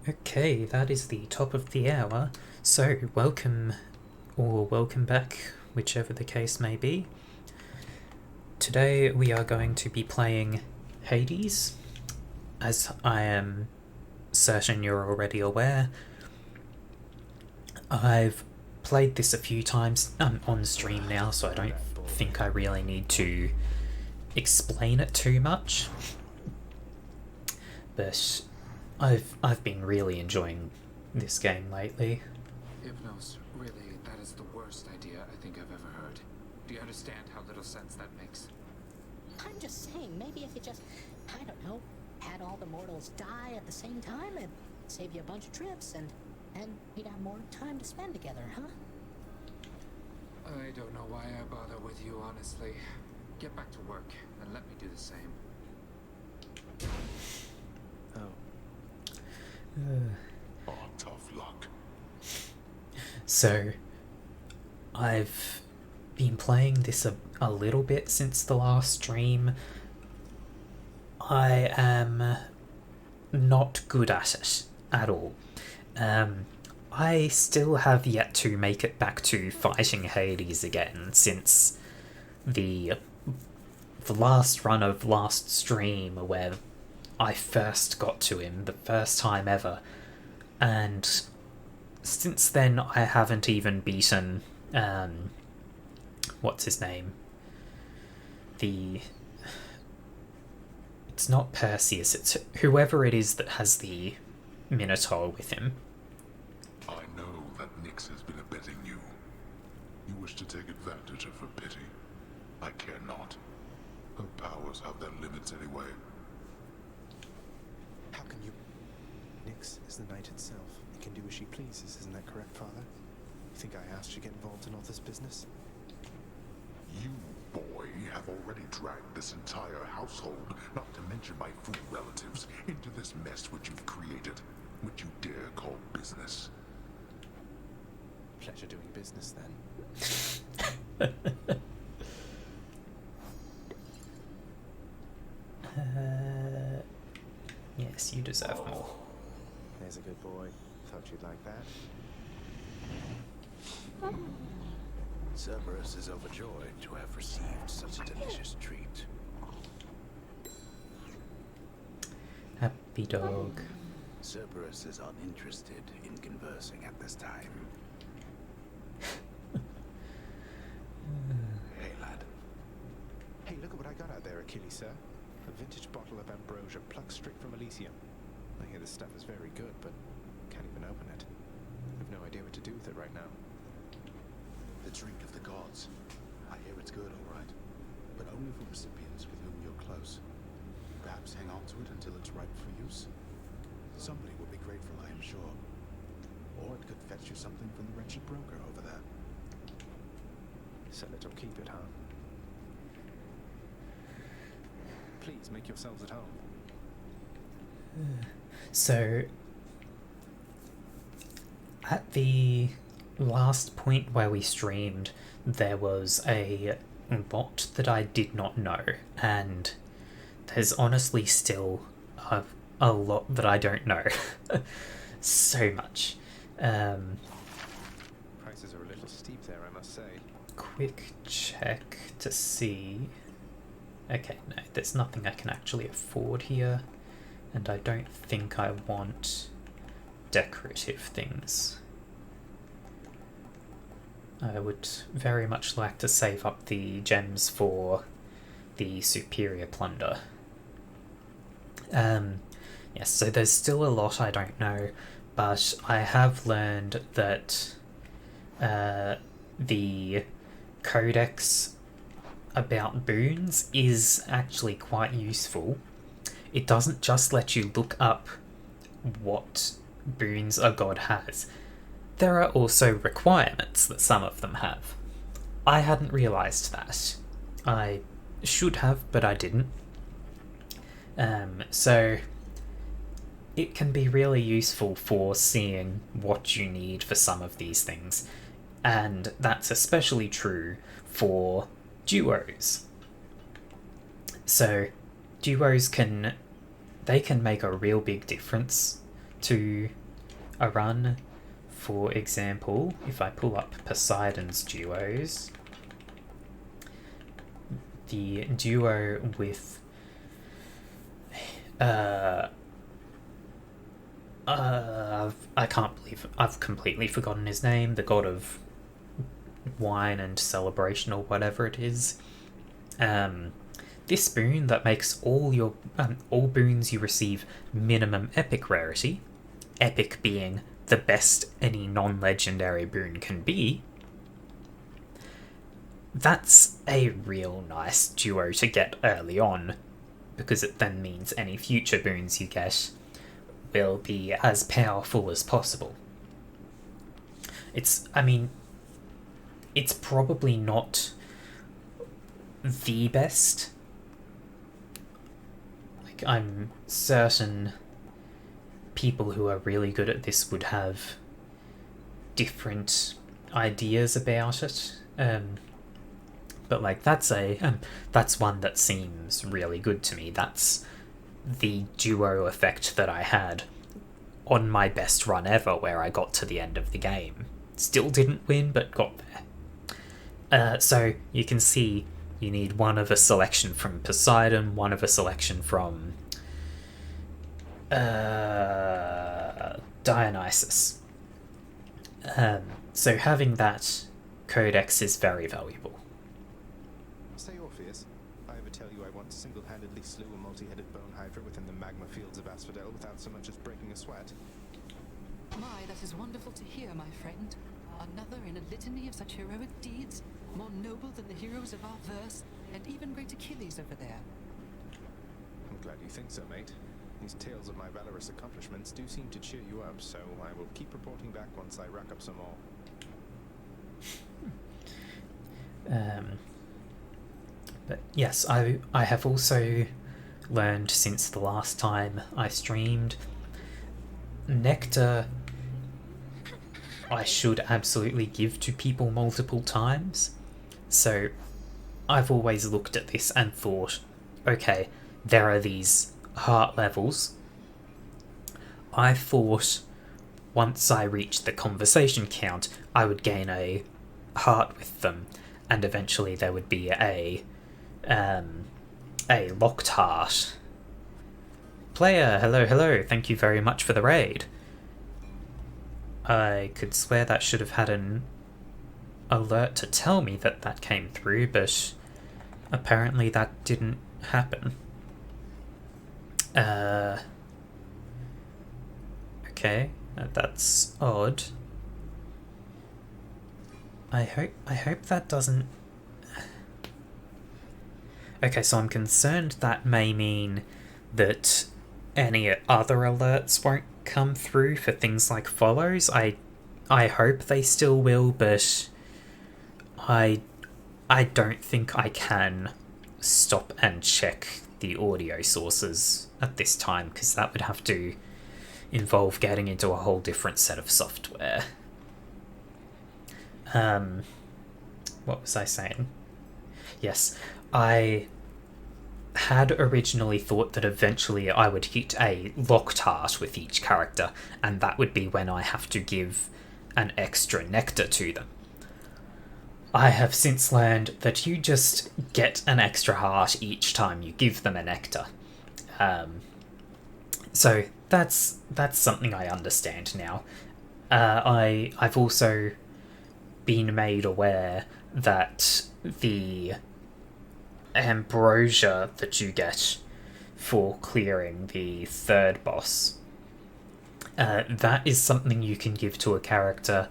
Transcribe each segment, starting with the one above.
Okay, that is the top of the hour. So, welcome or welcome back, whichever the case may be. Today we are going to be playing Hades. As I am certain you're already aware, I've played this a few times on stream now, so I don't think I really need to explain it too much. But I've been really enjoying this game lately. Hypnos, really, that is the worst idea I think I've ever heard. Do you understand how little sense that makes? I'm just saying, maybe if you just, I don't know, had all the mortals die at the same time, it'd save you a bunch of trips, and we'd have more time to spend together, huh? I don't know why I bother with you, honestly. Get back to work, and let me do the same. Oh, tough luck. So, I've been playing this a little bit since the last stream. I am not good at it at all. I still have yet to make it back to fighting Hades again since the last run of last stream where I first got to him, the first time ever. And since then, I haven't even beaten, what's his name? It's not Perseus, it's whoever it is that has the Minotaur with him. I know that Nyx has been abetting you. You wish to take advantage of her pity. I care not. Her powers have their limits anyway. How can you... Nyx is the night itself. It can do as she pleases, isn't that correct, Father? You think I asked you to get involved in all this business? You, boy, have already dragged this entire household, not to mention my fool relatives, into this mess which you've created, which you dare call business. Pleasure doing business, then. Yes, you deserve more. There's a good boy. Thought you'd like that. Cerberus is overjoyed to have received such a delicious treat. Happy dog. Cerberus is uninterested in conversing at this time. Hey, lad. Hey, look at what I got out there, Achilles, sir. A vintage bottle of ambrosia plucked straight from Elysium. I hear this stuff is very good, but can't even open it. I've no idea what to do with it right now. The drink of the gods. I hear it's good, all right. But only for recipients with whom you're close. Perhaps hang on to it until it's ripe for use. Somebody would be grateful, I am sure. Or it could fetch you something from the wretched broker over there. Sell it or keep it, huh? Please make yourselves at home. So, at the last point where we streamed, there was a bot that I did not know, and there's honestly still a lot that I don't know. So much. Prices are a little steep there, I must say. Quick check to see. Okay, no, there's nothing I can actually afford here, and I don't think I want decorative things. I would very much like to save up the gems for the superior plunder. Yes, so there's still a lot I don't know, but I have learned that the codex about boons is actually quite useful. It doesn't just let you look up what boons a god has. There are also requirements that some of them have. I hadn't realised that. I should have, but I didn't. So it can be really useful for seeing what you need for some of these things, and that's especially true for duos. So duos can make a real big difference to a run. For example, if I pull up Poseidon's duos, the duo with I can't believe I've completely forgotten his name, the god of wine and celebration or whatever it is. This boon that makes all boons you receive minimum epic rarity, epic being the best any non-legendary boon can be. That's a real nice duo to get early on, because it then means any future boons you get will be as powerful as possible. It's probably not the best. Like, I'm certain people who are really good at this would have different ideas about it. But like, that's one that seems really good to me. That's the duo effect that I had on my best run ever, where I got to the end of the game. Still didn't win, but got there. So you can see you need one of a selection from Poseidon, one of a selection from Dionysus. So having that codex is very valuable. Say, Orpheus, I ever tell you I once single-handedly slew a multi-headed bone hydra within the magma fields of Asphodel without so much as breaking a sweat? My, that is wonderful to hear, my friend. Another in a litany of such heroic deeds, more noble than the heroes of our verse, and even great Achilles over there. I'm glad you think so, mate. These tales of my valorous accomplishments do seem to cheer you up, so I will keep reporting back once I rack up some more. But yes, I have also learned since the last time I streamed, Nectar I should absolutely give to people multiple times. So I've always looked at this and thought, okay, there are these heart levels. I thought once I reached the conversation count, I would gain a heart with them, and eventually there would be a locked heart. Player, hello, thank you very much for the raid. I could swear that should have had an alert to tell me that that came through, but apparently that didn't happen. Okay, that's odd. I hope that doesn't... Okay, so I'm concerned that may mean that any other alerts won't come through for things like follows. I hope they still will, but I don't think I can stop and check the audio sources at this time, because that would have to involve getting into a whole different set of software. What was I saying? Yes, I had originally thought that eventually I would hit a locked heart with each character, and that would be when I have to give an extra nectar to them. I have since learned that you just get an extra heart each time you give them a nectar. So that's something I understand now. I've also been made aware that the ambrosia that you get for clearing the third boss, that is something you can give to a character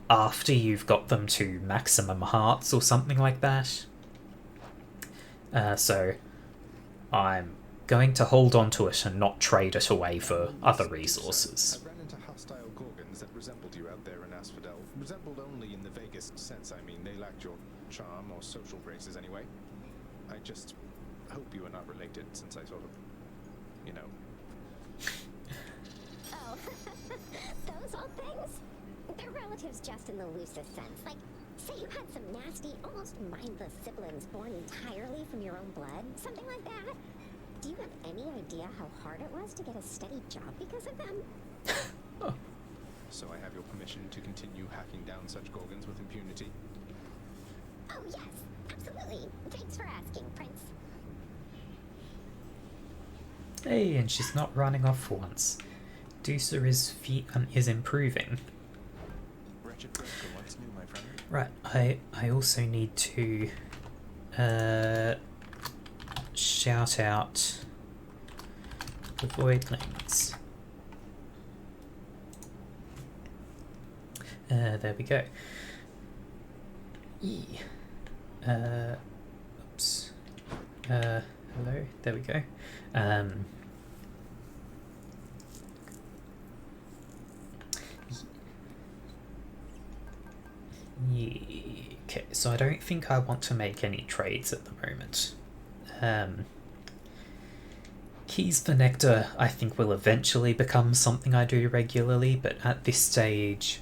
after you've got them to maximum hearts or something like that. So I'm going to hold on to it and not trade it away for other resources. I ran into hostile Gorgons that resembled you out there in Asphodel. Resembled only in the vaguest sense. I mean, they lacked your charm or social graces anyway. I just hope you are not related, since I sort of, you know. Oh, those old things? They're relatives just in the loosest sense. Like, say you had some nasty, almost mindless siblings born entirely from your own blood, something like that. Do you have any idea how hard it was to get a steady job because of them? permission to continue hacking down such Gorgons with impunity? Oh, yes, absolutely. Thanks for asking, Prince. Hey, and she's not running off for once. Deucer is improving. Wretched Broker, what's new, my friend? Right, I also need to shout out the Voidlings. There we go. Oops. Hello, there we go. Okay, so I don't think I want to make any trades at the moment. Keys for Nectar I think will eventually become something I do regularly, but at this stage,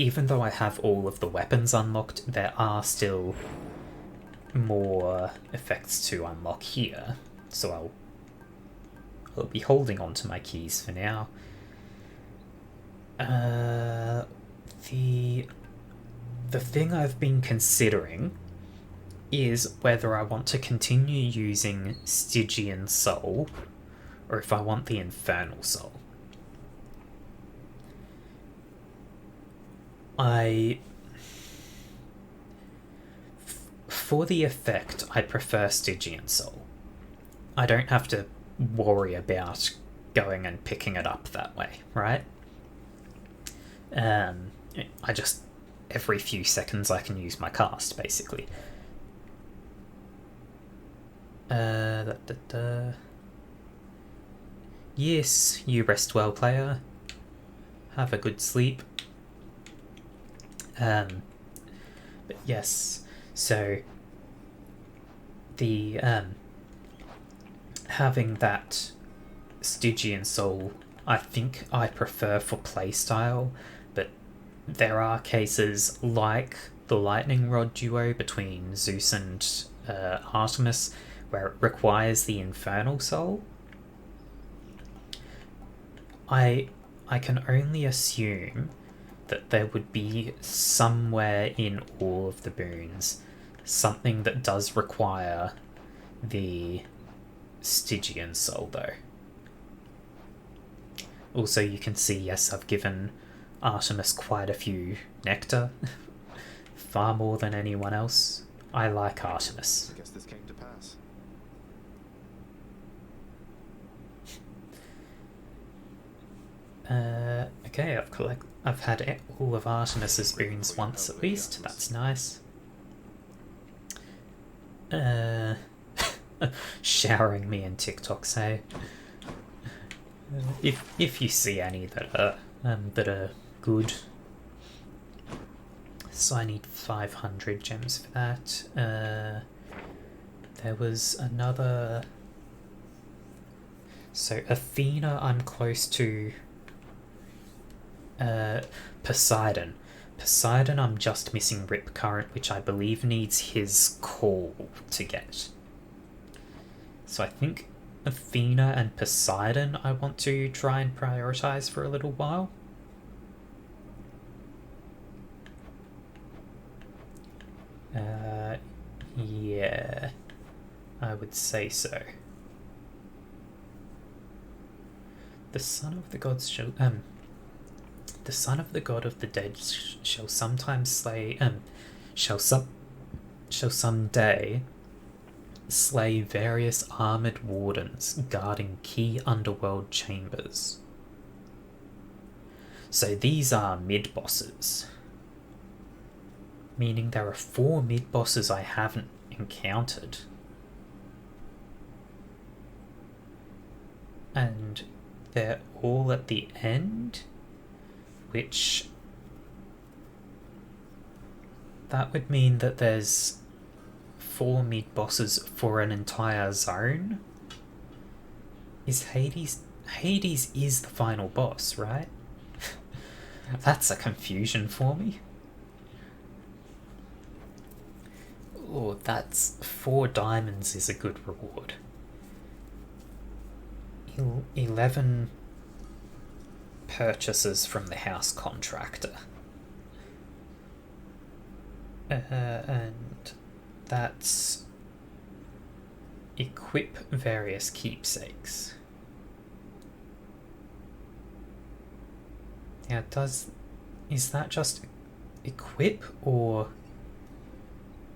even though I have all of the weapons unlocked, there are still more effects to unlock here, so I'll be holding on to my keys for now. The thing I've been considering is whether I want to continue using Stygian Soul or if I want the Infernal Soul. For the effect, I prefer Stygian Soul. I don't have to worry about going and picking it up that way, right? I just, every few seconds I can use my cast, basically. Yes, you rest well, player. Have a good sleep. But yes, so the having that Stygian Soul I think I prefer for playstyle, but there are cases like the Lightning Rod duo between Zeus and Artemis where it requires the Infernal Soul. I can only assume that there would be somewhere in all of the boons something that does require the Stygian Soul though. Also, you can see, yes, I've given Artemis quite a few nectar. Far more than anyone else. I like Artemis. I guess this came to pass. Okay, I've had all of Artemis's boons once at least. That's nice. Showering me in TikToks, hey. If you see any that are good, so I need 500 gems for that. There was another. So Athena, I'm close to. Poseidon. Poseidon, I'm just missing Rip Current, which I believe needs his call to get. So I think Athena and Poseidon I want to try and prioritize for a little while. Yeah, I would say so. The son of the gods shall the son of the god of the dead shall sometimes slay shall someday slay various armored wardens guarding key underworld chambers. So these are mid-bosses. Meaning there are 4 mid-bosses I haven't encountered. And they're all at the end, which that would mean that there's 4 mid-bosses for an entire zone. Is Hades is the final boss, right? That's a confusion for me. Oh, that's 4 diamonds is a good reward. 11 purchases from the house contractor. And that's equip various keepsakes. Now, is that just equip or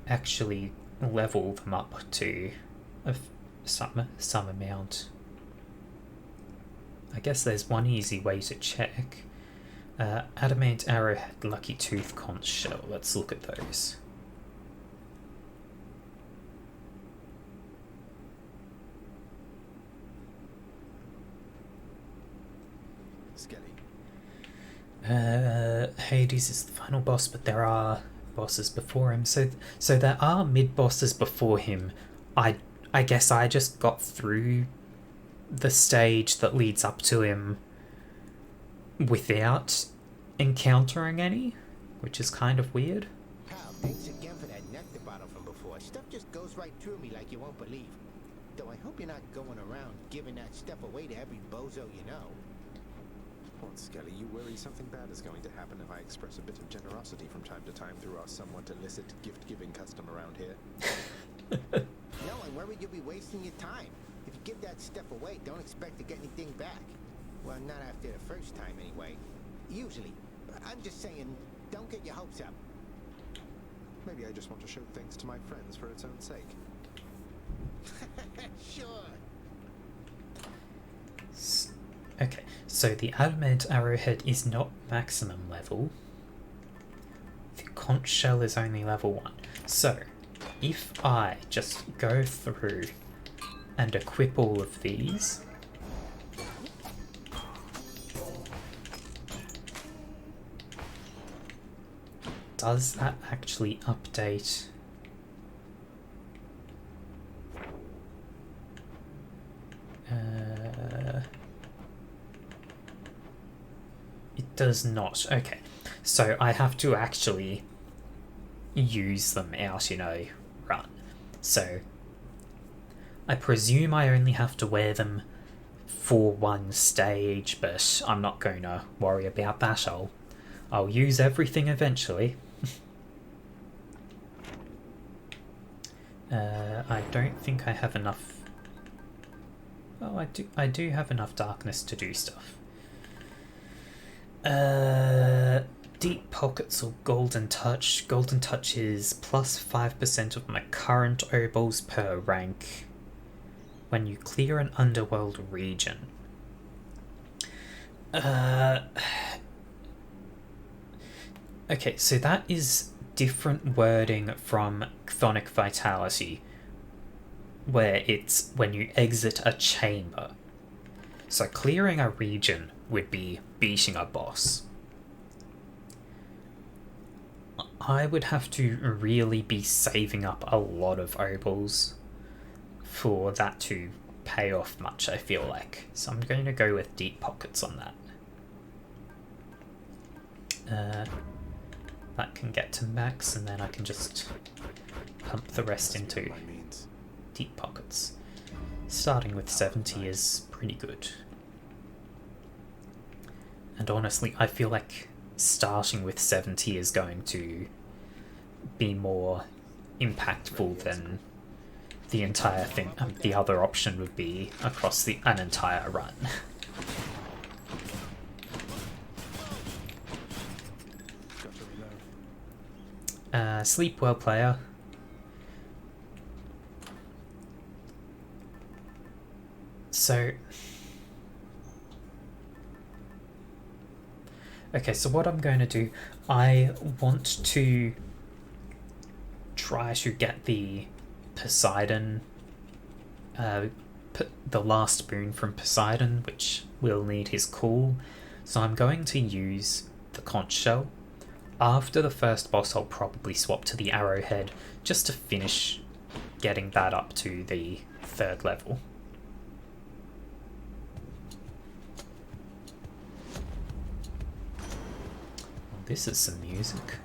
actually level them up to some amount? I guess there's one easy way to check. Adamant Arrowhead, Lucky Tooth, Conch Shell. Let's look at those. Skelly. Hades is the final boss, but there are bosses before him. So there are mid-bosses before him. I guess I just got through the stage that leads up to him without encountering any, which is kind of weird. Pal, thanks again for that nectar bottle from before. Stuff just goes right through me like you won't believe. Though I hope you're not going around giving that stuff away to every bozo you know. What, Skelly, you worry something bad is going to happen if I express a bit of generosity from time to time through our somewhat illicit gift-giving custom around here? No, I'm worried you'll be wasting your time. If you give that stuff away, don't expect to get anything back. Well, not after the first time anyway. Usually. I'm just saying, don't get your hopes up. Maybe I just want to show thanks to my friends for its own sake. Sure. Okay, so the Adamant Arrowhead is not maximum level. The Conch Shell is only level 1. So, if I just go through and equip all of these, does that actually update? It does not. Okay, so I have to actually use them out in a run. So I presume I only have to wear them for one stage, but I'm not going to worry about that. I'll use everything eventually. I don't think I have enough. Oh, I do have enough darkness to do stuff. Deep Pockets or Golden Touch. Golden Touch is plus 5% of my current obols per rank when you clear an underworld region. Okay, so that is different wording from Chthonic Vitality, where it's when you exit a chamber. So clearing a region would be beating a boss. I would have to really be saving up a lot of obols for that to pay off much, I feel like. So I'm going to go with Deep Pockets on that. That can get to max, and then I can just pump the rest into Deep Pockets. Starting with 70 is pretty good. And honestly, I feel like starting with 70 is going to be more impactful than the entire thing. The other option would be across an entire run. Sleep well, player. So, okay, so what I'm going to do, I want to try to get the Poseidon, the last boon from Poseidon, which will need his call. So I'm going to use the Conch Shell. After the first boss, I'll probably swap to the Arrowhead just to finish getting that up to the 3rd level. Well, this is some music.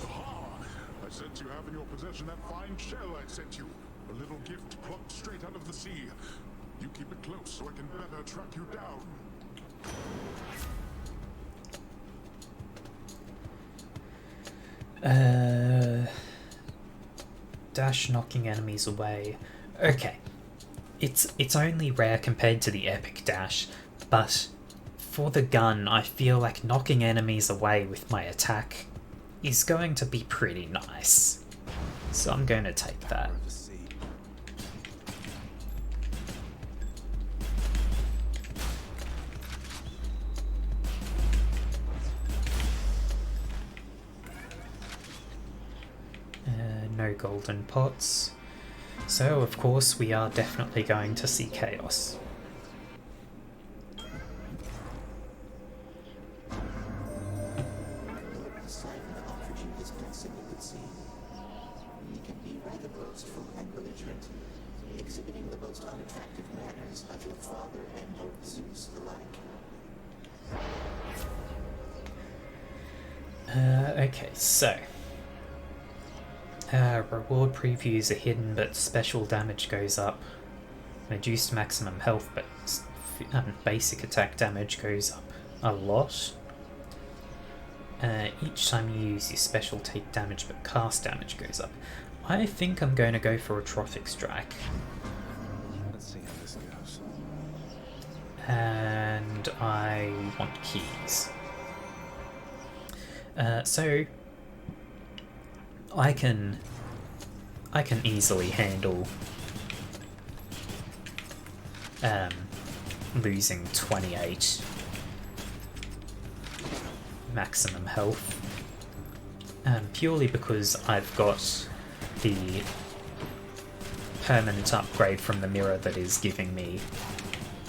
I sense you have in your possession that fine shell I sent you. A little gift plucked straight out of the sea. You keep it close so I can better track you down. dash knocking enemies away. Okay. It's only rare compared to the epic dash, but for the gun, I feel like knocking enemies away with my attack is going to be pretty nice. So I'm going to take that. No golden pots. So, of course, we are definitely going to see chaos. Okay, so reward previews are hidden, but special damage goes up. Reduced maximum health, but basic attack damage goes up a lot. Each time you use your special, take damage, but cast damage goes up. I think I'm going to go for a Trophic Strike. Let's see how this goes. And I want keys. So I can easily handle losing 28 maximum health, purely because I've got the permanent upgrade from the mirror that is giving me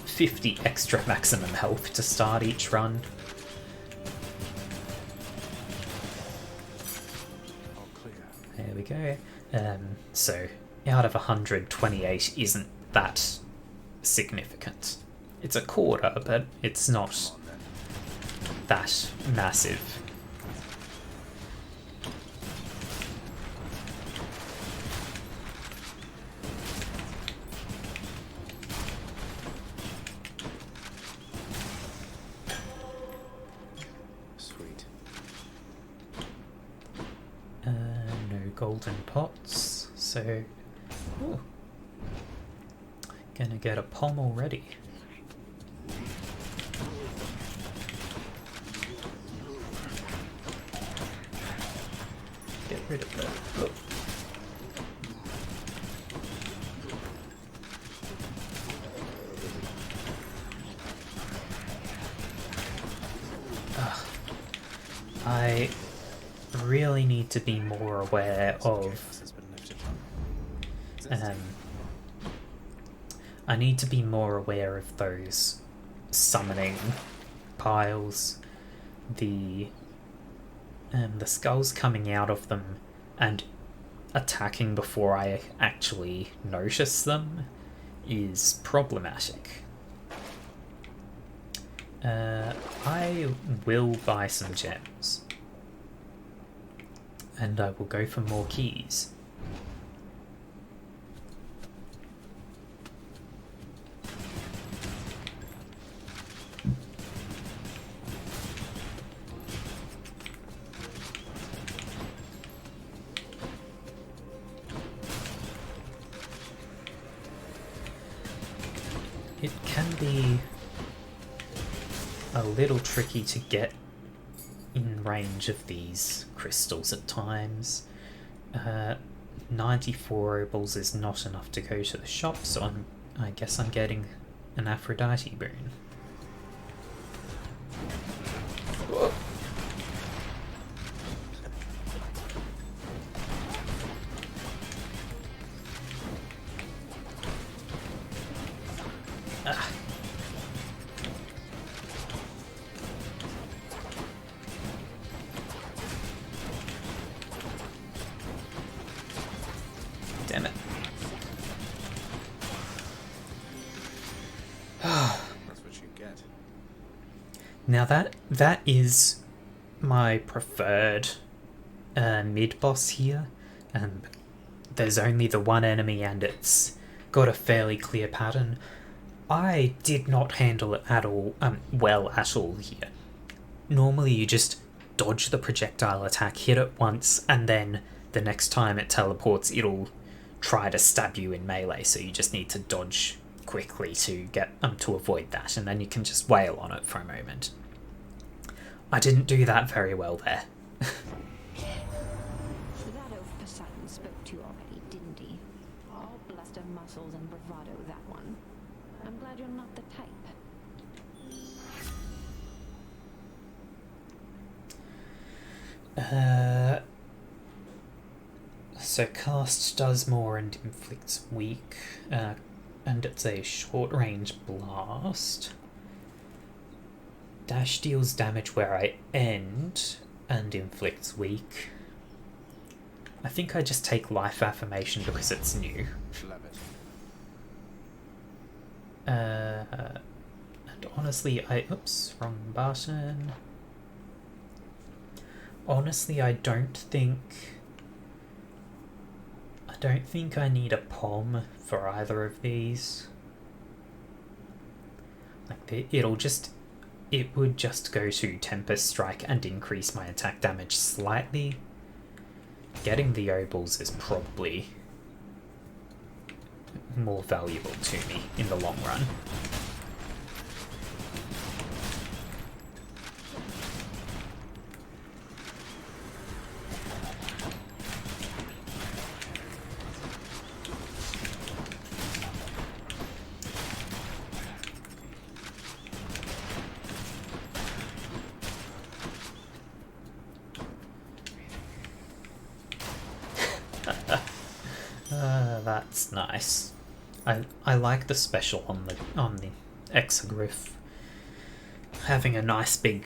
50 extra maximum health to start each run. There we go. So, out of 128 isn't that significant. It's a quarter, but it's not that massive. Sweet. No golden pots, so ooh, gonna get a pom already. Get rid of that. Oh. I really need to be more aware of I need to be more aware of those summoning piles, the skulls coming out of them and attacking before I actually notice them is problematic. I will buy some gems, and I will go for more keys. It can be a little tricky to get in range of these crystals at times. 94 opals is not enough to go to the shop, so I guess I'm getting an Aphrodite boon. Whoa. Ah. Damn it. That's what you get. Now that is my preferred mid-boss here. There's only the one enemy and it's got a fairly clear pattern. I did not handle it at all well at all here. Normally you just dodge the projectile attack, hit it once, and then the next time it teleports it'll try to stab you in melee, so you just need to dodge quickly to get to avoid that, and then you can just wail on it for a moment. I didn't do that very well there. That oaf Poseidon spoke to you already, didn't he? All bluster, muscles, and bravado, that one. I'm glad you're not the type. So cast does more and inflicts weak, and it's a short-range blast. Dash deals damage where I end and inflicts weak. I think I just take Life Affirmation because it's new. Love it. And honestly, oops, wrong button. Honestly, I don't think I need a POM for either of these. Like, it would just go to Tempest Strike and increase my attack damage slightly. Getting the Obols is probably more valuable to me in the long run. That's nice. I like the special on the Exogryph. Having a nice big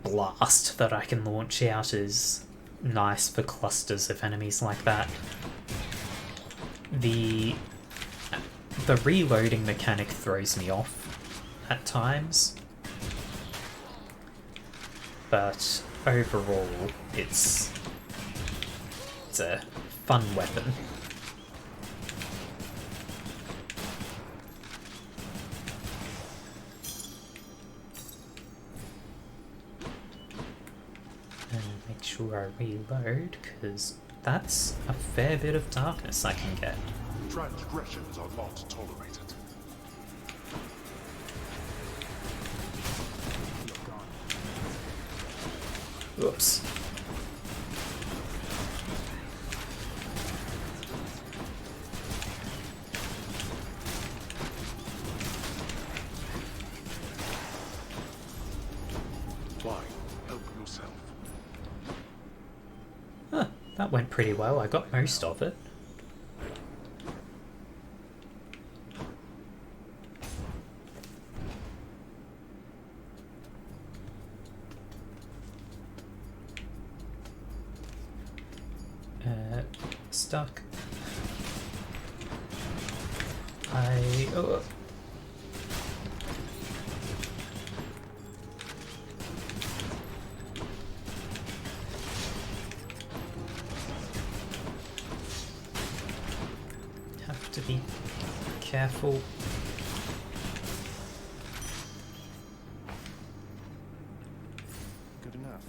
blast that I can launch out is nice for clusters of enemies like that. The reloading mechanic throws me off at times, but overall it's a fun weapon. Make sure I reload, because that's a fair bit of darkness I can get. Transgressions are not tolerated. Oops. Why? Help yourself. Huh, that went pretty well. I got most of it. Stuck. Oh. Have to be careful. Good enough.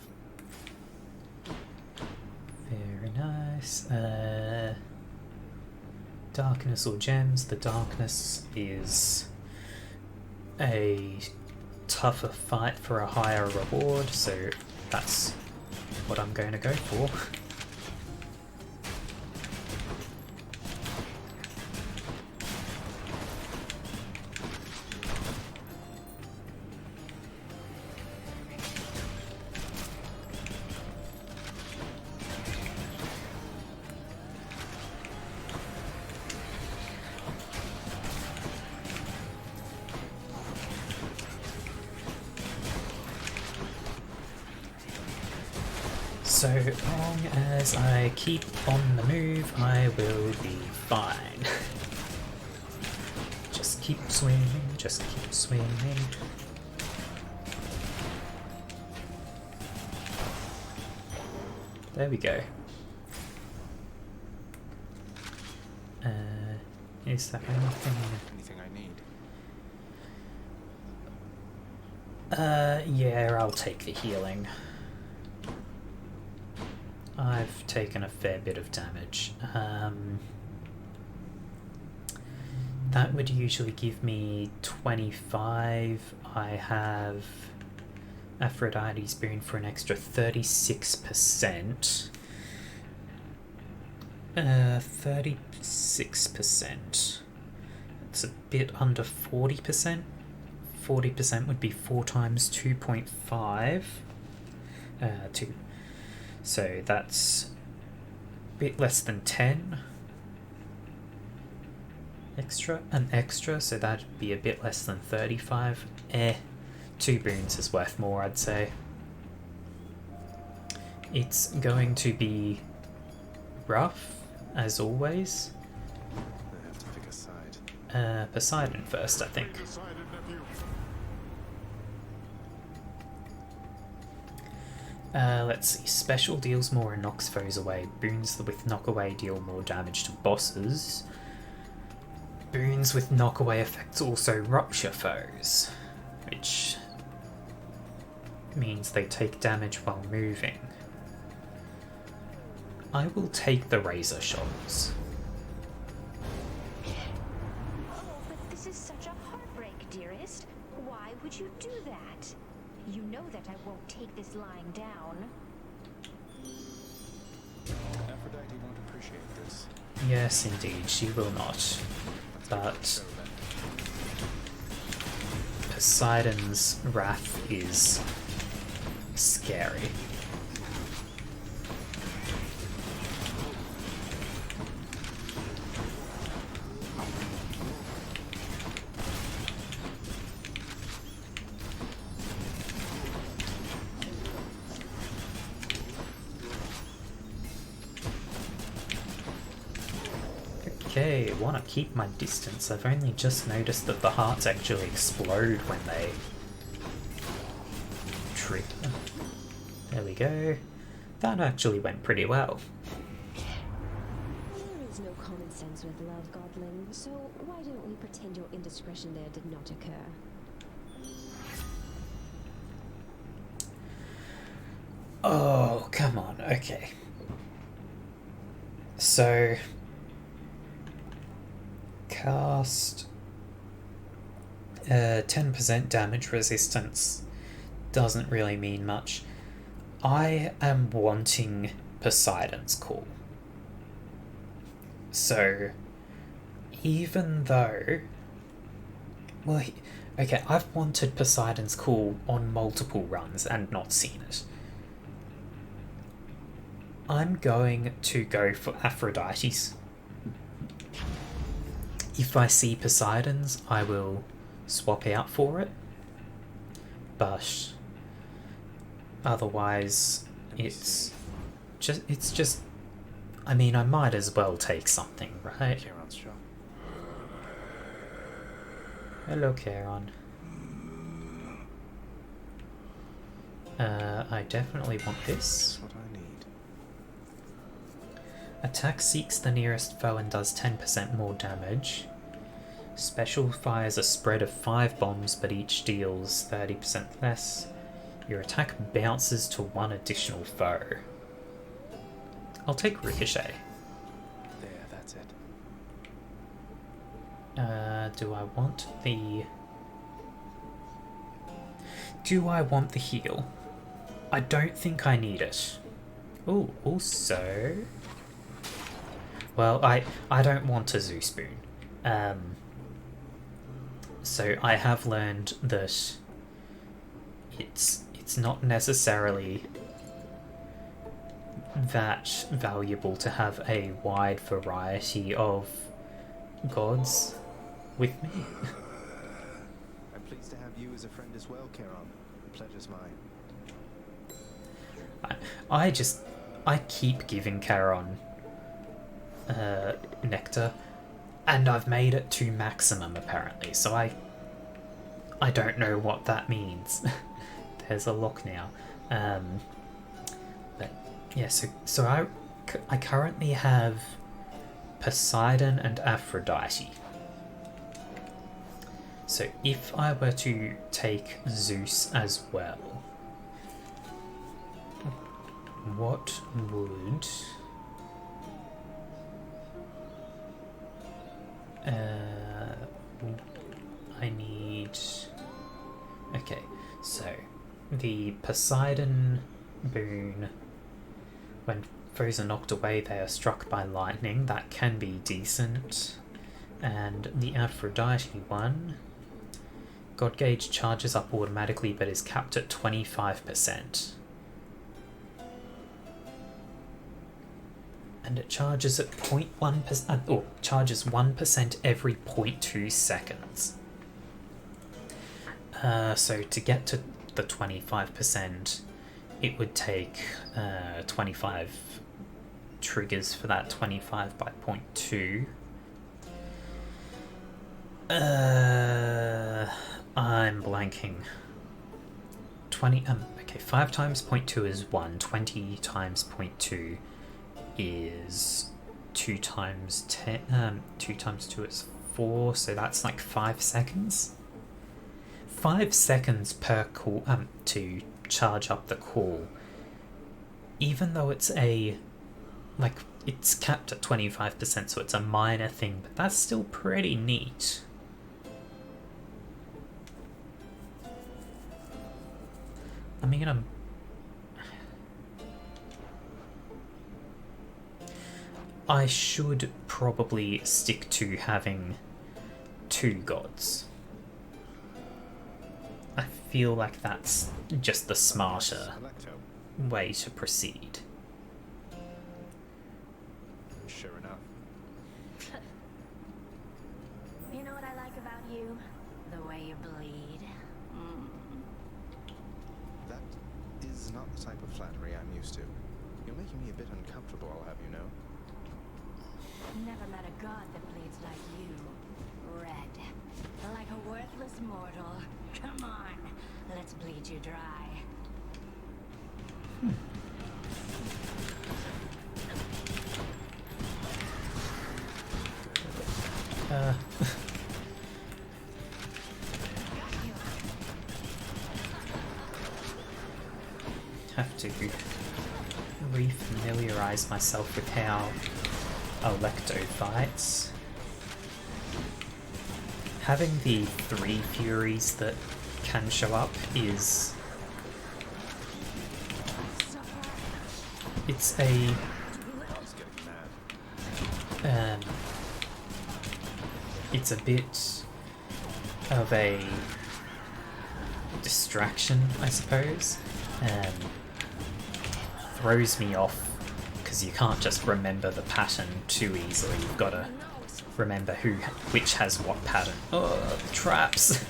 Very nice. Darkness or gems. The darkness is a tougher fight for a higher reward, so that's what I'm going to go for. So long as I keep on the move, I will be fine. Just keep swinging, just keep swinging. There we go. Is there anything? Anything I need? Yeah, I'll take the healing. I've taken a fair bit of damage. that would usually give me 25. I have Aphrodite's boon for an extra 36%. 36%. It's a bit under 40%. 40% would be 4 times 2.5. 2. So that's a bit less than 10 extra, so that'd be a bit less than 35. 2 boons is worth more, I'd say. It's going to be rough, as always. I have to pick a side. Poseidon first, I think. Let's see. Special deals more and knocks foes away. Boons with knockaway deal more damage to bosses. Boons with knockaway effects also rupture foes, which means they take damage while moving. I will take the razor shovels. Oh, but this is such a heartbreak, dearest. Why would you do that? You know that I won't take this lying down. Aphrodite won't appreciate this. Yes, indeed, she will not. But Poseidon's wrath is scary. Okay, I want to keep my distance. I've only just noticed that the hearts actually explode when they trigger. There we go. That actually went pretty well. There is no common sense with love, Godling, so why don't we pretend your indiscretion there did not occur? Oh, come on. Okay. So cast 10% damage resistance doesn't really mean much. I am wanting Poseidon's Call. So even though, well, okay, I've wanted Poseidon's Call on multiple runs and not seen it. I'm going to go for Aphrodite's. If I see Poseidon's, I will swap out for it. But otherwise, it's just. I mean, I might as well take something, right? Charon's shop. Hello, Charon. I definitely want this. That's what I need. Attack seeks the nearest foe and does 10% more damage. Special fires a spread of 5 bombs, but each deals 30% less. Your attack bounces to 1 additional foe. I'll take Ricochet. There, that's it. Do I want the... Do I want the heal? I don't think I need it. Oh, also... Well, I don't want a Zeus boon. So I have learned that it's not necessarily that valuable to have a wide variety of gods with me. I'm pleased to have you as a friend as well, Charon. The pleasure's mine. I keep giving Charon nectar, and I've made it to maximum apparently, so I don't know what that means. There's a lock now. But yeah, so I currently have Poseidon and Aphrodite. So if I were to take Zeus as well, what would... I need... Okay, so the Poseidon boon, when foes are knocked away they are struck by lightning, that can be decent. And the Aphrodite one, God Gauge charges up automatically but is capped at 25%. And it charges at 0.1%, or charges 1% every 0.2 seconds. So to get to the 25%, it would take 25 triggers for that 25 by 0.2. I'm blanking. 20, okay, 5 times 0.2 is 1, 20 times 0.2 is 2 times 10, 2 times 2 is 4, so that's like 5 seconds. 5 seconds per call, to charge up the call. Even though it's a, like, it's capped at 25%, so it's a minor thing, but that's still pretty neat. I mean, I should probably stick to having 2 gods. I feel like that's just the smarter way to proceed. Sure enough. You know what I like about you? The way you bleed. That is not the type of flattery I'm used to. You're making me a bit uncomfortable, I'll have you know. Never met a god that bleeds like you. Red. Like a worthless mortal. Come on, let's bleed you dry. Have to re-familiarize myself with how Alecto fights. Having the 3 Furies that can show up is... It's a... it's a bit of a distraction, I suppose. Throws me off because you can't just remember the pattern too easily. You've got to remember which has what pattern. Oh, traps!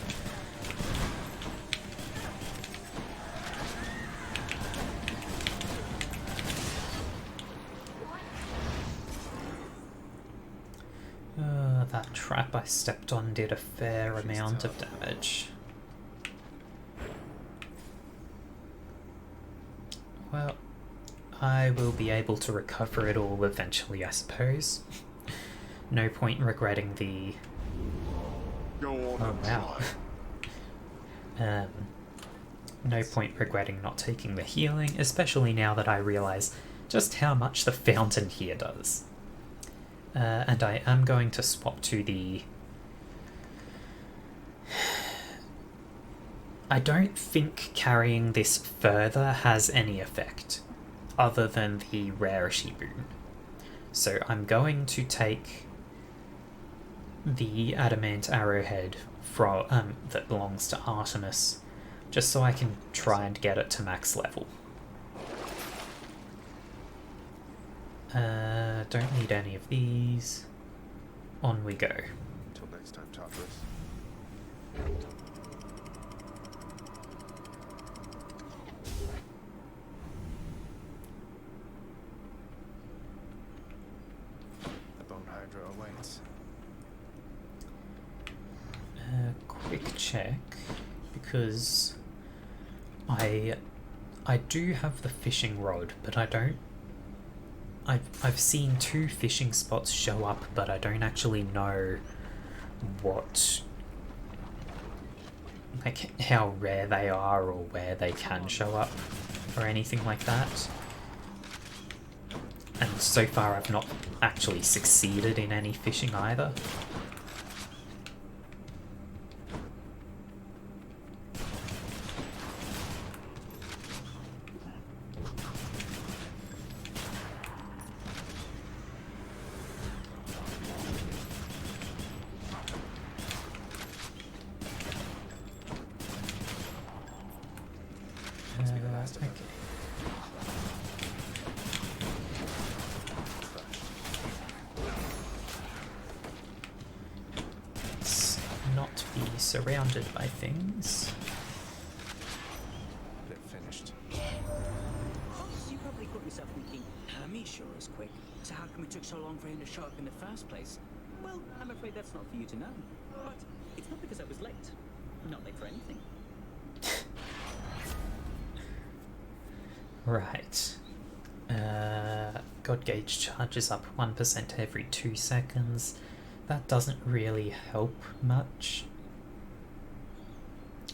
That trap I stepped on did a fair amount of damage. Well, I will be able to recover it all eventually, I suppose. No point regretting the... Oh wow. No point regretting not taking the healing, especially now that I realise just how much the fountain here does. And I am going to swap to the... I don't think carrying this further has any effect, other than the rarity boon. So I'm going to take the adamant arrowhead from that belongs to Artemis, just so I can try and get it to max level. Don't need any of these. On we go. Until next time, Tartarus. The Bone Hydra awaits. Quick check, because I do have the fishing rod, but I don't. I've seen 2 fishing spots show up, but I don't actually know what, like, how rare they are or where they can show up or anything like that. And so far I've not actually succeeded in any fishing either. last of them. Let's not be surrounded by things. They're finished. You probably caught yourself thinking, Hermes sure is quick. So how come it took so long for him to show up in the first place? Well, I'm afraid that's not for you to know. But it's not because I was late. Not late for anything. Right. God gauge charges up 1% every 2 seconds. That doesn't really help much.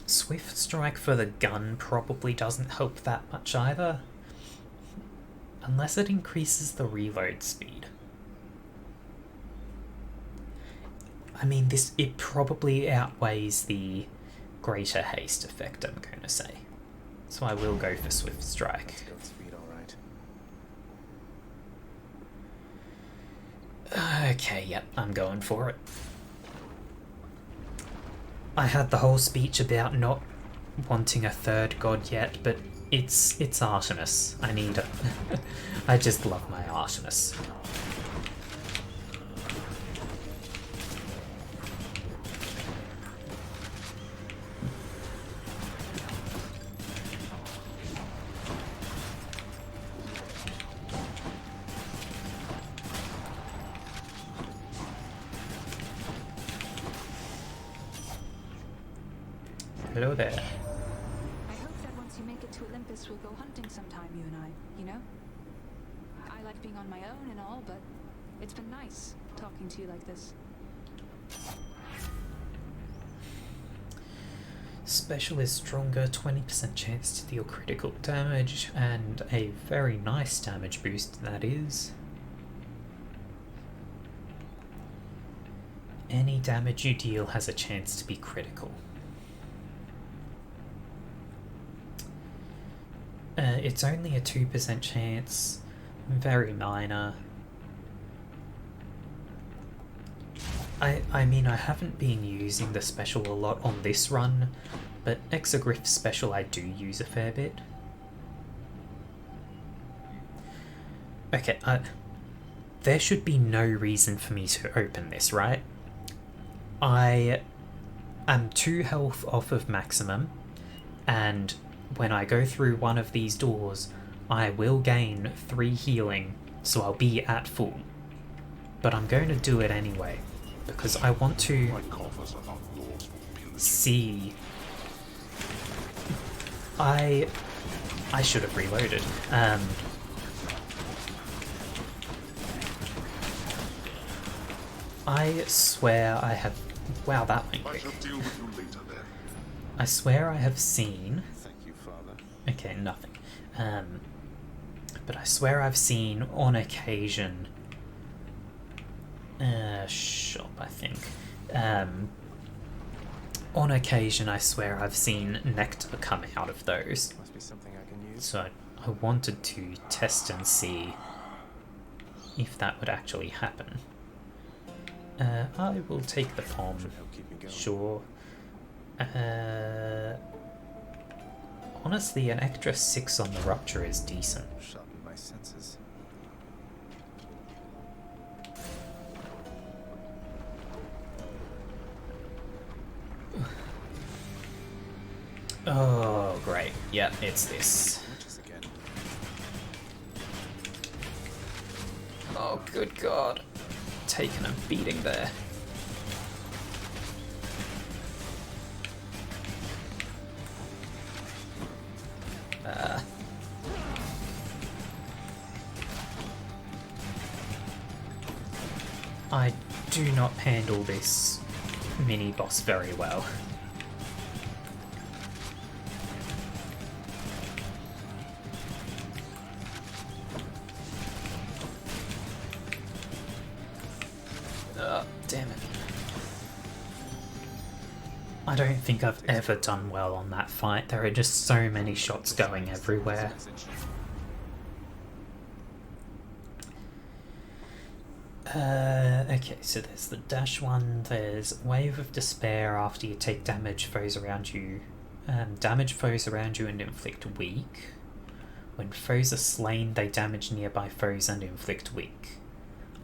Swift strike for the gun probably doesn't help that much either. Unless it increases the reload speed. I mean, it probably outweighs the greater haste effect, I'm going to say. So I will go for Swift Strike. Speed, all right. Okay, yep, I'm going for it. I had the whole speech about not wanting a third god yet, but it's Artemis. I need it. I just love my Artemis. Hello there. I hope that once you make it to Olympus, we'll go hunting sometime, you and I, you know? I like being on my own and all, but it's been nice talking to you like this. Special is stronger, 20% chance to deal critical damage, and a very nice damage boost that is. Any damage you deal has a chance to be critical. It's only a 2% chance, very minor. I mean, I haven't been using the special a lot on this run, but Exogryph special I do use a fair bit. Okay, there should be no reason for me to open this, right? I am 2 health off of maximum, and when I go through one of these doors, I will gain 3 healing, so I'll be at full. But I'm going to do it anyway, because I want to see... I should have reloaded. I swear I have... Wow, that went quick. I swear I have seen... Okay, nothing. But I swear I've seen, on occasion... shop, I think. On occasion, I swear I've seen nectar come out of those. Must be something I can use. So I wanted to test and see if that would actually happen. I will take the palm. Sure. Honestly, an extra 6 on the rupture is decent. Sharpen my senses. Oh, great. Yep, it's this. Oh, good God. Taking a beating there. I do not handle this mini-boss very well. Damn it. I don't think I've ever done well on that fight. There are just so many shots going everywhere. Okay, so there's the dash one, there's Wave of Despair after you take damage foes around you. Damage foes around you and inflict weak. When foes are slain, they damage nearby foes and inflict weak.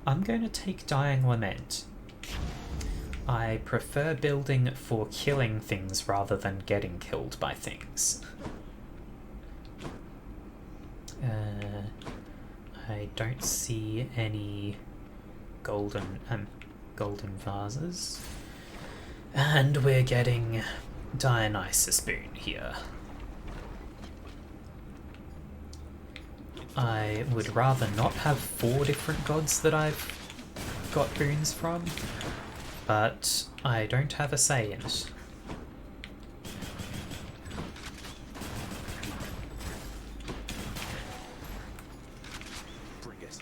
I'm going to take Dying Lament. I prefer building for killing things rather than getting killed by things. I don't see any golden vases. And we're getting Dionysus Boon here. I would rather not have 4 different gods that I've got boons from, but I don't have a say in it. Bring it.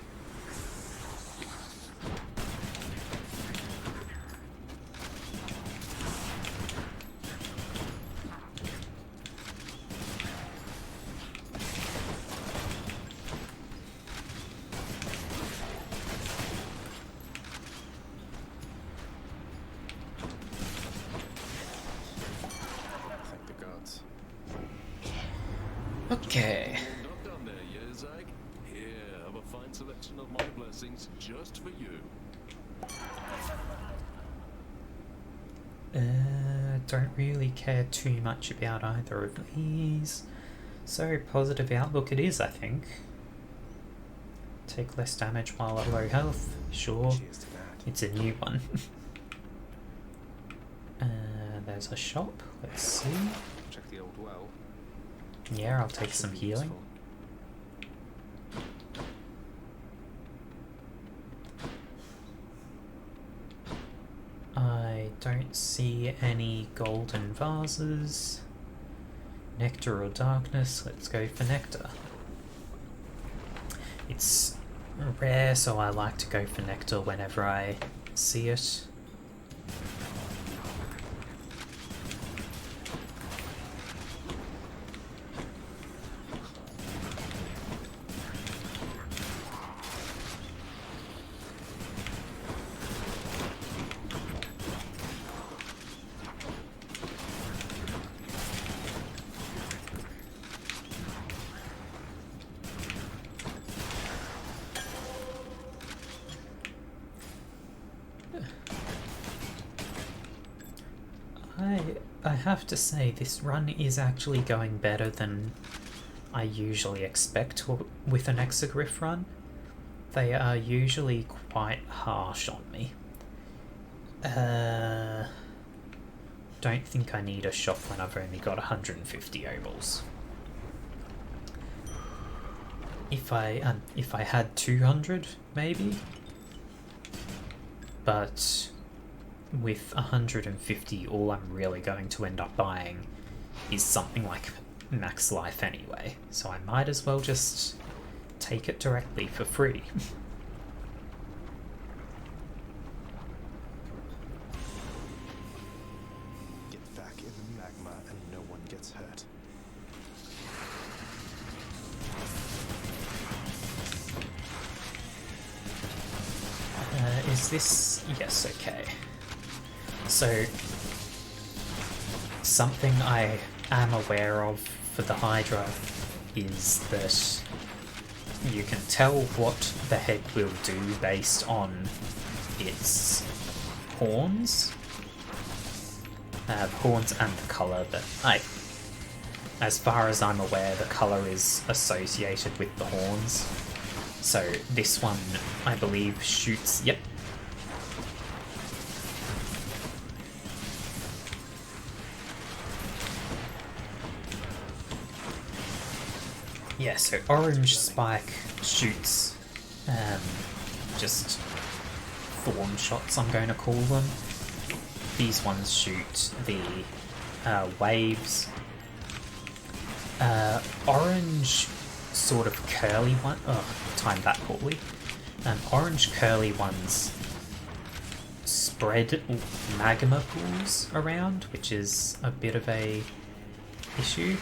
Thank the gods. Okay. Not done there yet, Zach. Here, have a fine selection of my blessings just for you. Don't really care too much about either of these. So positive outlook it is, I think. Take less damage while at low health. Sure. Cheers to that. It's a new one. There's a shop. Let's see. Check the old well. Yeah, I'll take some Should be healing. useful. I don't see any golden vases. Nectar or darkness. Let's go for nectar. It's rare, so I like to go for nectar whenever I see it. I have to say, this run is actually going better than I usually expect with an Exegriff run. They are usually quite harsh on me. Don't think I need a shop when I've only got 150 obels. If I had 200, maybe. But with 150, all I'm really going to end up buying is something like max life anyway, so I might as well just take it directly for free. Get back in the magma and no one gets hurt. Is this... yes, okay. So, something I am aware of for the Hydra is that you can tell what the head will do based on its horns. Horns and the colour, but as far as I'm aware, the colour is associated with the horns. So this one, I believe, shoots... yep. Yeah, so Orange Spike shoots just thorn shots, I'm going to call them. These ones shoot the waves. Orange sort of curly one... oh, timed that poorly. Orange curly ones spread magma pools around, which is a bit of a issue.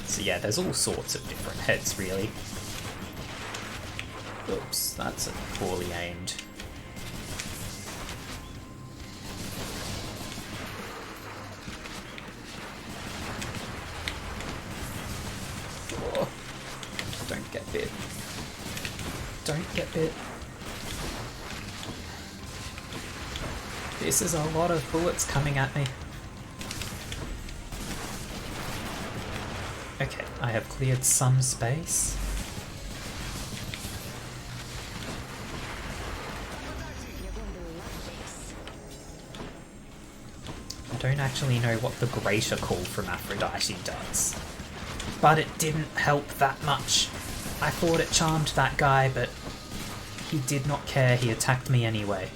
So yeah, there's all sorts of different heads, really. Oops, that's poorly aimed. don't get bit. This is a lot of bullets coming at me. Okay, I have cleared some space. I don't actually know what the Greater Call from Aphrodite does, but it didn't help that much. I thought it charmed that guy, but he did not care. He attacked me anyway.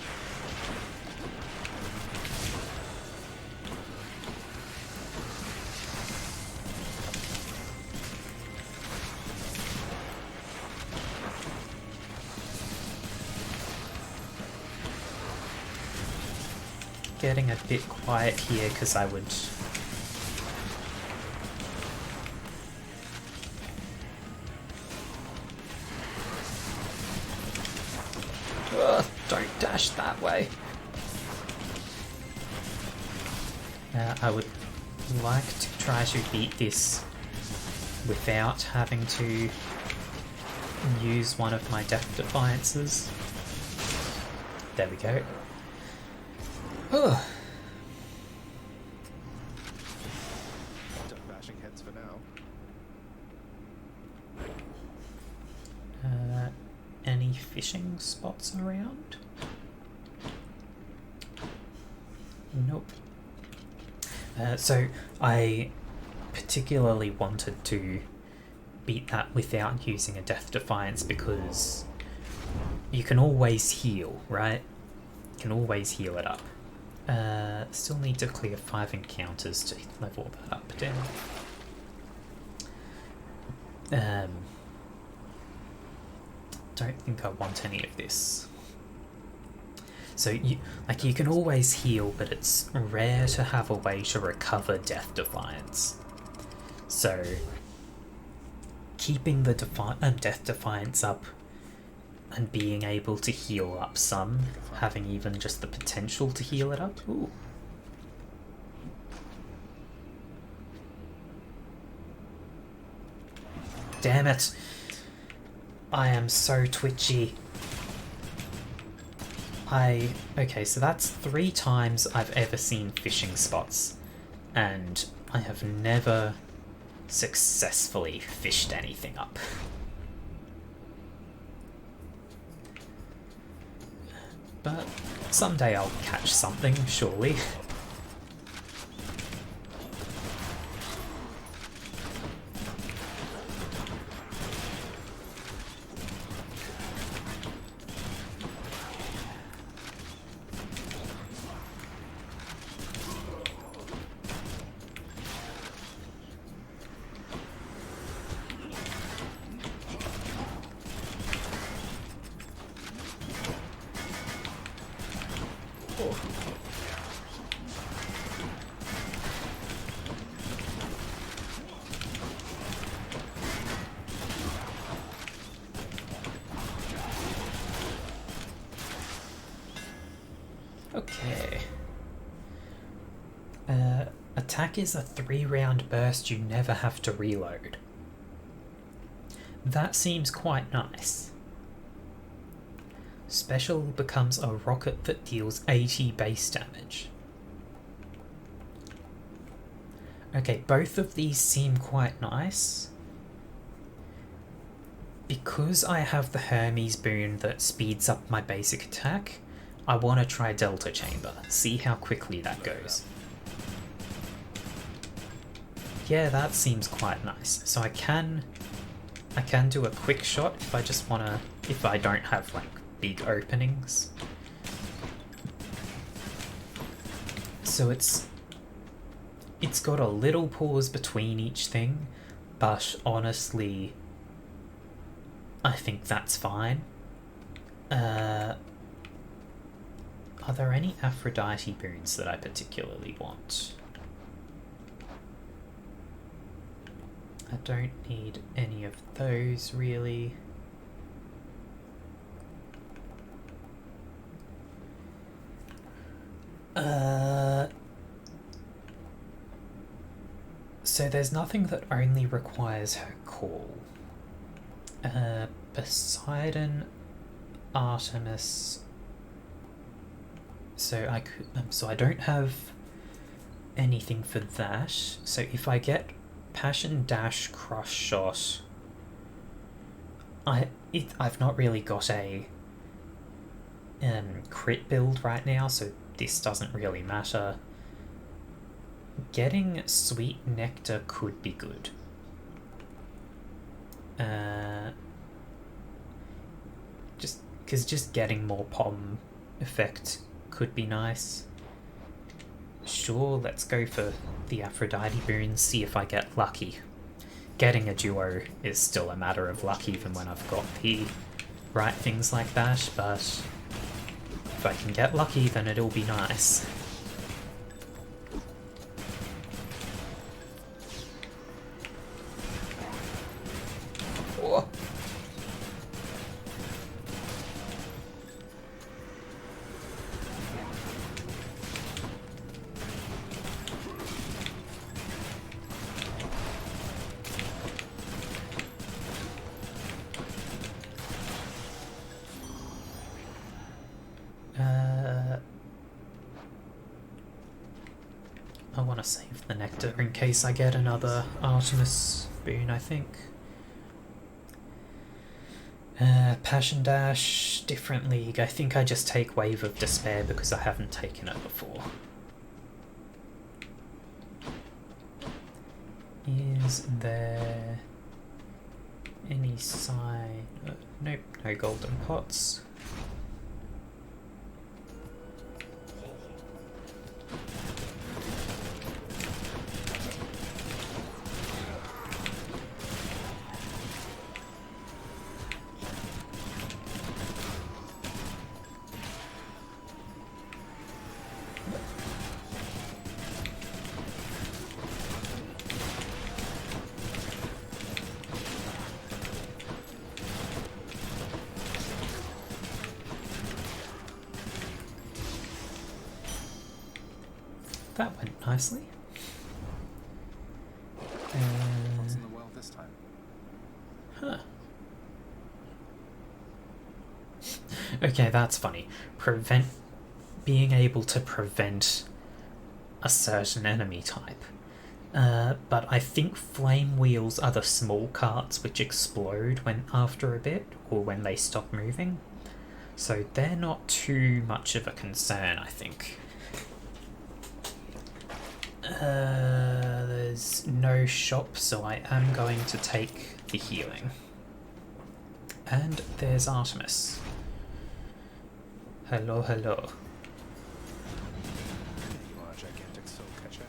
Getting a bit quiet here because I would... Ugh, don't dash that way. I would like to try to beat this without having to use one of my Death Defiances. There we go. Done bashing heads for now. Any fishing spots around? Nope. So I particularly wanted to beat that without using a Death Defiance because you can always heal, right? You can always heal it up. Still need to clear 5 encounters to level that up down. Don't think I want any of this. So you can always heal, but it's rare to have a way to recover Death Defiance. So keeping the Death Defiance up and being able to heal up some, having even just the potential to heal it up. Ooh. Damn it. I am so twitchy. Okay, so that's 3 times I've ever seen fishing spots, and I have never successfully fished anything up. But someday I'll catch something, surely. Okay. Attack is a 3-round burst you never have to reload. That seems quite nice. Special becomes a rocket that deals 80 base damage. Okay, both of these seem quite nice. Because I have the Hermes boon that speeds up my basic attack, I want to try Delta Chamber, see how quickly that goes. Yeah, that seems quite nice. So I can do a quick shot if I just wanna, if I don't have like big openings. So it's got a little pause between each thing, but honestly, I think that's fine. Are there any Aphrodite boons that I particularly want? I don't need any of those, really. So there's nothing that only requires her call. Poseidon Artemis. So I don't have anything for that. So if I get Passion Dash, Crush Shot, I've not really got a crit build right now, so this doesn't really matter. Getting Sweet Nectar could be good. Just getting more POM effect could be nice. Sure, let's go for the Aphrodite boon, see if I get lucky. Getting a duo is still a matter of luck even when I've got the right things like that, but if I can get lucky then it'll be nice. Whoa. I want to save the nectar in case I get another Artemis boon, I think. Passion Dash, different league. I think I just take Wave of Despair because I haven't taken it before. Is there any sign? Nope, no golden pots. That went nicely. What's in the well this time? Huh. Okay, that's funny. Being able to prevent a certain enemy type. But I think flame wheels are the small carts which explode after a bit, or when they stop moving. So they're not too much of a concern, I think. There's no shop, so I am going to take the healing. And there's Artemis. Hello, hello. There you are, gigantic soul catcher.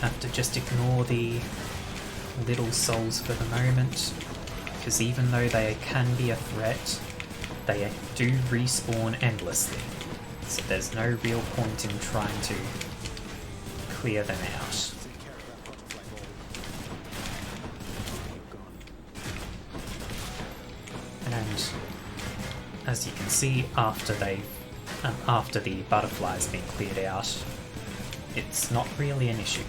Have to just ignore the little souls for the moment, because even though they can be a threat, they do respawn endlessly, so there's no real point in trying to clear them out. And as you can see, after the butterfly's been cleared out, it's not really an issue.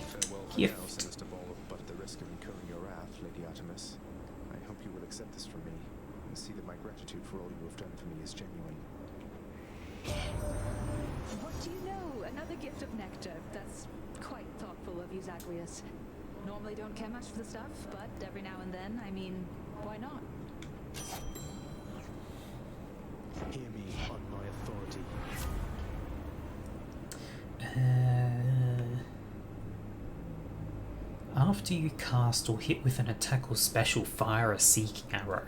Farewell for now, Celeste of all, but at the risk of incurring your wrath, Lady Artemis, I hope you will accept this from me and see that my gratitude for all you have done for me is genuine. What do you know? Another gift of nectar. That's quite thoughtful of you, Zagreus. Normally don't care much for the stuff, but every now and then, I mean, why not? Hear me on my authority. After you cast or hit with an attack or special, fire a seeking arrow.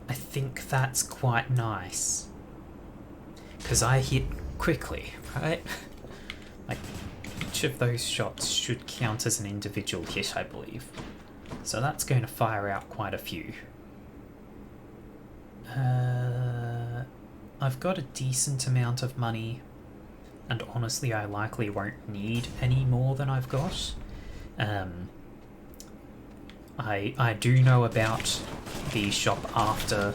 I think that's quite nice. Because I hit quickly, right? Like, each of those shots should count as an individual hit, I believe. So that's going to fire out quite a few. I've got a decent amount of money, and honestly I likely won't need any more than I've got. I do know about the shop after,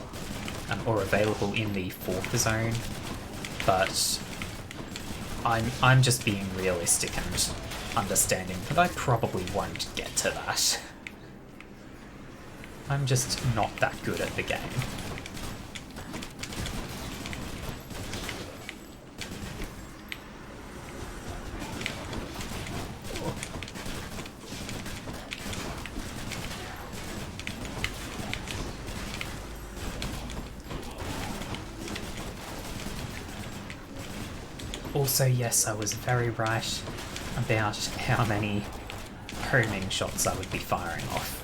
or available in the 4th zone, but I'm just being realistic and understanding that I probably won't get to that. I'm just not that good at the game. Also, yes, I was very right about how many homing shots I would be firing off.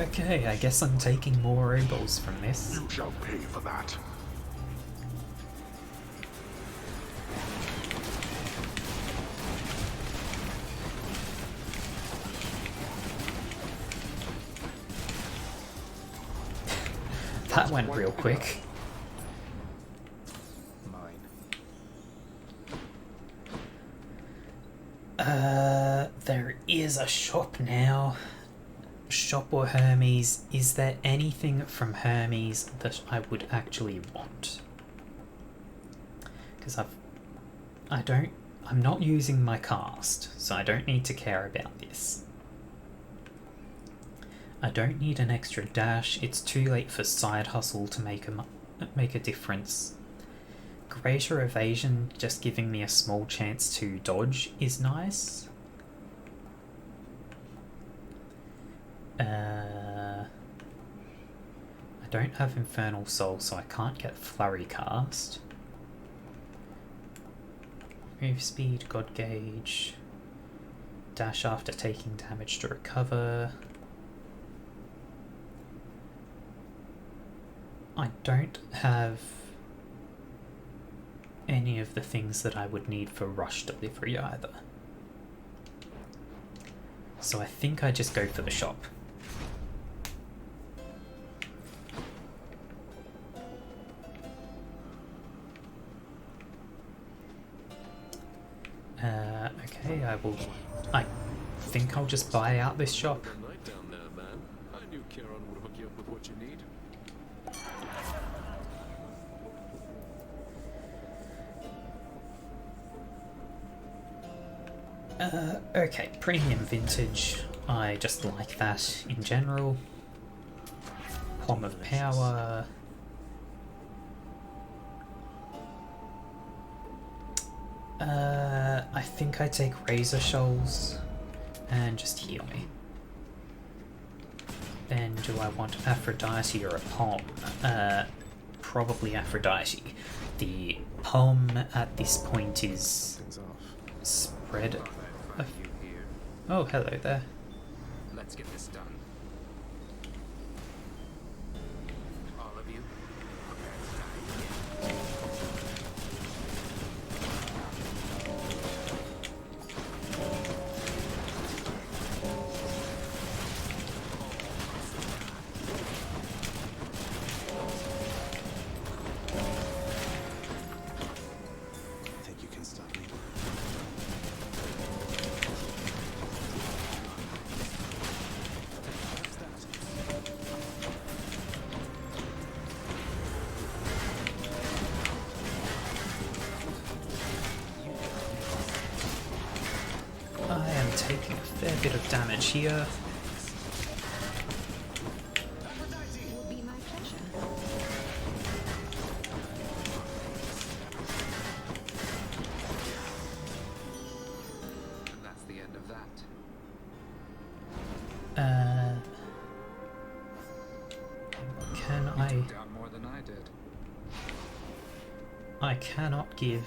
Okay, I guess I'm taking more Obols from this. You shall pay for that. That went real quick. There is a shop now. Shop or Hermes. Is there anything from Hermes that I would actually want? Because I'm not using my cast, so I don't need to care about this. I don't need an extra dash. It's too late for side hustle to make a difference. Greater evasion, just giving me a small chance to dodge, is nice. I don't have Infernal Soul, so I can't get Flurry cast. Move speed, God Gauge. Dash after taking damage to recover. I don't have any of the things that I would need for rush delivery either. So I think I just go for the shop. Okay, I think I'll just buy out this shop. Night down there, man. I knew Charon would hook you up with what you need. Okay, premium vintage. I just like that in general. Palm of Power. I think I take Razor Shoals and just heal me. Then do I want Aphrodite or a Palm? Probably Aphrodite. The Palm at this point is spread. Oh, hello there. Let's get this done. All of you, prepare to die. Think you can stop me? I am taking a fair bit of damage here. Would be my pleasure. And that's the end of that. Can You I? took down more than I did. I cannot give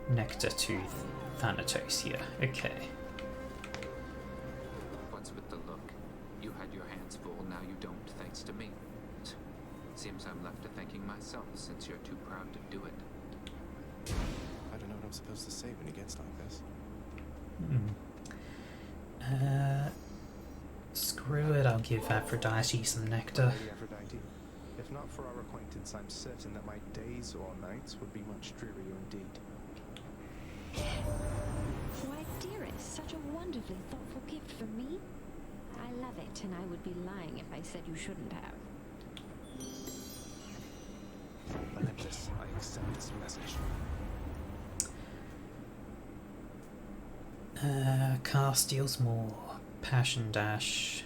Nectar to Thanatos here. Okay. What's with the look? You had your hands full, now you don't, thanks to me. Seems I'm left to thanking myself, since you're too proud to do it. I don't know what I'm supposed to say when he gets like this. Screw it, I'll give Aphrodite some nectar. Lady Aphrodite, if not for our acquaintance, I'm certain that my days or nights would be much drearier indeed. Why, dearest, such a wonderfully thoughtful gift for me. I love it, and I would be lying if I said you shouldn't have. Olympus, I accept this message. Cast deals more. Passion Dash.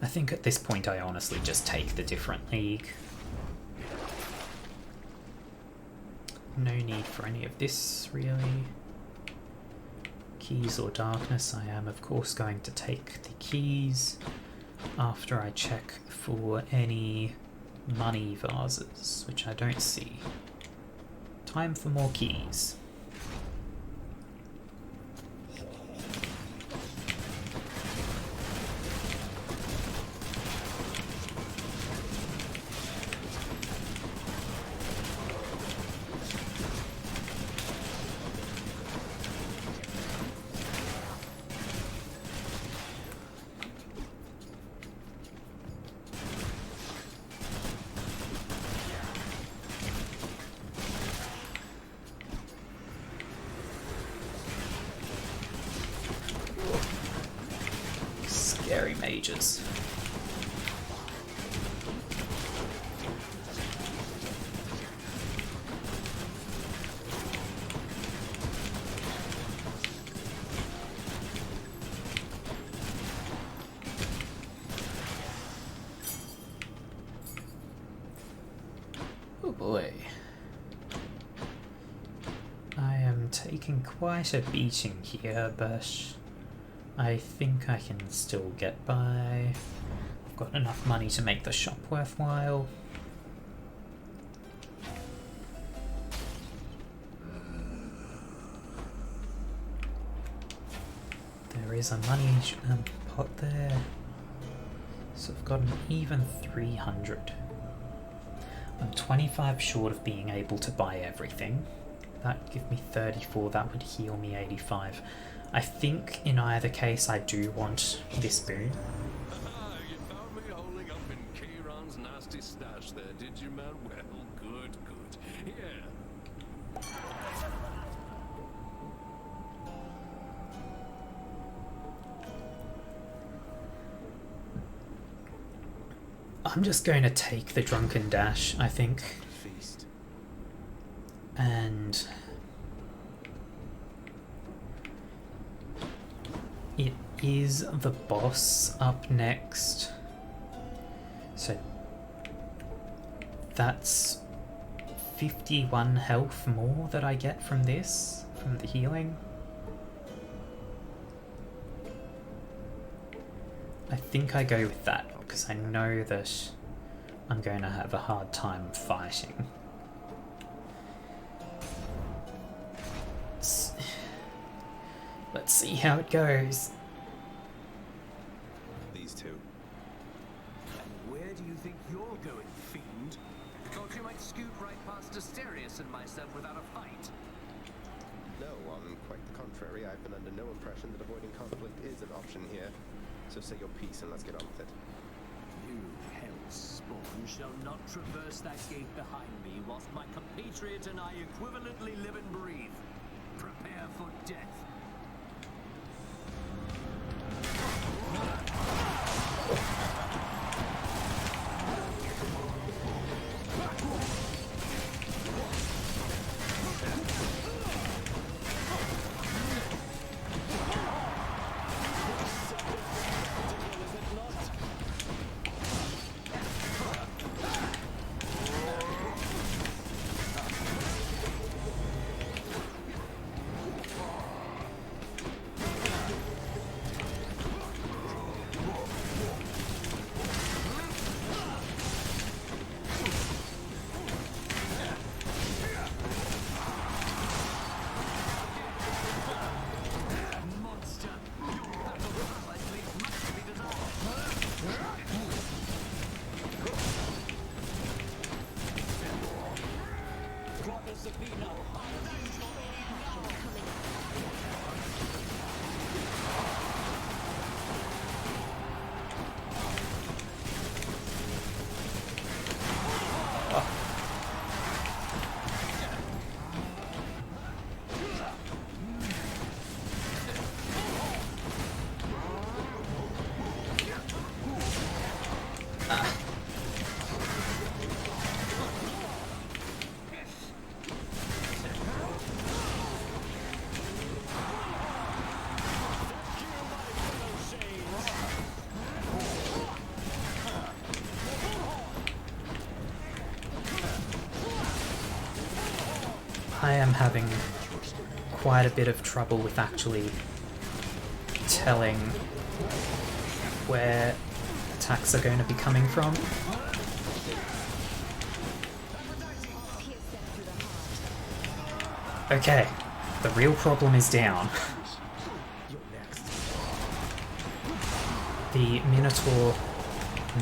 I think at this point I honestly just take the different league. No need for any of this, really. Keys or darkness, I am of course going to take the keys after I check for any money vases, which I don't see. Time for more keys. Scary mages. Oh boy. I am taking quite a beating here, but I think I can still get by. I've got enough money to make the shop worthwhile. There is a money pot there. So I've got an even 300. I'm 25 short of being able to buy everything. That would give me 34, that would heal me 85. I think in either case I do want this boon. You found me holding up in Kieran's nasty stash there, did you, man? Well, good, good. Here. I'm just going to take the Drunken Dash, I think. Feast. And it is the boss up next. So that's 51 health more that I get from this, from the healing. I think I go with that because I know that I'm going to have a hard time fighting. Let's see how it goes. These two. And where do you think you're going, fiend? Thought you might scoot right past Asterius and myself without a fight. No, on quite the contrary. I've been under no impression that avoiding conflict is an option here. So say your piece and let's get on with it. You hell's spawn shall not traverse that gate behind me whilst my compatriot and I equivalently live and breathe. Prepare for death. I am having quite a bit of trouble with actually telling where attacks are going to be coming from. Okay, the real problem is down. The Minotaur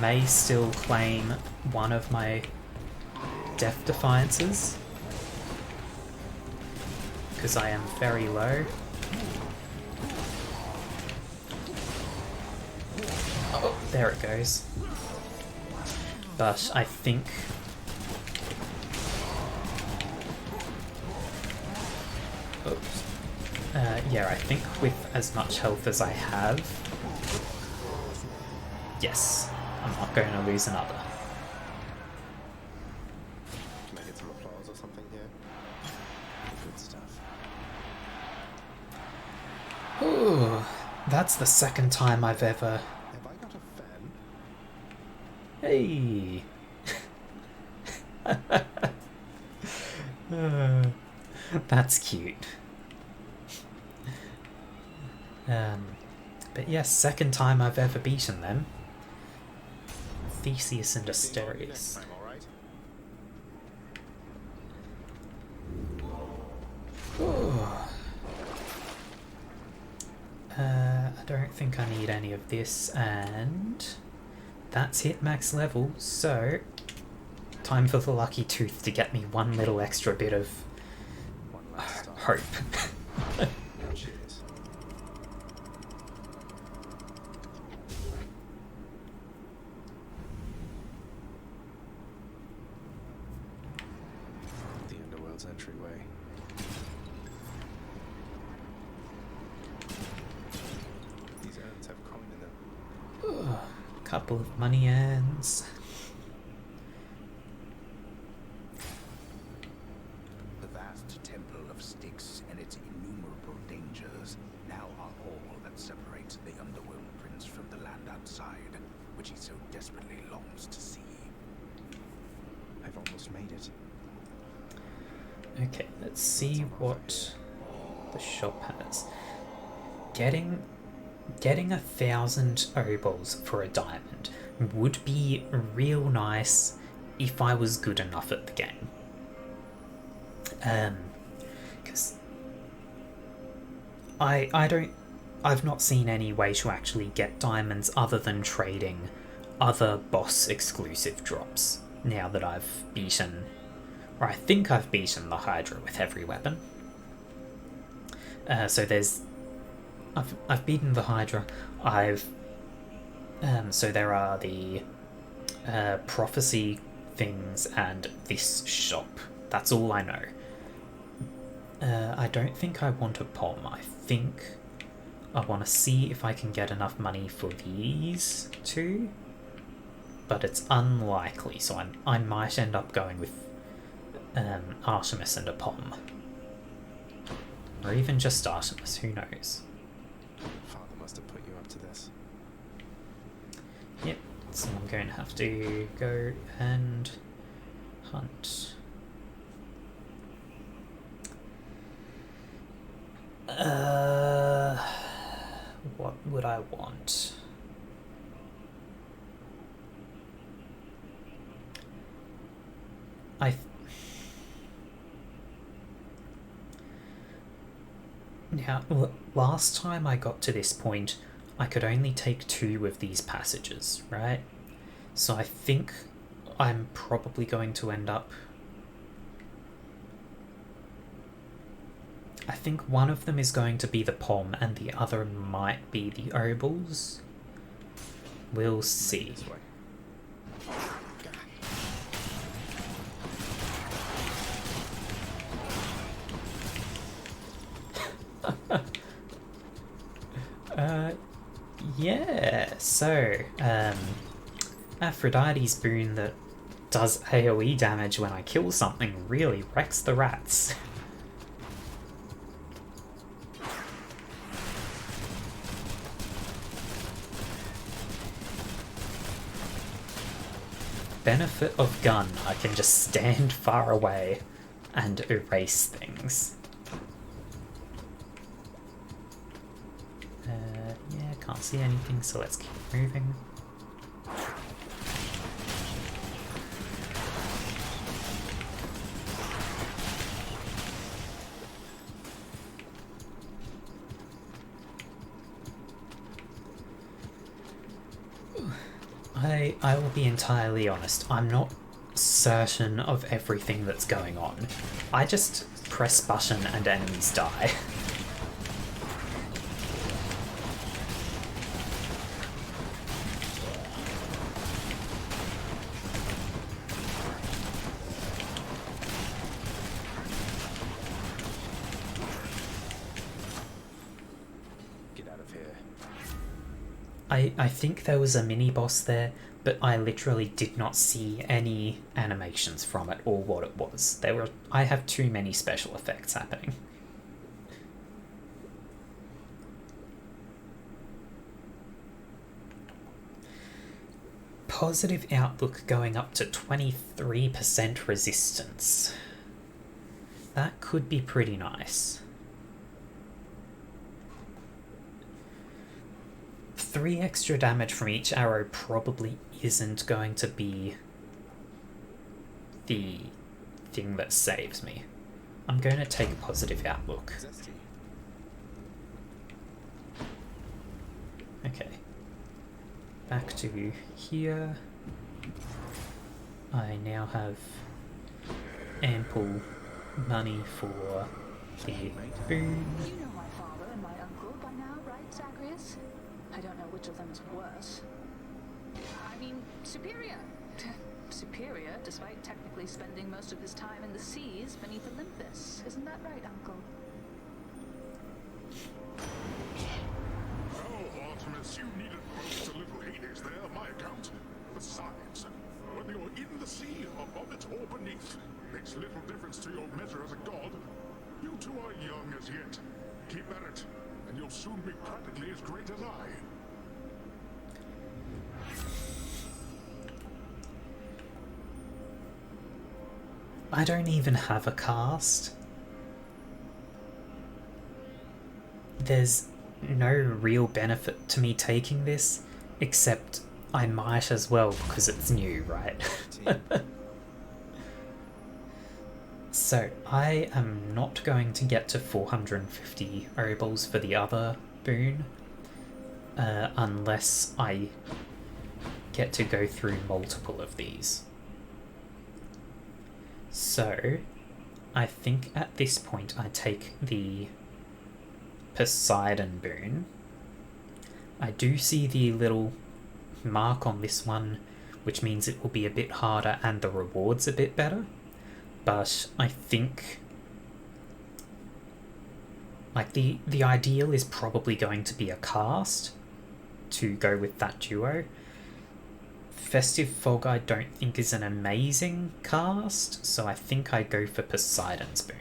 may still claim one of my Death Defiances, because I am very low. Oh, there it goes. But I think... Oops. Yeah, I think with as much health as I have... Yes, I'm not going to lose another. Can I get some applause or something here? Good stuff. Ooh, that's the second time I've ever... Have I got a fan? Hey! That's cute. But yes, second time I've ever beaten them. Theseus and Asterius. I don't think I need any of this, and that's hit max level, so time for the lucky tooth to get me one little extra bit of hope. Cheers. The Underworld's entryway. These urns have coin in them. Couple of money urns. The vast temple of Styx and its innumerable dangers now are all that separates the Underworld Prince from the land outside, which he so desperately longs to see. I've almost made it. Okay, let's see what the shop has. Getting 1,000 obols for a diamond would be real nice if I was good enough at the game. Because I've not seen any way to actually get diamonds other than trading other boss exclusive drops now that I've beaten, or I think I've beaten the Hydra with every weapon. So there's I've beaten the Hydra. So there are the prophecy things and this shop. That's all I know. I don't think I want a POM. I think I want to see if I can get enough money for these two, but it's unlikely. So I might end up going with Artemis and a POM, or even just Artemis. Who knows? Father must have put you up to this. Yep, so I'm going to have to go and hunt. What would I want? Now, last time I got to this point, I could only take 2 of these passages, right? So I think I'm probably going to end up... I think one of them is going to be the POM and the other might be the obols. We'll see. Yeah, so, Aphrodite's boon that does AoE damage when I kill something really wrecks the rats. Benefit of gun, I can just stand far away and erase things. Yeah, can't see anything, so let's keep moving. I will be entirely honest, I'm not certain of everything that's going on. I just press button and enemies die. I think there was a mini-boss there, but I literally did not see any animations from it or what it was. I have too many special effects happening. Positive outlook going up to 23% resistance. That could be pretty nice. 3 extra damage from each arrow probably isn't going to be the thing that saves me. I'm going to take a positive outlook. Okay. Back to here. I now have ample money for the boon. You know my father and my uncle by now, right, Zagreus? I don't know which of them is worse. I mean, superior. Superior, despite technically spending most of his time in the seas beneath Olympus. Isn't that right, Uncle? Oh, Artemis, you needn't boast a little Hades there on my account. Besides, whether you're in the sea, above it, or beneath, makes little difference to your measure as a god. You two are young as yet. Keep at it, and you'll soon be practically as great as I. I don't even have a cast. There's no real benefit to me taking this, except I might as well because it's new, right? So I am not going to get to 450 Obols for the other boon, unless I get to go through multiple of these. So I think at this point I take the Poseidon boon. I do see the little mark on this one, which means it will be a bit harder and the rewards a bit better. But I think like the ideal is probably going to be a cast to go with that duo. Festive Fog I don't think is an amazing cast, so I think I go for Poseidon's boon.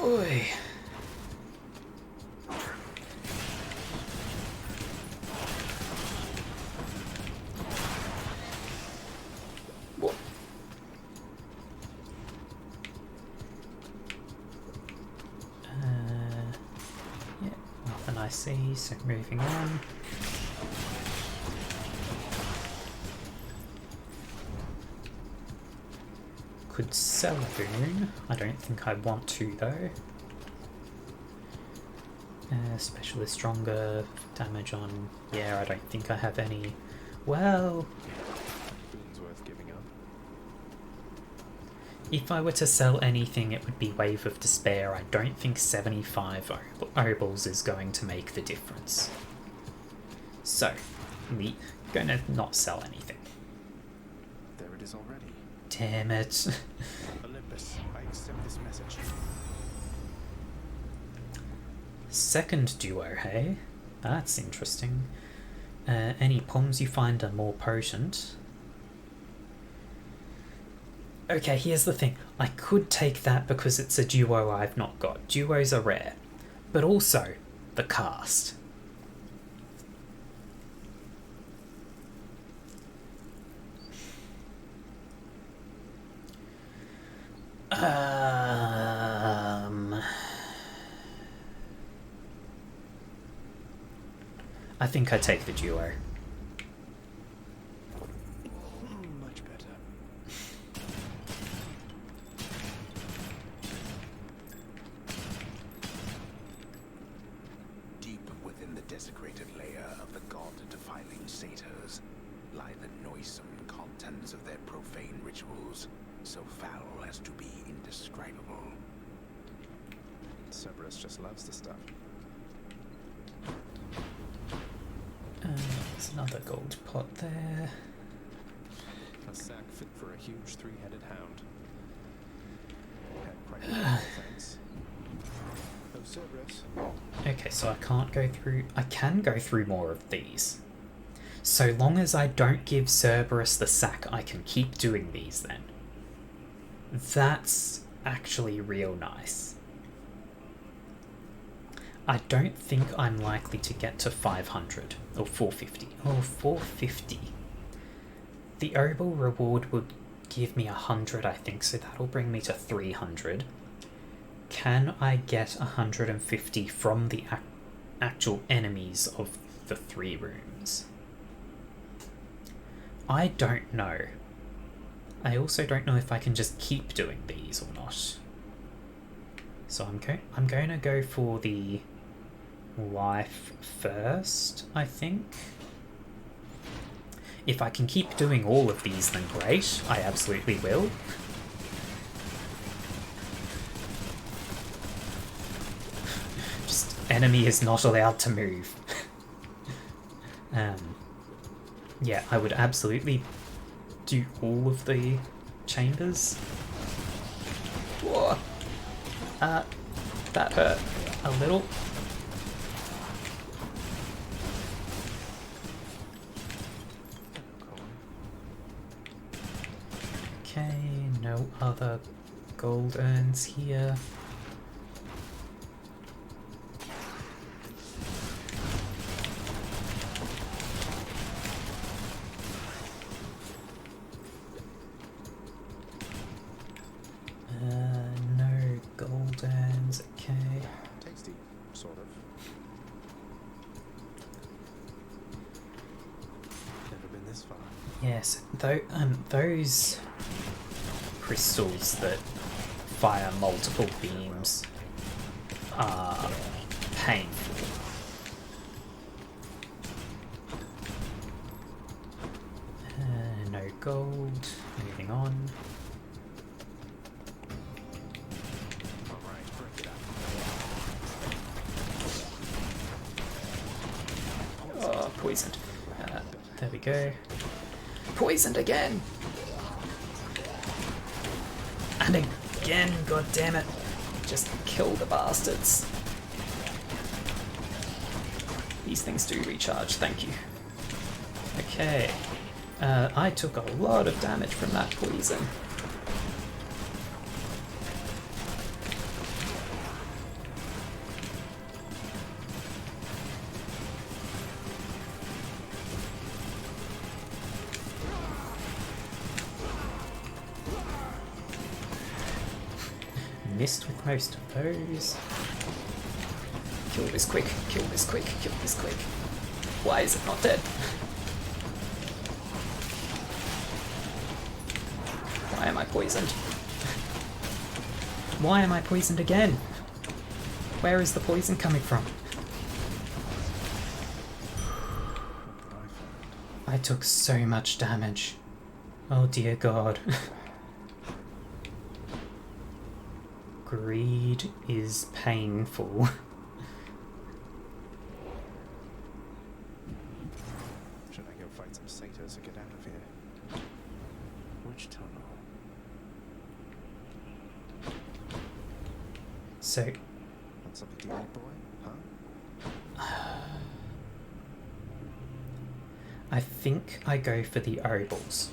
Oi. What? Yeah, nothing I see, so moving on. Could sell a boon. I don't think I want to though. Specialist stronger, damage on... Yeah, I don't think I have any. Well... Boon's worth giving up. If I were to sell anything, it would be Wave of Despair. I don't think 75 Obols is going to make the difference. So, we're gonna not sell anything. There it is already. Damn it. Olympus, I accept this message. second duo, hey? That's interesting. Any poms you find are more potent. Okay, here's the thing. I could take that because it's a duo I've not got. Duos are rare. But also, the cast. I think I take the duo. Much better. Deep within the desecrated layer of the god-defiling satyrs lie the noisome contents of their profane rituals, so foul as to be indescribable. Cerberus just loves the stuff. There's another gold pot there. A sack fit for a huge three-headed hound. Had quite a lot of things. Oh, Cerberus. Okay, so I can't go through... I can go through more of these. So long as I don't give Cerberus the sack, I can keep doing these then. That's actually real nice. I don't think I'm likely to get to 500 or 450. Oh, 450. The Obel reward would give me 100, I think, so that'll bring me to 300. Can I get 150 from the actual enemies of the 3 rooms? I don't know. I also don't know if I can just keep doing these or not. So I'm going to go for the life first, I think. If I can keep doing all of these, then great. I absolutely will. Just enemy is not allowed to move. Yeah, I would absolutely do all of the chambers. Whoa. That hurt a little. Okay, no other gold urns here. No gold urns, okay. Tasty, sort of. Never been this far. Yes, though, those crystals that fire multiple beams are painful. No gold. Moving on. Oh, poisoned. There we go. Poisoned again! And again, god damn it. Just kill the bastards. These things do recharge, thank you. Okay. I took a lot of damage from that poison. Missed with most of those. Kill this quick, kill this quick, kill this quick. Why is it not dead? Why am I poisoned? Why am I poisoned again? Where is the poison coming from? I took so much damage. Oh dear God. Greed is painful. Should I go fight some satyrs and get out of here? Which tunnel? So, Want something to eat, boy? Huh? I think I go for the Obols.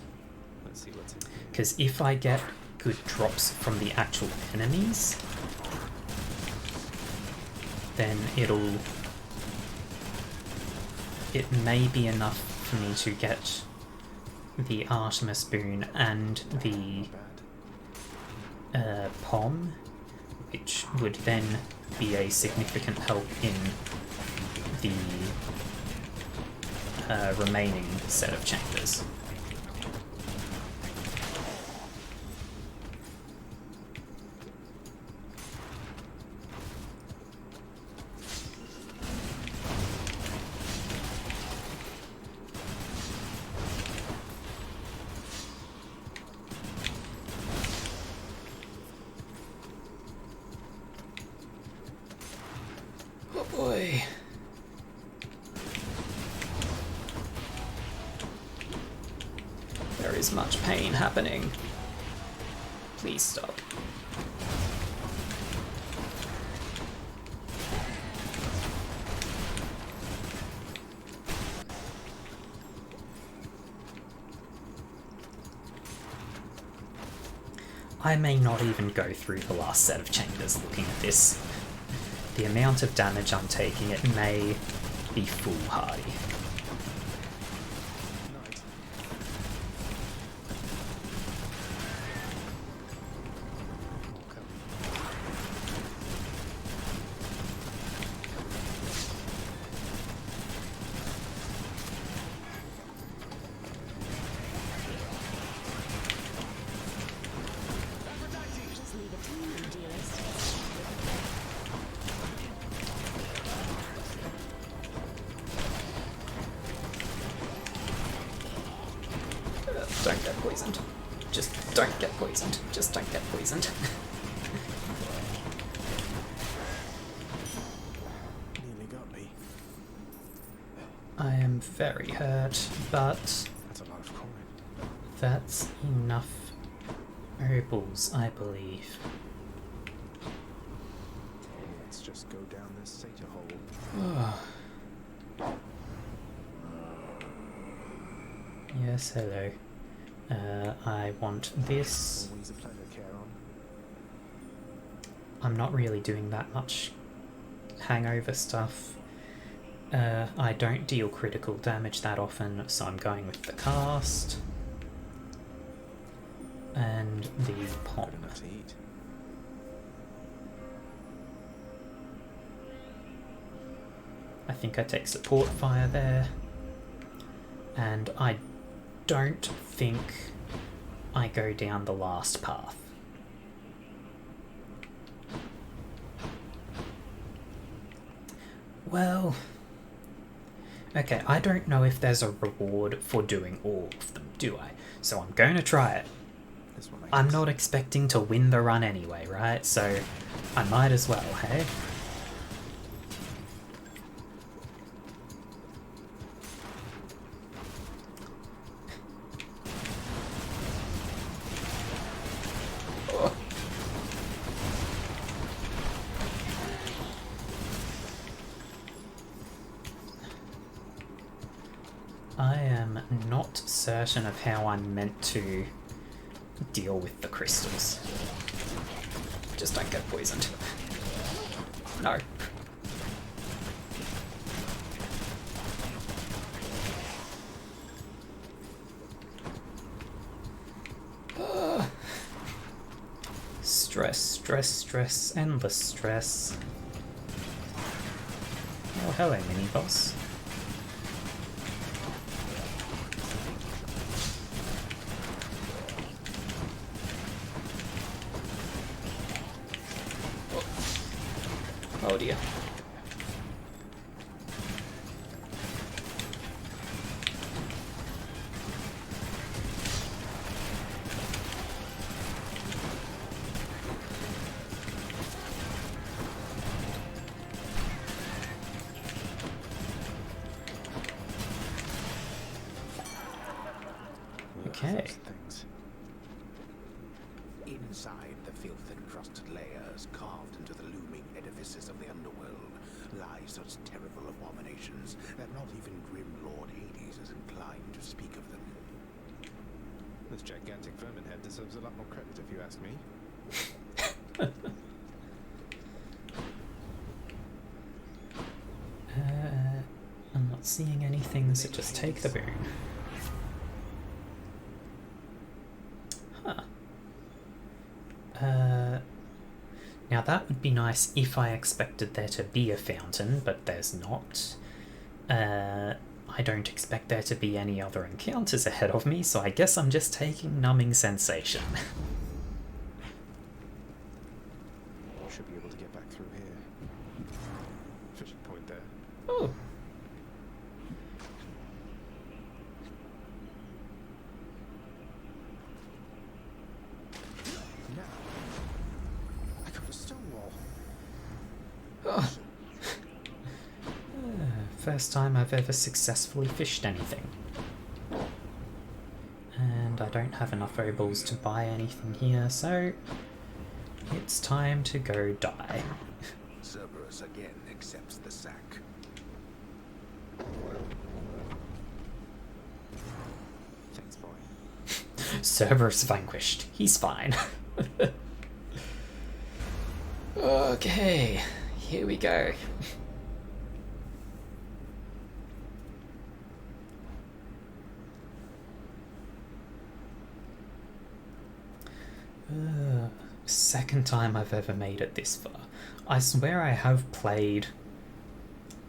Let's see what's in here. Because if I get good drops from the actual enemies, then it may be enough for me to get the Artemis Boon and the Pom, which would then be a significant help in the remaining set of chambers. Oh boy. There is much pain happening. Please stop. I may not even go through the last set of chambers looking at this. The amount of damage I'm taking, it may be foolhardy. Don't get poisoned. Just don't get poisoned. Just don't get poisoned. Nearly got me. I am very hurt, but That's a lot of coin. that's enough opals, I believe. Let's just go down this satyr hole. Yes, hello. I want this. Always a pleasure, Charon. I'm not really doing that much hangover stuff. I don't deal critical damage that often, so I'm going with the cast. And the pom. Good enough to eat. I think I take support fire there. And I don't think I go down the last path. Well, okay, I don't know if there's a reward for doing all of them, do I? So I'm going to try it. This one, I'm not expecting to win the run anyway, right? So I might as well, hey? I am not certain of how I'm meant to deal with the crystals. Just don't get poisoned. No. Stress, stress, stress, endless stress. Oh, hello, mini-boss. Oh dear. Okay. Things. Inside the filth-encrusted layers carved into the looming edifices of the underworld lies such terrible abominations that not even grim Lord Hades is inclined to speak of them. This gigantic vermin head deserves a lot more credit if you ask me. I'm not seeing anything, so just take the boon. Huh. Now that would be nice if I expected there to be a fountain, but there's not. I don't expect there to be any other encounters ahead of me, so I guess I'm just taking numbing sensation. Should be able to get back through here. Fishing point there. Oh. Now, I got a stone wall. Oh. First time I've ever successfully fished anything. And I don't have enough obols to buy anything here, so it's time to go die. Cerberus again accepts the sack. Thanks, boy. Cerberus vanquished. He's fine. Okay, here we go. Second time I've ever made it this far. I swear I have played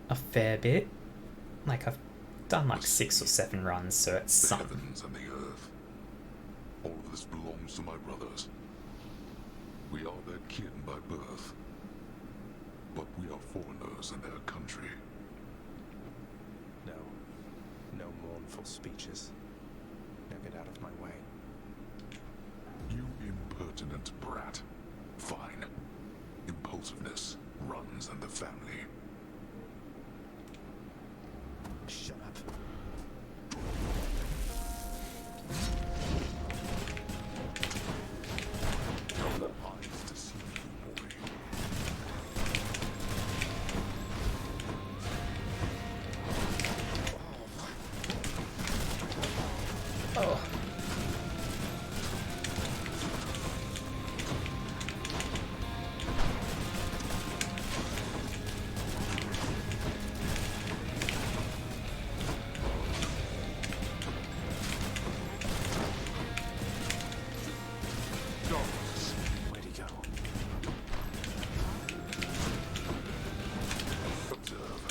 a fair bit. Like, I've done like 6 or 7 runs, so it's The some. heavens and the earth. All of this belongs to my brothers. We are their kin by birth. But we are foreigners in their country. No. No mournful speeches. Now get out of my way. You impertinent brat. Fine. Impulsiveness runs in the family. Shut up. Eyes to see you, boy. Oh. Where'd he go? Observe.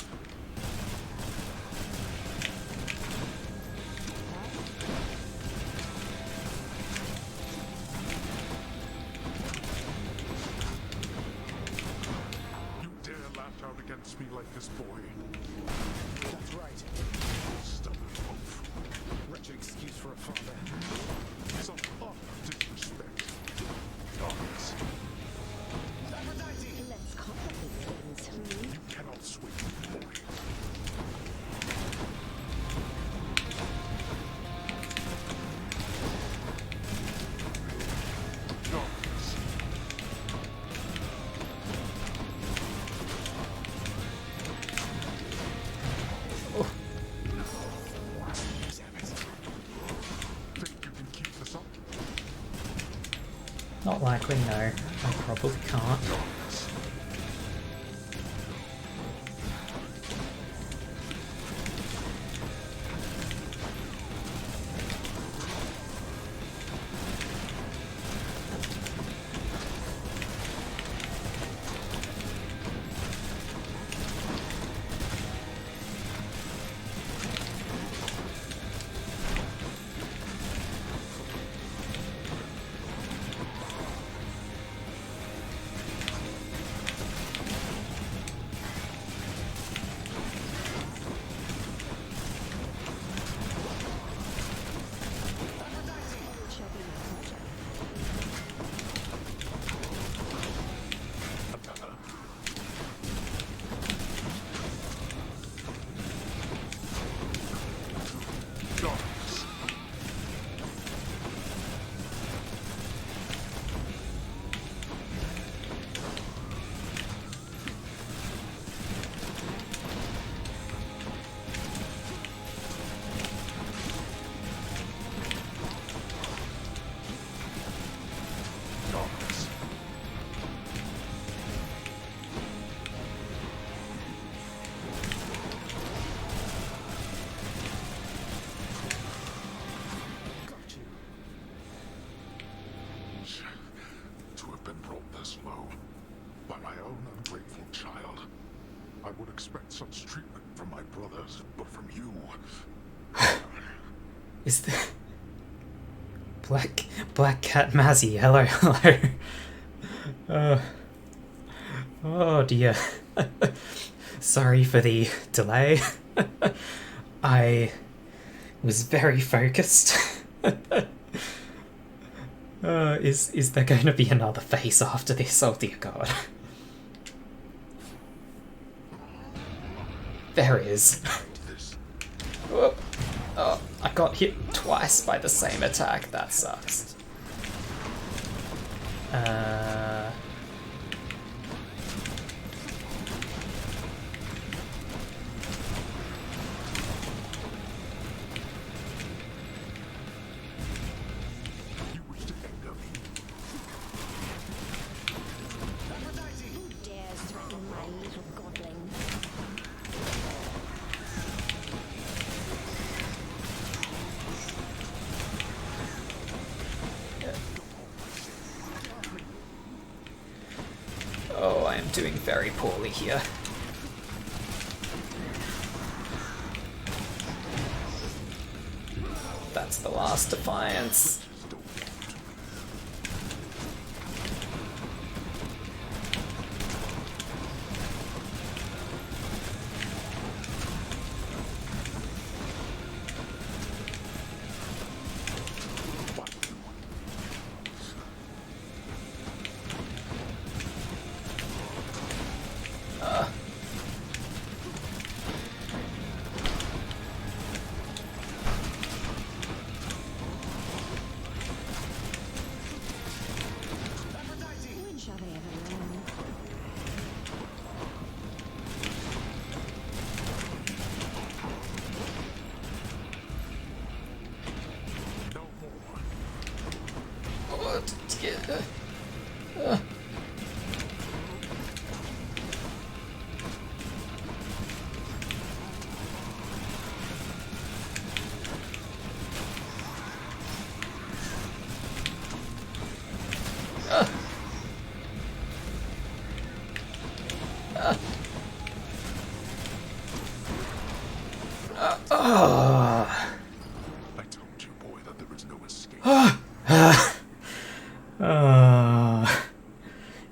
You dare lash out against me like this, boy? That's right. Stubborn oaf. Wretched excuse for a father. Some disrespect. Darkness. Let's complicate things. You cannot swing, boy. Darkness. Think you can keep this up? Not likely, no. I probably can't. I would expect such treatment from my brothers, but from you... Is the Black Cat Mazzy? Hello, hello. Oh dear. Sorry for the delay. I was very focused. Is there going to be another face after this? Oh dear God. There is. Whoop. Oh, I got hit twice by the same attack. That sucks. Oh, I am doing very poorly here. That's the last defiance.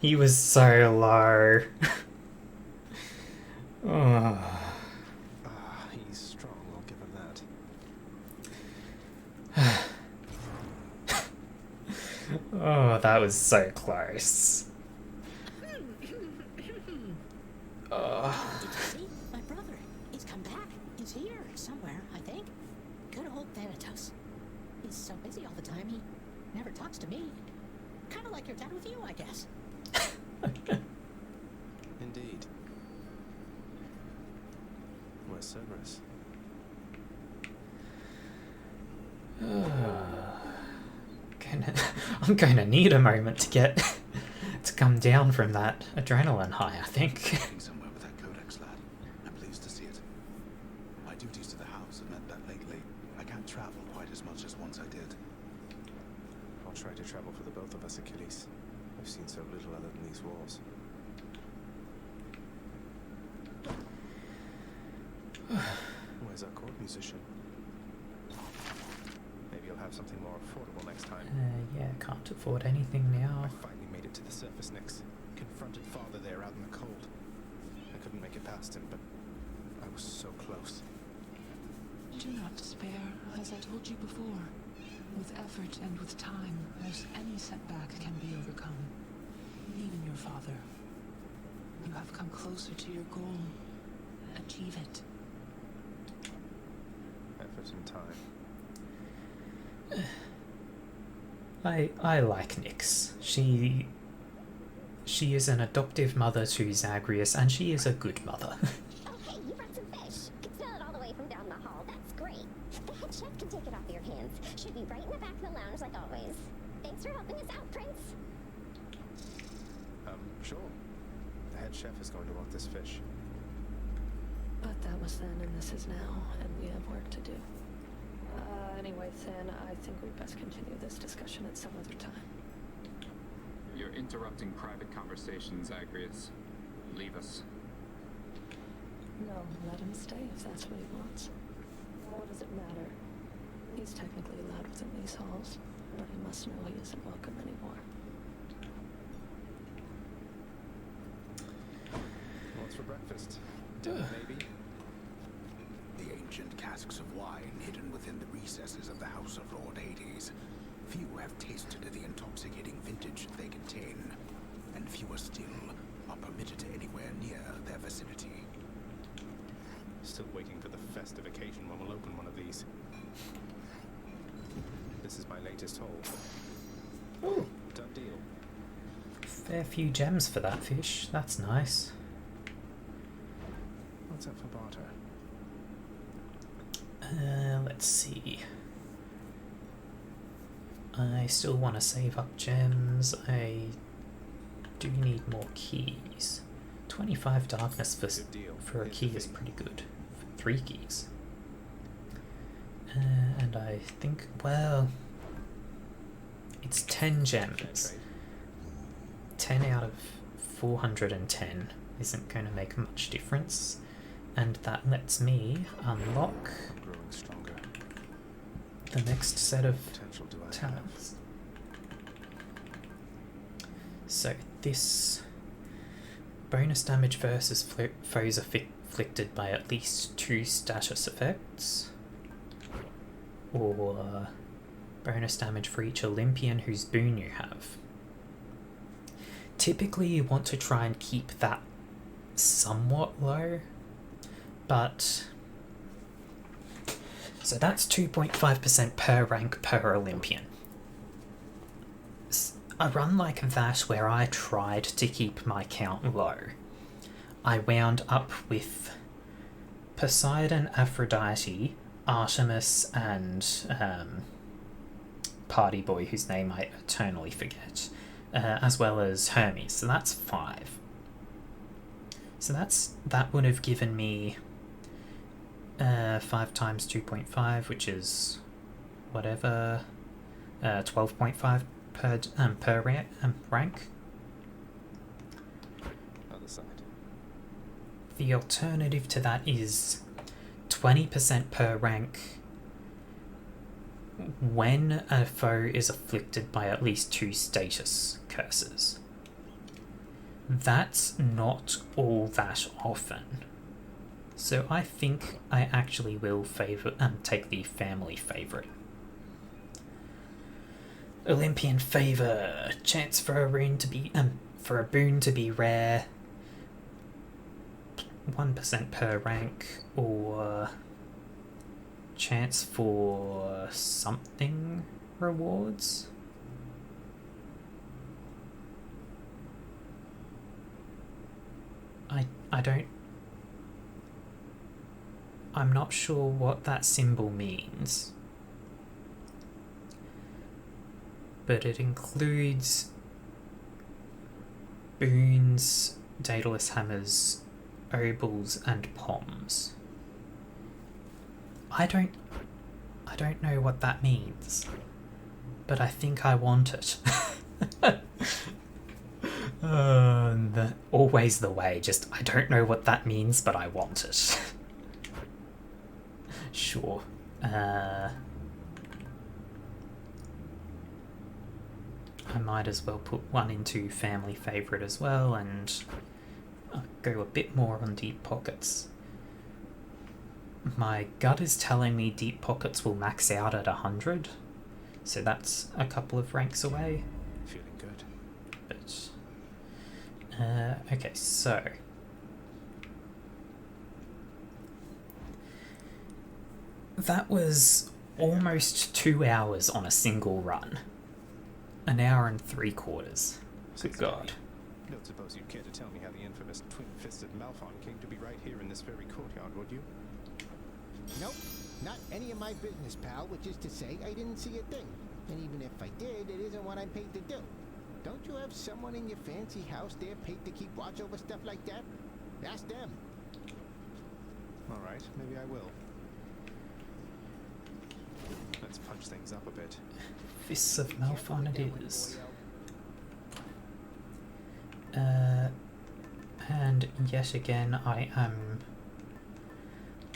He was so low. He's strong, I'll give him that. Oh, that was so close. See? My brother. He's come back. He's here somewhere, I think. Good old Thanatos. He's so busy all the time, he never talks to me. Kind of like your dad with you, I guess. Indeed. Where's Cerberus? I'm going to need a moment to get to come down from that adrenaline high, I think. Somewhere with that codex, lad. I'm pleased to see it. My duties to the house have meant that lately I can't travel quite as much as once I did. I'll try to travel for the both of us, Achilles. I've seen so little other than these walls. Where's our court musician? Maybe you'll have something more affordable next time. Yeah, can't afford anything now. I finally made it to the surface, Nyx. Confronted father there out in the cold. I couldn't make it past him, but I was so close. Do not despair, as I told you before. With effort and with time, most any setback can be overcome. Even your father. You have come closer to your goal. Achieve it. Effort and time. I like Nyx. She is an adoptive mother to Zagreus, and she is a good mother. Oh, hey, you brought some fish. Could smell it all the way from down the hall. That's great. The head chef can take it off your hands. Should be right in the back of the lounge like always. Thanks for helping us out, Prince. Sure. The head chef is going to want this fish. But that was then and this is now, and we have work to do. Anyway, Than, I think we'd best continue this discussion at some other time. You're interrupting private conversations, Zagreus. Leave us. No, let him stay if that's what he wants. What does it matter? He's technically allowed within these halls, but he must know he isn't welcome anymore. What's for breakfast? Dinner, maybe? The ancient casks of wine hidden within the recesses of the House of Lord Hades. Few have tasted the intoxicating vintage they contain, and fewer still are permitted anywhere near their vicinity. Still waiting for the festive occasion when we'll open one of these. This is my latest haul. Ooh. Done deal. Fair few gems for that fish. That's nice. What's up for barter? Let's see. I still want to save up gems. I do need more keys. 25 darkness for a key is pretty good. For 3 keys. And I think, well, it's 10 gems. 10 out of 410 isn't going to make much difference. And that lets me unlock the next set of talents. So this bonus damage versus foes afflicted by at least 2 status effects, or bonus damage for each Olympian whose boon you have. Typically you want to try and keep that somewhat low, but so that's 2.5% per rank per Olympian. A run like that where I tried to keep my count low, I wound up with Poseidon, Aphrodite, Artemis, and Party Boy, whose name I eternally forget, as well as Hermes. So that's 5. So that would have given me 5 times 2.5, which is whatever, 12.5 per rank. Other side. The alternative to that is 20% per rank when a foe is afflicted by at least 2 status curses. That's not all that often. So I think I actually will take the family favourite. Olympian favor. Chance for a boon to be rare. 1% per rank, or chance for something rewards. I'm not sure what that symbol means, but it includes boons, Daedalus hammers, obols, and poms. I don't know what that means, but I think I want it. Always the way, just I don't know what that means, but I want it. Sure. I might as well put one into family favourite as well, and go a bit more on deep pockets. My gut is telling me deep pockets will max out at 100, so that's a couple of ranks away. Feeling good. But okay, so that was almost 2 hours on a single run. 1 hour and 3/4. Good God. Don't suppose you'd care to tell me how the infamous twin-fisted Malphon came to be right here in this very courtyard, would you? Nope, not any of my business, pal, which is to say I didn't see a thing. And even if I did, it isn't what I'm paid to do. Don't you have someone in your fancy house there paid to keep watch over stuff like that? Ask them. Alright, maybe I will. Let's punch things up a bit. Fists of Malphon it is. And yet again I am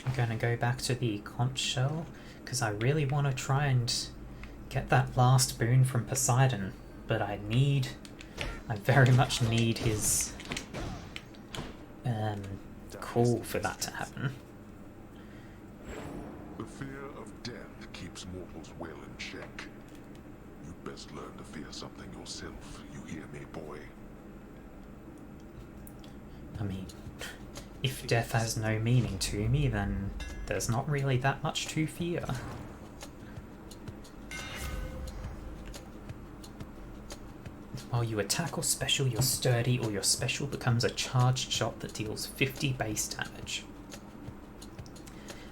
I'm going to go back to the conch shell because I really want to try and get that last boon from Poseidon, but I very much need his call for that to happen. The fear of death keeps mortals well in check. You best learn to fear something yourself, you hear me, boy? I mean, if death has no meaning to me, then there's not really that much to fear. While you attack or special, you're sturdy, or your special becomes a charged shot that deals 50 base damage.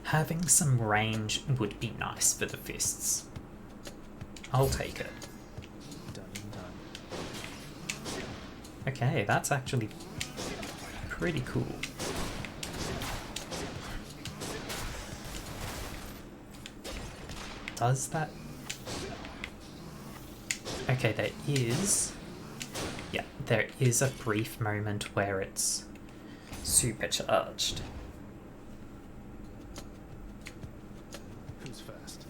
Having some range would be nice for the fists. I'll take it. Okay, that's actually pretty cool. Does that... Okay, there is... Yeah, there is a brief moment where it's supercharged. Who's first?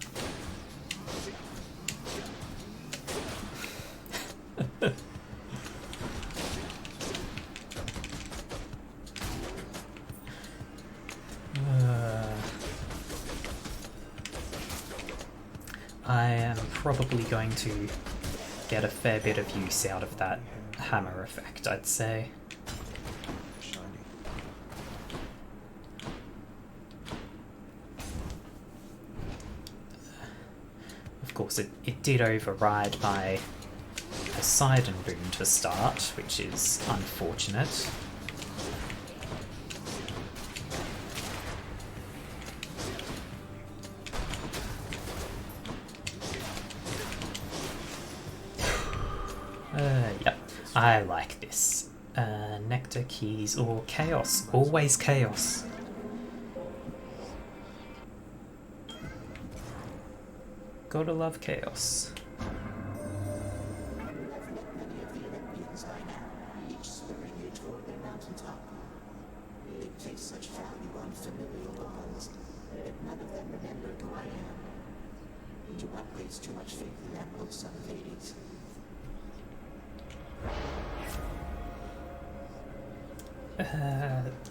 I am probably going to get a fair bit of use out of that hammer effect, I'd say. Of course, it did override my Poseidon boon to start, which is unfortunate. Yep, I like this. Nectar keys or chaos. Always chaos. Gotta love chaos. It takes such value on familial bonds that none of them remember who I am. Do not place too much faith in that most son of Hades.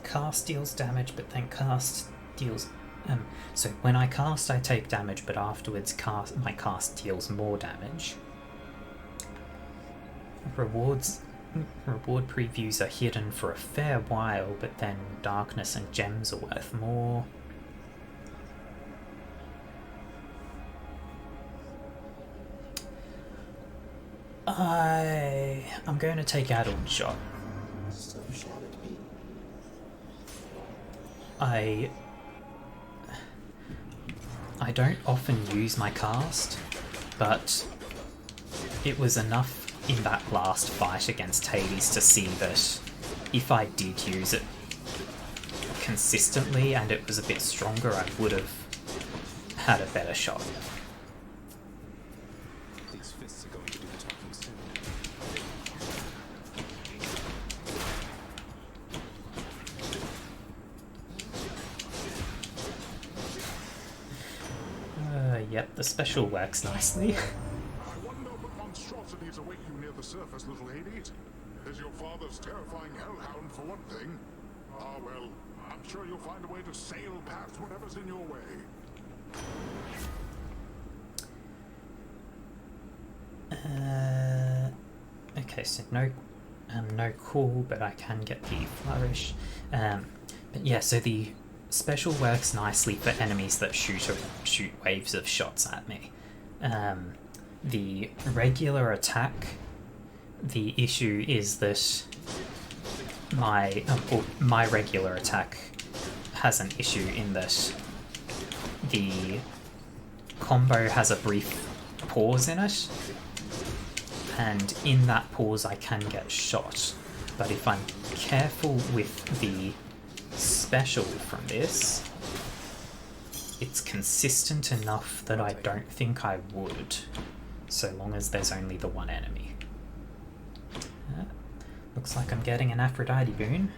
Cast deals damage, but then cast deals... so when I cast, I take damage, but afterwards my cast deals more damage. Reward previews are hidden for a fair while, but then darkness and gems are worth more. I'm going to take Add-on Shot. So shall it be. I don't often use my cast, but it was enough in that last fight against Hades to see that if I did use it consistently and it was a bit stronger, I would have had a better shot. These fists are going to do the talking soon. Yep, the special works nicely. I wonder what monstrosities await you near the surface, little Hades. There's your father's terrifying hellhound, for one thing. Ah, well, I'm sure you'll find a way to sail past whatever's in your way. Okay, so no cool, but I can get the flourish. But yeah, so the special works nicely for enemies that shoot waves of shots at me. The regular attack, the issue is that my regular attack has an issue in that the combo has a brief pause in it, and in that pause I can get shot. But if I'm careful with the special from this, it's consistent enough that I don't think I would, so long as there's only the one enemy. Looks like I'm getting an Aphrodite boon.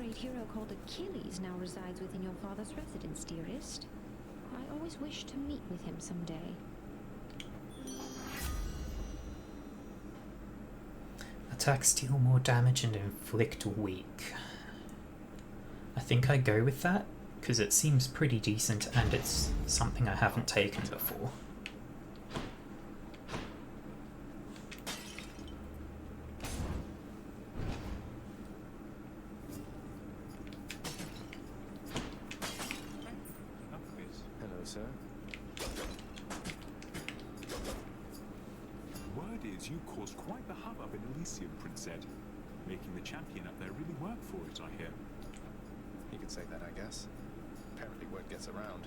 great hero called Achilles now resides within your father's residence, dearest. I always wished to meet with him someday. Attack, deal more damage, and inflict weak. I think I go with that, because it seems pretty decent and it's something I haven't taken before. Hello, sir. Word is you caused quite the hubbub in Elysium, Prince Ed. Making the champion up there really work for it, I hear. You could say that, I guess. Apparently word gets around.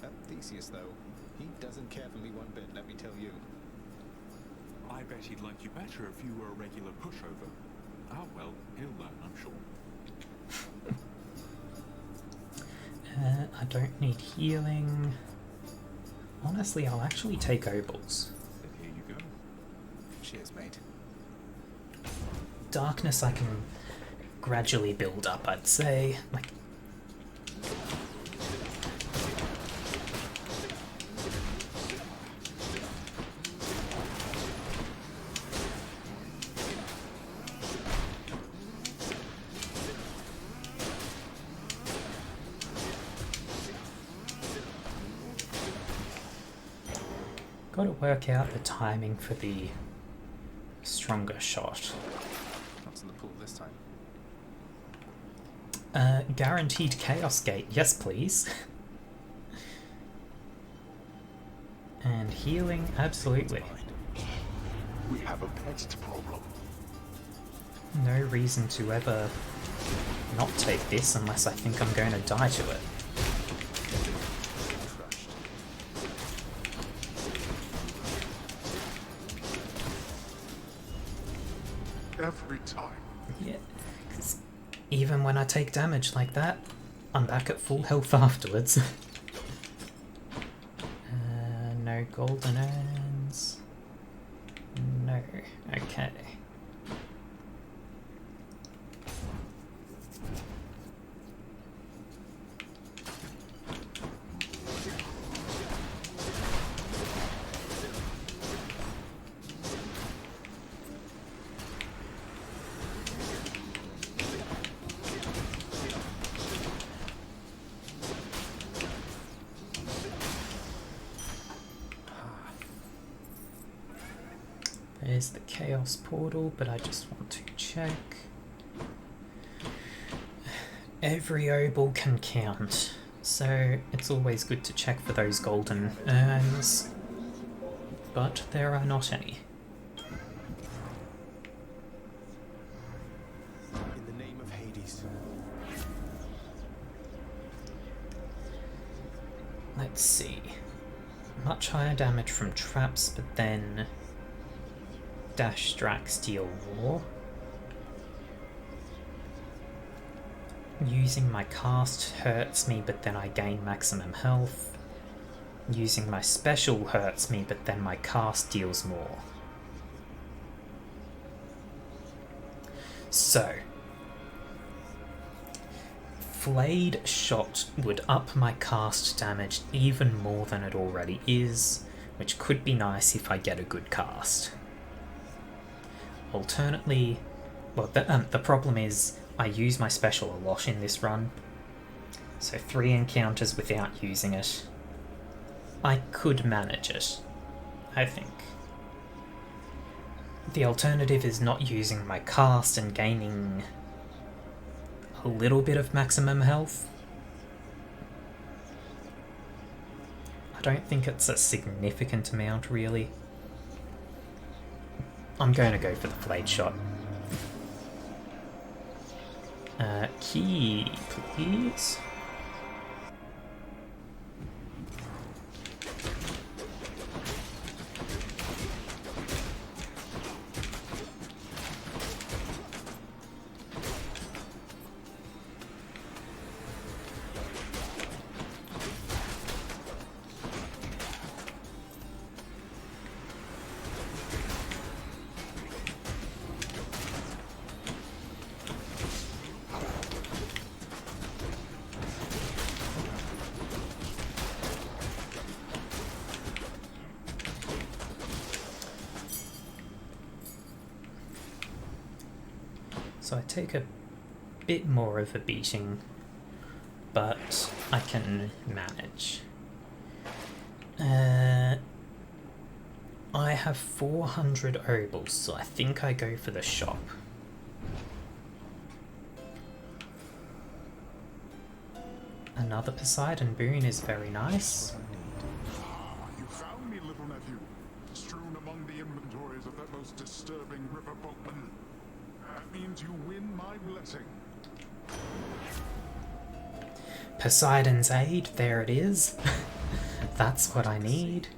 That Theseus, though, he doesn't care for me one bit, let me tell you. I bet he'd like you better if you were a regular pushover. Ah, well, he'll learn, I'm sure. I don't need healing. Honestly, I'll actually take Opals. Then here you go. Cheers, mate. Darkness I can gradually build up, I'd say. Like, gotta work out the timing for the stronger shot. What's in the pool this time? Guaranteed Chaos Gate, yes please. And healing, absolutely. We have a pest problem. No reason to ever not take this unless I think I'm going to die to it. Every time. Yeah, because even when I take damage like that, I'm back at full health afterwards. No golden urns. No. Okay. There's the Chaos Portal, but I just want to check. Every obol can count, so it's always good to check for those golden urns, but there are not any. In the name of Hades. Let's see. Much higher damage from traps, but then Dash, Drax, deal more. Using my cast hurts me, but then I gain maximum health. Using my special hurts me, but then my cast deals more. So, Flayed Shot would up my cast damage even more than it already is, which could be nice if I get a good cast. Alternately, well, the problem is I use my special a lot in this run, so 3 encounters without using it. I could manage it, I think. The alternative is not using my cast and gaining a little bit of maximum health. I don't think it's a significant amount, really. I'm going to go for the Flayed Shot. Key, please. So I take a bit more of a beating, but I can manage. I have 400 obols, so I think I go for the shop. Another Poseidon boon is very nice. You found me, little nephew, strewn among the inventories of that most disturbing river boatman. That means you win my blessing. Poseidon's Aid, there it is. That's what I need.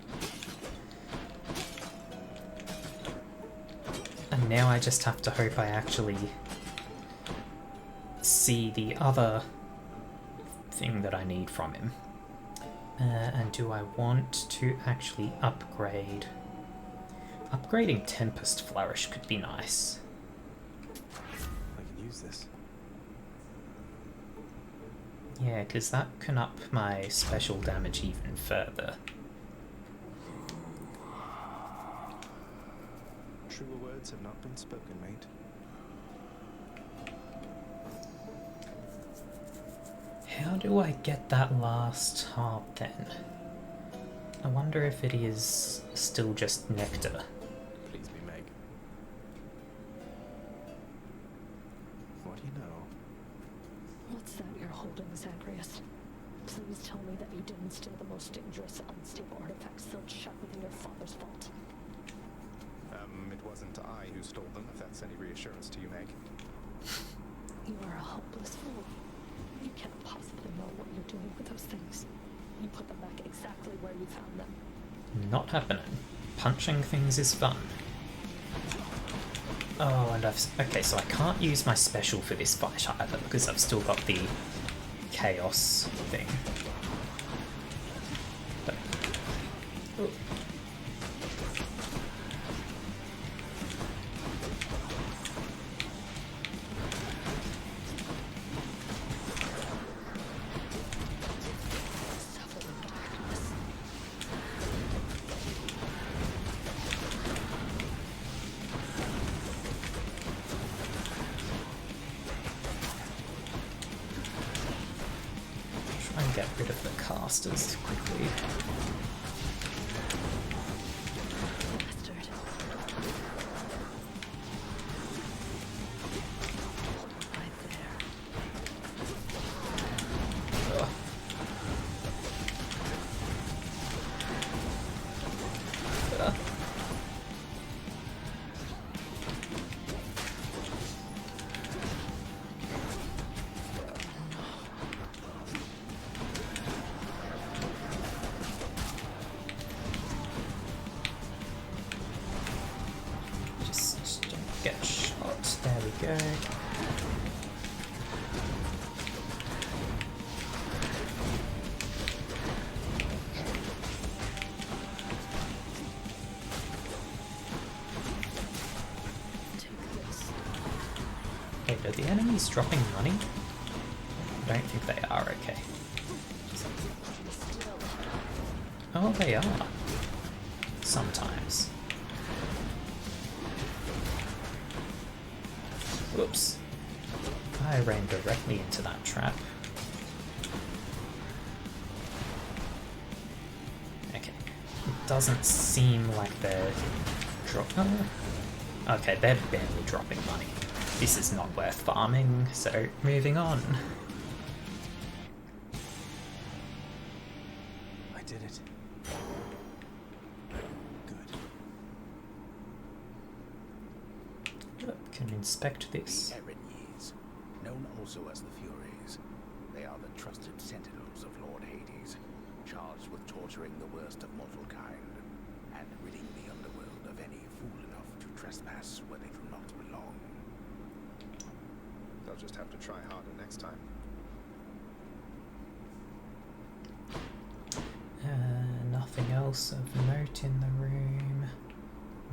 And now I just have to hope I actually see the other thing that I need from him. And do I want to actually upgrade? Upgrading Tempest Flourish could be nice. I can use this. Yeah, because that can up my special damage even further. Truer words have not been spoken, mate. How do I get that last heart then? I wonder if it is still just nectar. Please be Meg. What do you know? What's that you're holding, Zagreus? Please tell me that you didn't steal the most dangerous, unstable artifacts sealed shut within your father's vault. It wasn't I who stole them, if that's any reassurance to you, Meg. You are a hopeless fool. You can't possibly know what you're doing with those things. You put them back exactly where you found them. Not happening. Punching things is fun. Oh, and okay, so I can't use my special for this fight either because I've still got the chaos thing. But, oh. Get rid of the casters quickly. Get shot. There we go. Wait, are the enemies dropping money? I don't think they are, okay. Oh, they are. Sometimes. Whoops. I ran directly into that trap. Okay. It doesn't seem like they're okay, they're barely dropping money. This is not worth farming, so moving on. I did it. Can inspect this. The Erinyes, known also as the Furies. They are the trusted sentinels of Lord Hades, charged with torturing the worst of mortal kind, and ridding the underworld of any fool enough to trespass where they do not belong. They'll just have to try harder next time. Nothing else of note in the room.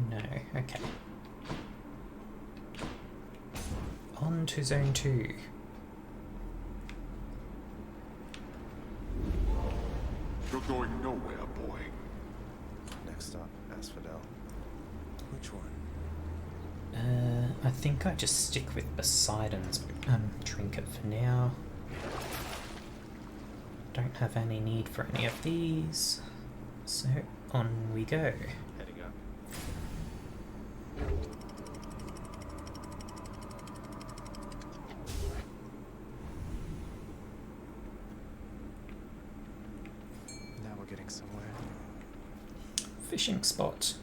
No, okay. On to Zone 2. You're going nowhere, boy. Next stop, Asphodel. Which one? I think I just stick with Poseidon's trinket for now. Don't have any need for any of these, so on we go. Heading up. Now we're getting somewhere. Fishing spot.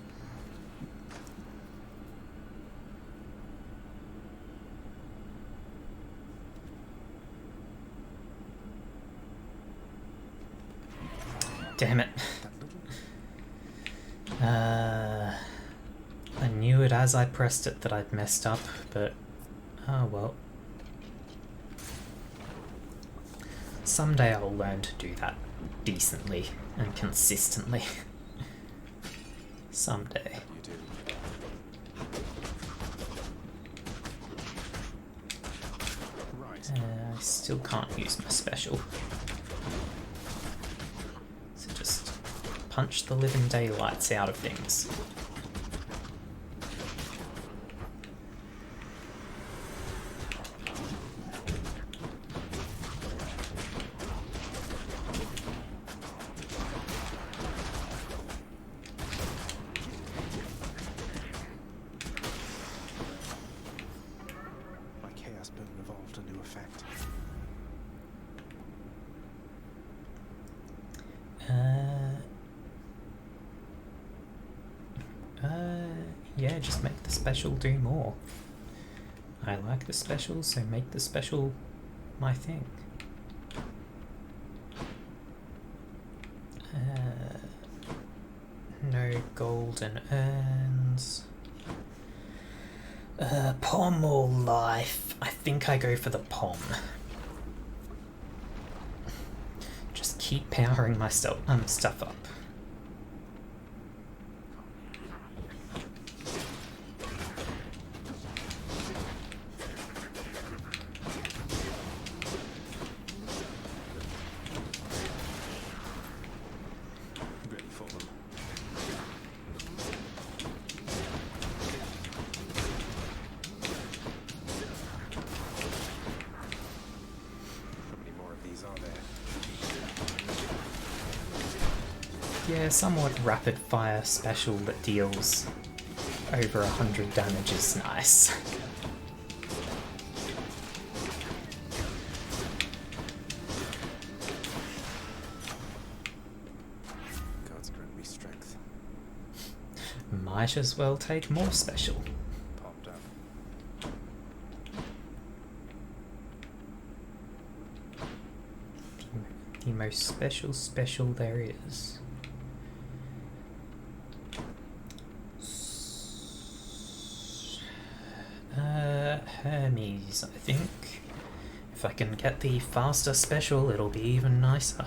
Damn it. I knew it as I pressed it that I'd messed up, but oh well. Someday I'll learn to do that decently and consistently. Someday. You do. Right. I still can't use my special. So just punch the living daylights out of things. My chaos boon evolved a new effect. Yeah, just make the special do more. I like the special, so make the special my thing. No golden urns. Pom or life? I think I go for the pom. Just keep powering my stuff up. Ready for them. How many more of these are there? Yeah, somewhat rapid fire special that deals over 100 damage is nice. Gods grant me strength. Might as well take more special. Popped up. The most special there is. Hermes, I think. If I can get the faster special, it'll be even nicer.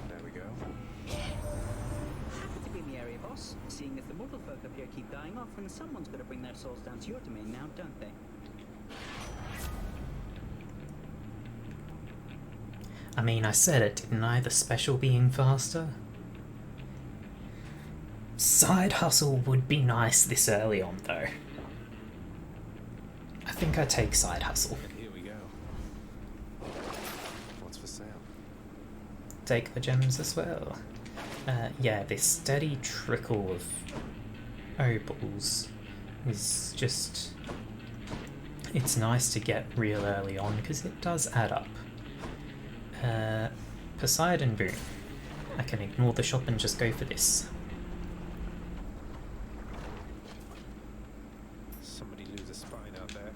There we go. Happy to be in the area, boss. Seeing as the mortal folk up here keep dying off, and someone's got to bring their souls down to your domain now, don't they? I mean, I said it, didn't I? The special being faster. Side hustle would be nice this early on, though. I think I take side hustle. And here we go. What's for sale? Take the gems as well. Yeah, this steady trickle of opals is just... It's nice to get real early on because it does add up. Poseidon boon. I can ignore the shop and just go for this. Somebody lose a spine out there.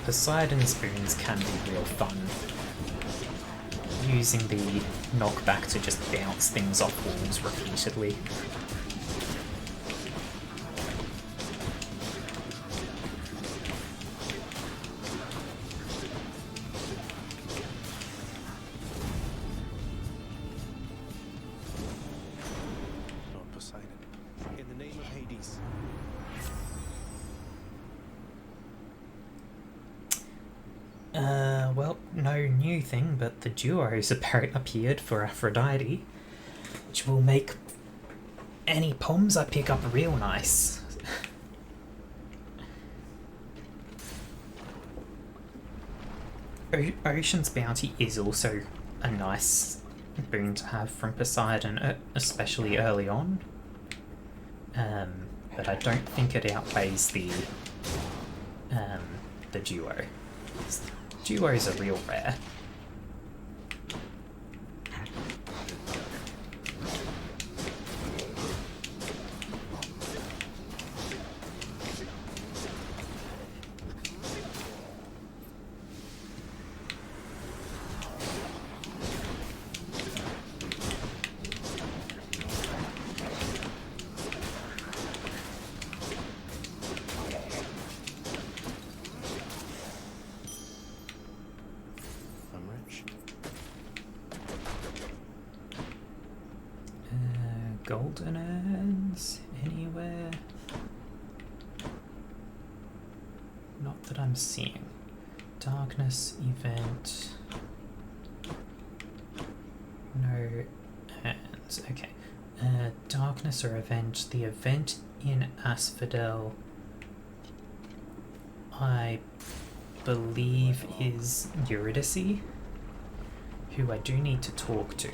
Poseidon's boons can be real fun. Using the knockback to just bounce things off walls repeatedly. Lord Poseidon, in the name of Hades. Well, no new thing, but the duos appeared for Aphrodite, which will make any poems I pick up real nice. Ocean's Bounty is also a nice boon to have from Poseidon, especially early on. But I don't think it outweighs the duo. Duos are real rare. Golden urns anywhere? Not that I'm seeing. Darkness event. No urns. Okay. Darkness or event. The event in Asphodel, I believe, is Eurydice, who I do need to talk to.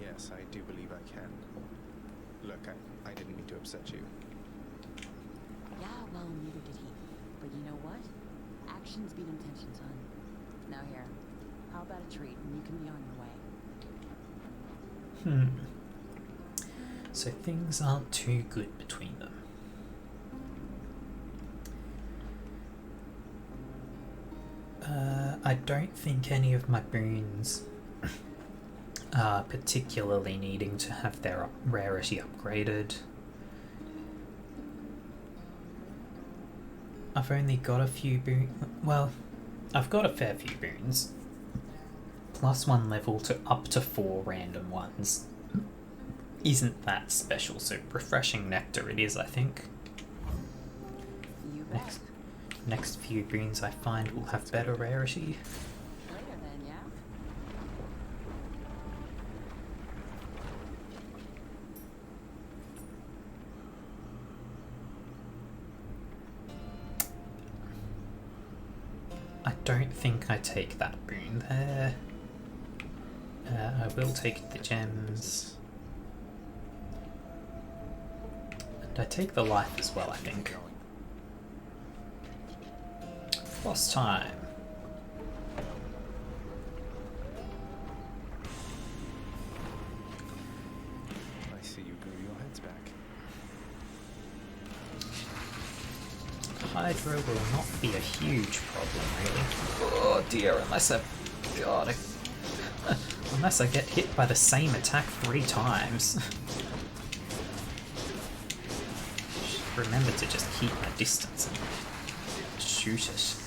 Yes, I do believe I can. Look, I didn't mean to upset you. Yeah, well, neither did he. But you know what? Actions beat intention, son. Now here, how about a treat and you can be on your way? So things aren't too good between them. I don't think any of my boons are particularly needing to have their rarity upgraded. I've only got a few boons. Well, I've got a fair few boons. +1 level to up to 4 random ones. Isn't that special, so refreshing nectar it is, I think. Next few boons I find will have better rarity. Later then, yeah? I don't think I take that boon there. I will take the gems. And I take the life as well, I think. Boss time. I see you grew your heads back. Hydra will not be a huge problem, really. Oh dear, unless unless I get hit by the same attack 3 times. Remember to just keep my distance and shoot it.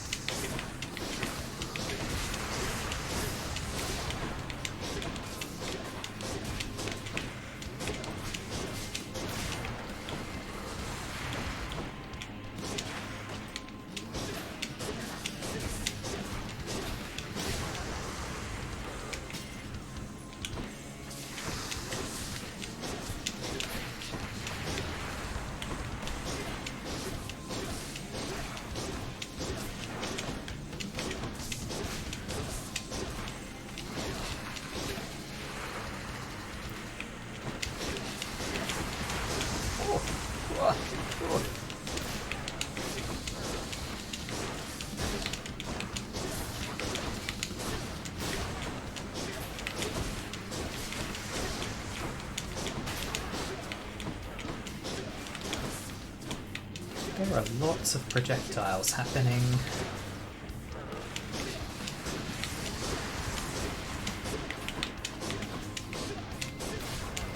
There are lots of projectiles happening.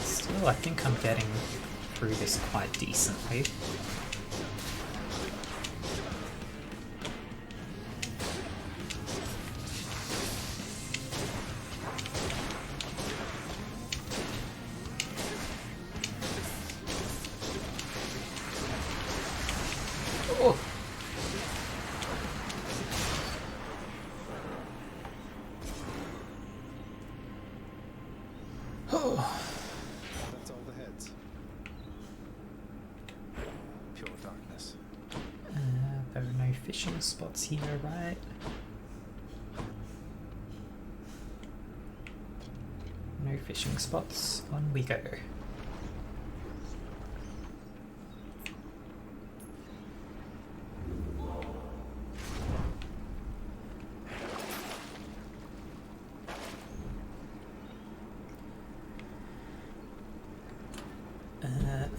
Still, I think I'm getting through this quite decently. That's all the heads. Pure darkness. There are no fishing spots here, right? No fishing spots. On we go.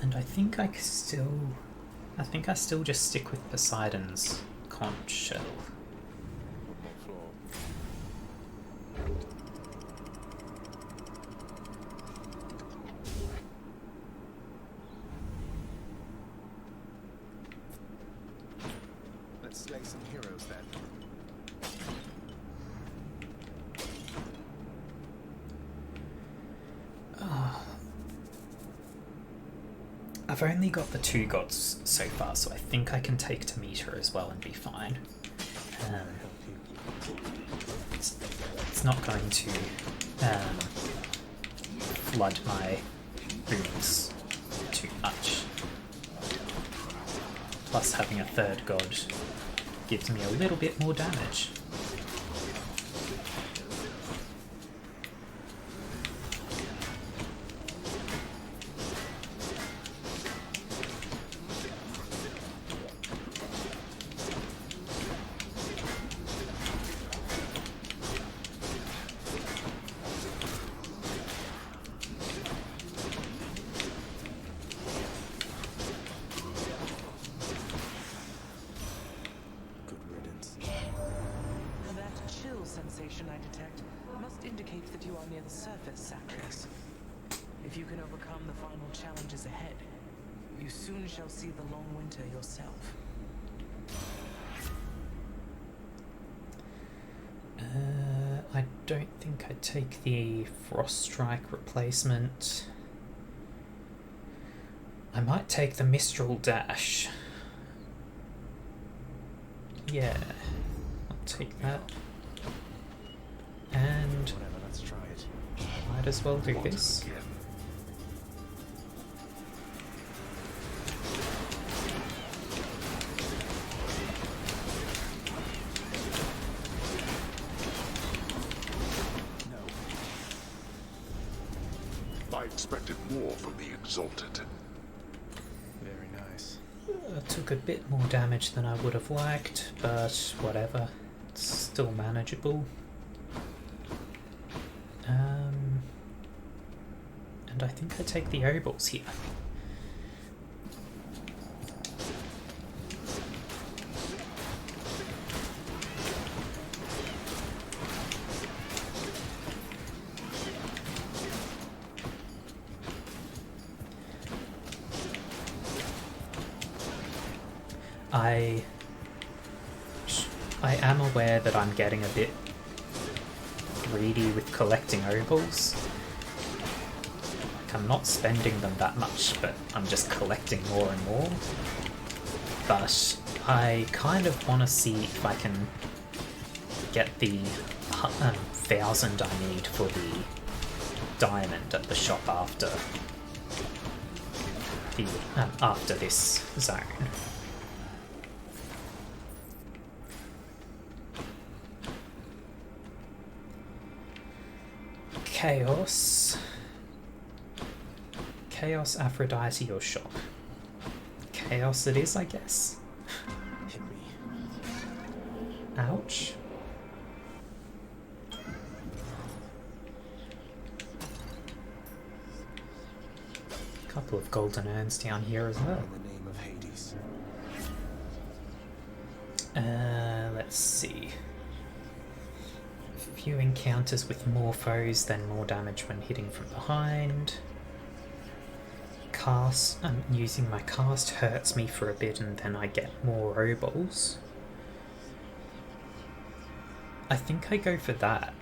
And I think I still just stick with Poseidon's conch shell. Let's slay some heroes then. I've only got the 2 gods so far, so I think I can take Demeter as well and be fine. It's not going to flood my boons too much. Plus having a 3rd god gives me a little bit more damage. Sensation I detect must indicate that you are near the surface, Zagreus. If you can overcome the final challenges ahead, you soon shall see the long winter yourself. I don't think I'd take the Frost Strike replacement. I might take the Mistral Dash. Yeah, I'll take that. And let's try it. Might as well do this. I expected more from the Exalted. Very nice. Took a bit more damage than I would have liked, but whatever. It's still manageable. And I think I take the Obols here. I am aware that I'm getting a bit greedy with collecting Obols. Like, I'm not spending them that much, but I'm just collecting more and more. But I kind of want to see if I can get the 1,000 I need for the diamond at the shop after this zone. Chaos, Aphrodite, or shop. chaos it is, I guess. Hit me. Ouch. Couple of golden urns down here as well. In the name of Hades. Let's see. Few encounters with more foes, then more damage when hitting from behind. Using my cast hurts me for a bit and then I get more roballs. I think I go for that.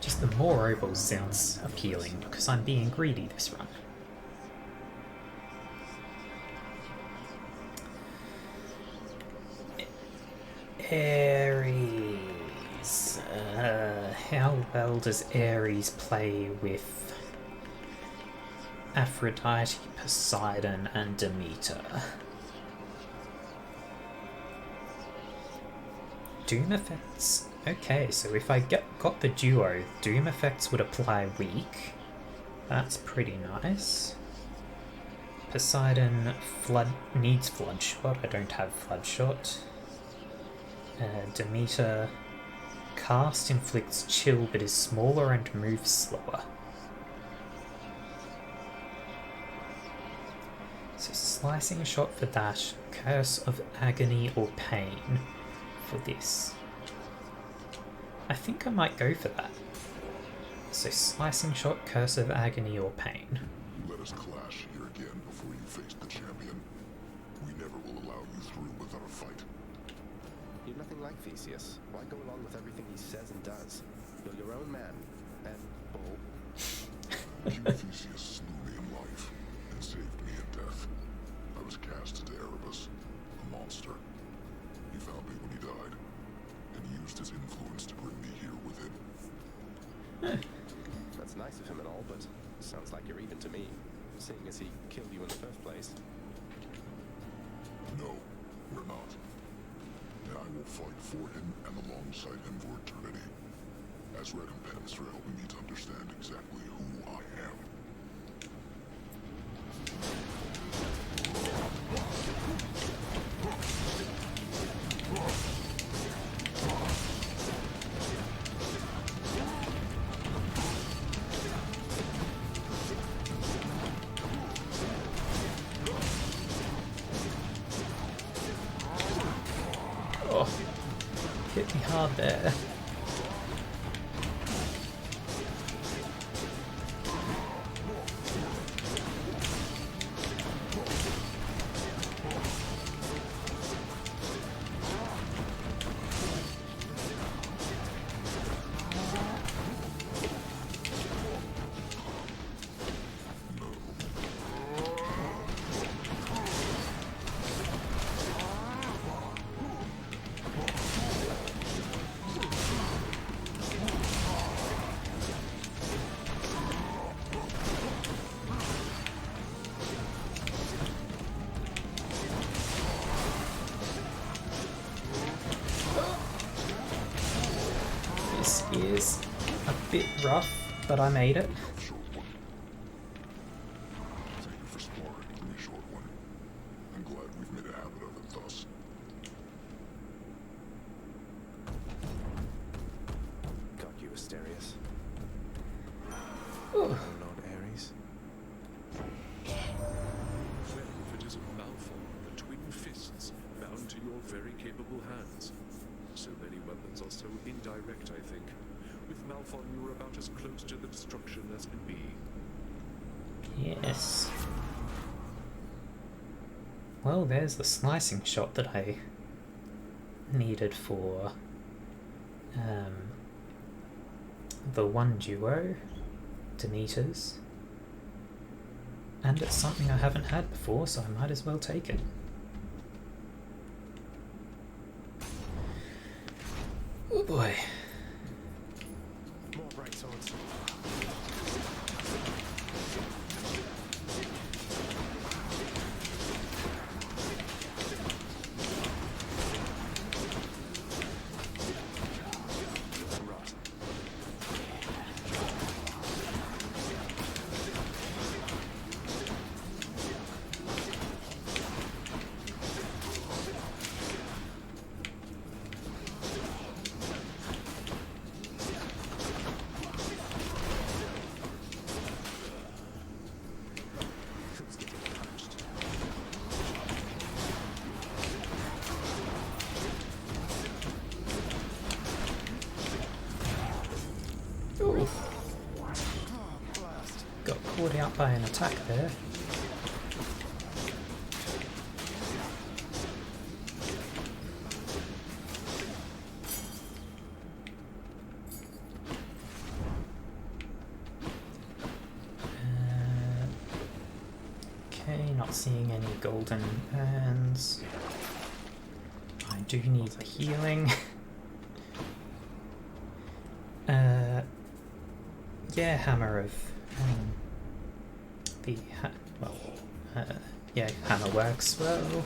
Just the more roballs sounds appealing because I'm being greedy this run. Ares. How well does Ares play with Aphrodite, Poseidon, and Demeter? Doom effects. Okay, so if I got the duo, Doom effects would apply weak. That's pretty nice. Poseidon needs Floodshot. I don't have Floodshot. Demeter cast inflicts chill but is smaller and moves slower. So slicing shot for that, curse of agony or pain for this. I think I might go for that. So slicing shot, curse of agony or pain. Let us clash here again before you face the champion. We never will allow you through without a fight. You're nothing like Theseus. Why go along with everything he says and does? You're your own man. And bull. Theseus slew me in life and saved me in death. I was cast into Erebus, a monster. He found me when he died, and used his influence to bring me here with him. That's nice of him and all, but sounds like you're even to me, seeing as he killed you in the first place. No, we're not. And I will fight for him and alongside him for eternity, as recompense for helping me to understand exactly who I am. Oh, hit me hard there. This is a bit rough, but I made it. Thank you for sparring with me, short one. I'm glad we've made a habit of it thus. Got you, Asterius. Oh. Lord Ares. Well, if it isn't Malphon, the twin fists, bound to your very capable hands. So many weapons are so indirect, I think. With Malphon, you were about as close to the destruction as can be. Yes. Well, there's the slicing shot that I needed for the one duo, Demeter's. And it's something I haven't had before, so I might as well take it. Oh boy. More bright swords. Rot. out by an attack there. Okay, not seeing any golden hands. I do need the healing. Yeah, Hammer of yeah, Hammer works well.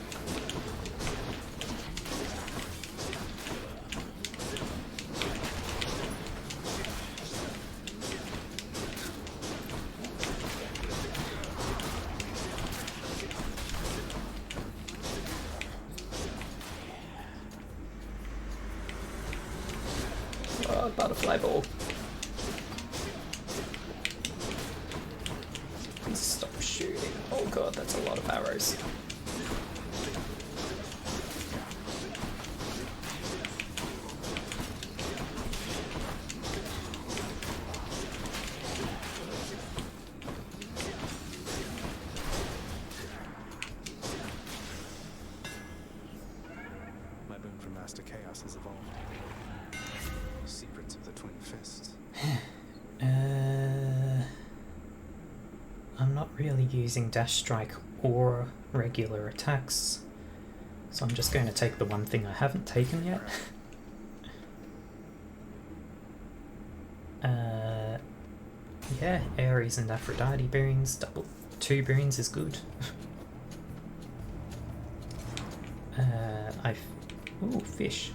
Oh, butterfly ball. Stop shooting. Oh god, that's a lot of arrows. My boon from Master Chaos has evolved. Secrets of the Twin Fists. I'm not really using Dash Strike or regular attacks, so I'm just going to take the one thing I haven't taken yet. Yeah, Ares and Aphrodite boons, double 2 boons is good. Ooh, fish.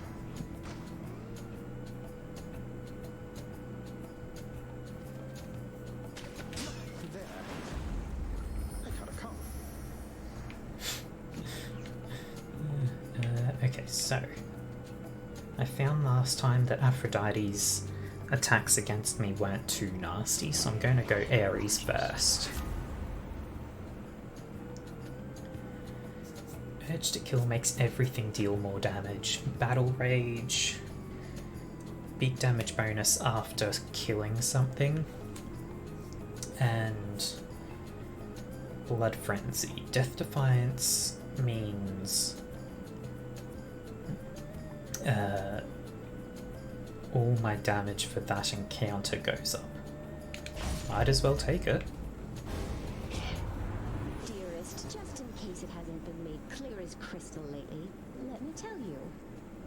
Okay, so I found last time that Aphrodite's attacks against me weren't too nasty, so I'm going to go Ares first. Urge to Kill makes everything deal more damage. Battle Rage, big damage bonus after killing something, and Blood Frenzy. Death Defiance means all my damage for that encounter goes up. Might as well take it. Dearest, just in case it hasn't been made clear as crystal lately, let me tell you,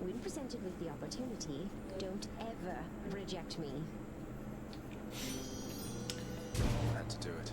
when presented with the opportunity, don't ever reject me. Had to do it.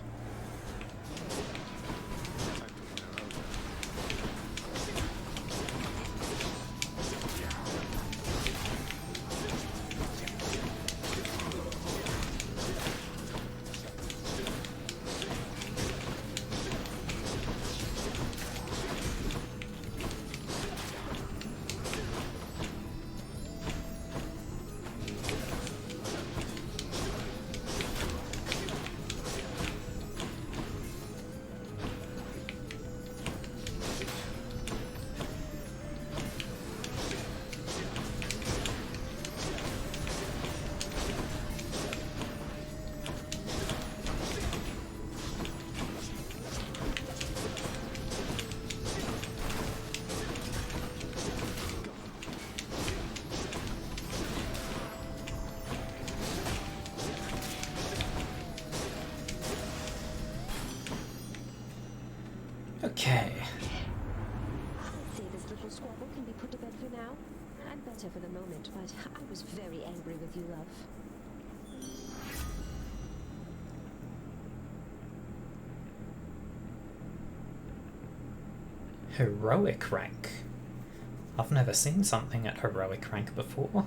Okay. I'd say this little squabble can be put to bed for now. I'm better for the moment, but I was very angry with you, love. Heroic rank. I've never seen something at heroic rank before.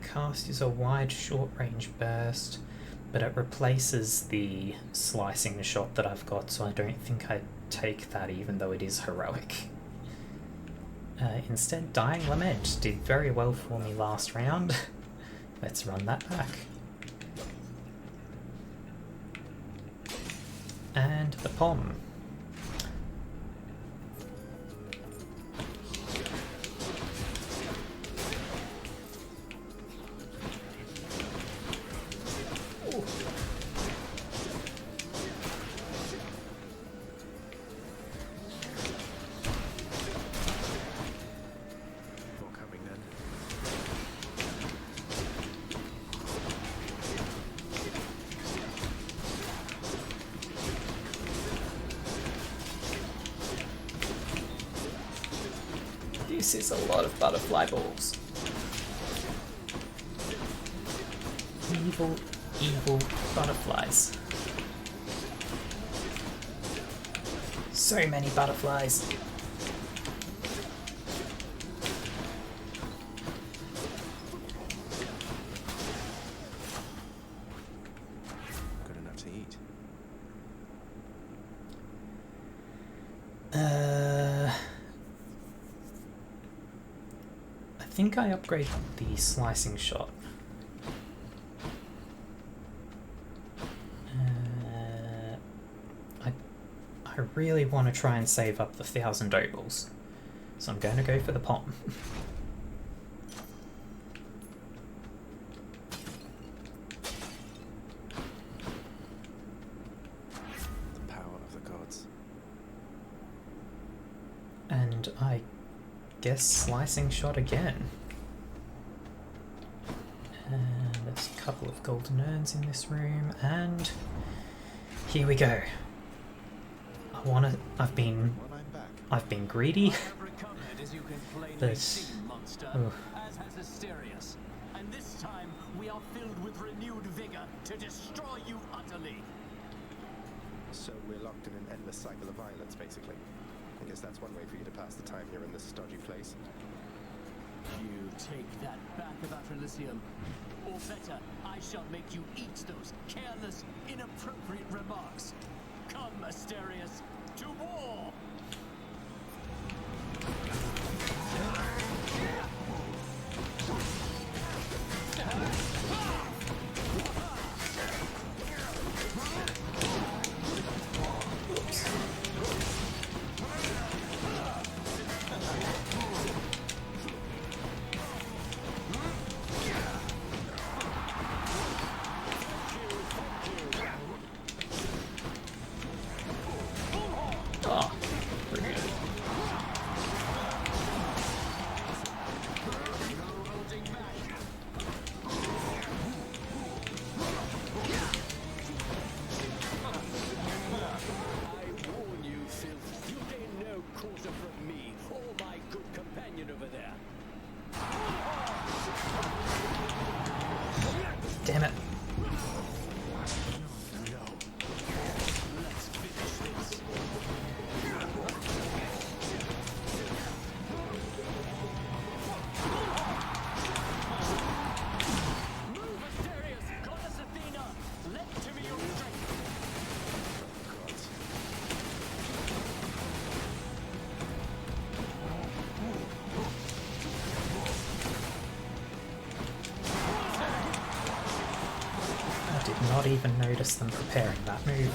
Cast is a wide short range burst, but it replaces the slicing shot that I've got, so I don't think I'd take that even though it is heroic. Instead, Dying Lament did very well for me last round. Let's run that back. And the Pom. This is a lot of butterfly balls. Evil, evil butterflies. So many butterflies. Good enough to eat. I think I upgrade the slicing shot. I really want to try and save up the 1,000 opals, so I'm going to go for the palm. The power of the gods. And I guess slicing shot again. And there's a couple of golden urns in this room, and here we go. I've been greedy, but as has Asterius. And this time we are filled with renewed vigor to destroy you utterly. So we're locked in an endless cycle of violence, basically. I guess that's one way for you to pass the time here in this stodgy place. You take that back about Elysium. Or better, I shall make you eat those careless, inappropriate remarks. Come, Asterius, to war! Damn it. Not even notice them preparing that move.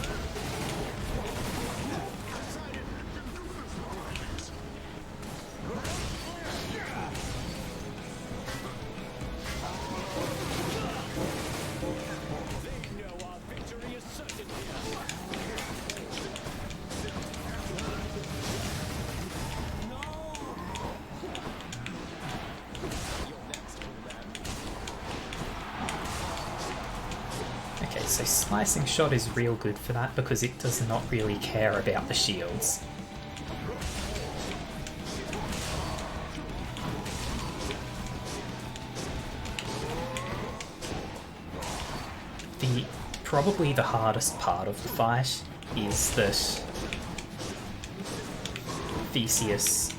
So slicing shot is real good for that because it does not really care about the shields. Probably the hardest part of the fight is that Theseus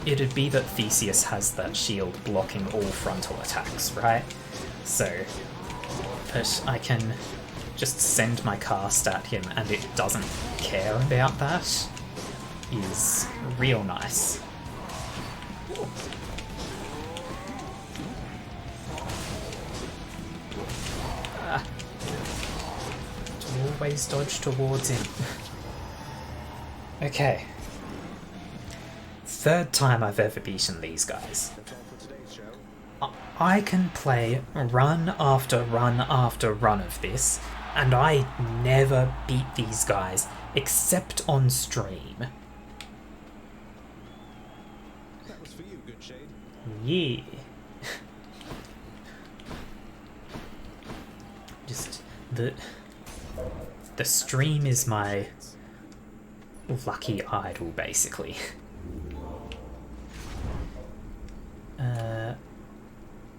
it'd be that Theseus has that shield blocking all frontal attacks, right? So, but I can just send my cast at him and it doesn't care about that is real nice. Always dodge towards him. Okay. Third time I've ever beaten these guys. I can play run after run after run of this, and I never beat these guys except on stream. That was for you, good shade. Yeah. Just the stream is my lucky idol, basically.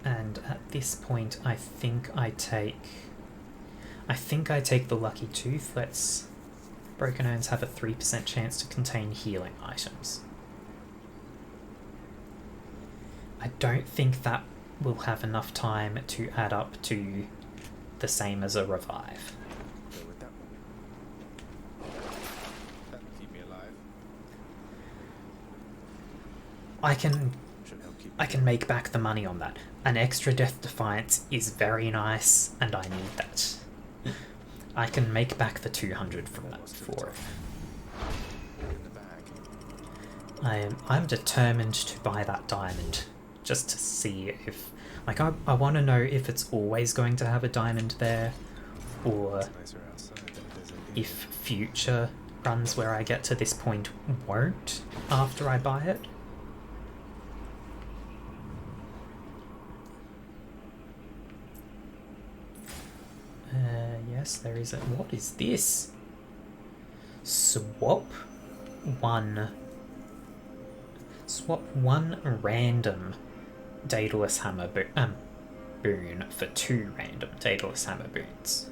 And at this point, I think I take the lucky tooth. Let's. Broken urns have a 3% chance to contain healing items. I don't think that will have enough time to add up to the same as a revive. Go with that one. That'll keep me alive. I can make back the money on that. An extra Death Defiance is very nice, and I need that. I can make back the 200 from that for it. I'm determined to buy that diamond, just to see if... Like, I want to know if it's always going to have a diamond there, or if future runs where I get to this point won't after I buy it. Yes, there is a... What is this? Swap one random Daedalus Hammer boon for 2 random Daedalus Hammer boons.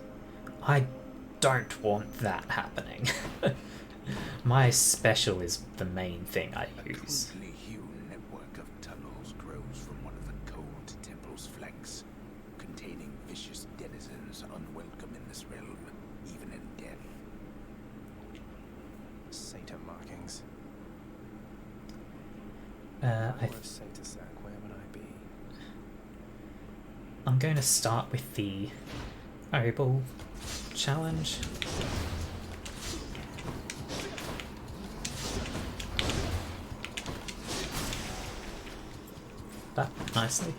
I don't want that happening. My special is the main thing I use. A crudely hewn network of tunnels grows from one of the cold temple's flanks, containing vicious denizens unwelcome in this realm, even in death. Satan markings. Where would I be? I'm going to start with the Obel challenge. That nicely.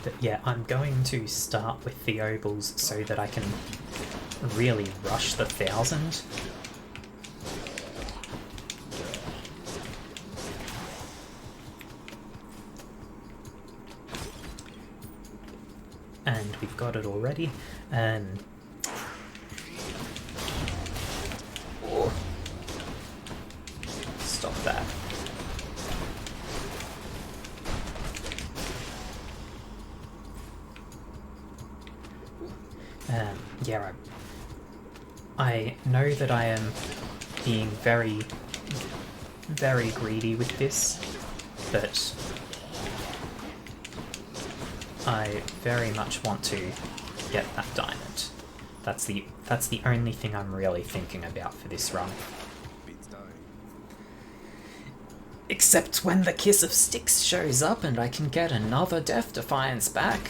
But yeah, I'm going to start with the Obels so that I can really rush the 1000. And we've got it already. Oh. Stop that. Yeah, I know that I am being very, very greedy with this, but I very much want to get that diamond. That's the only thing I'm really thinking about for this run. Except when the Kiss of Styx shows up and I can get another Death Defiance back.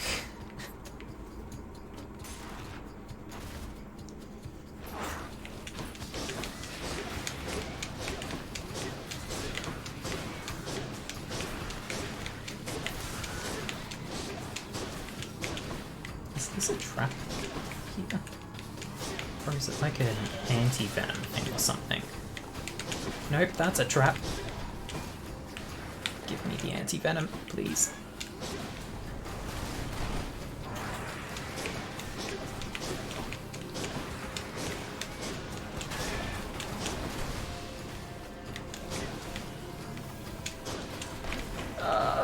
Is this a trap here? Or is it like an anti-venom thing or something? Nope, that's a trap. Give me the anti-venom, please.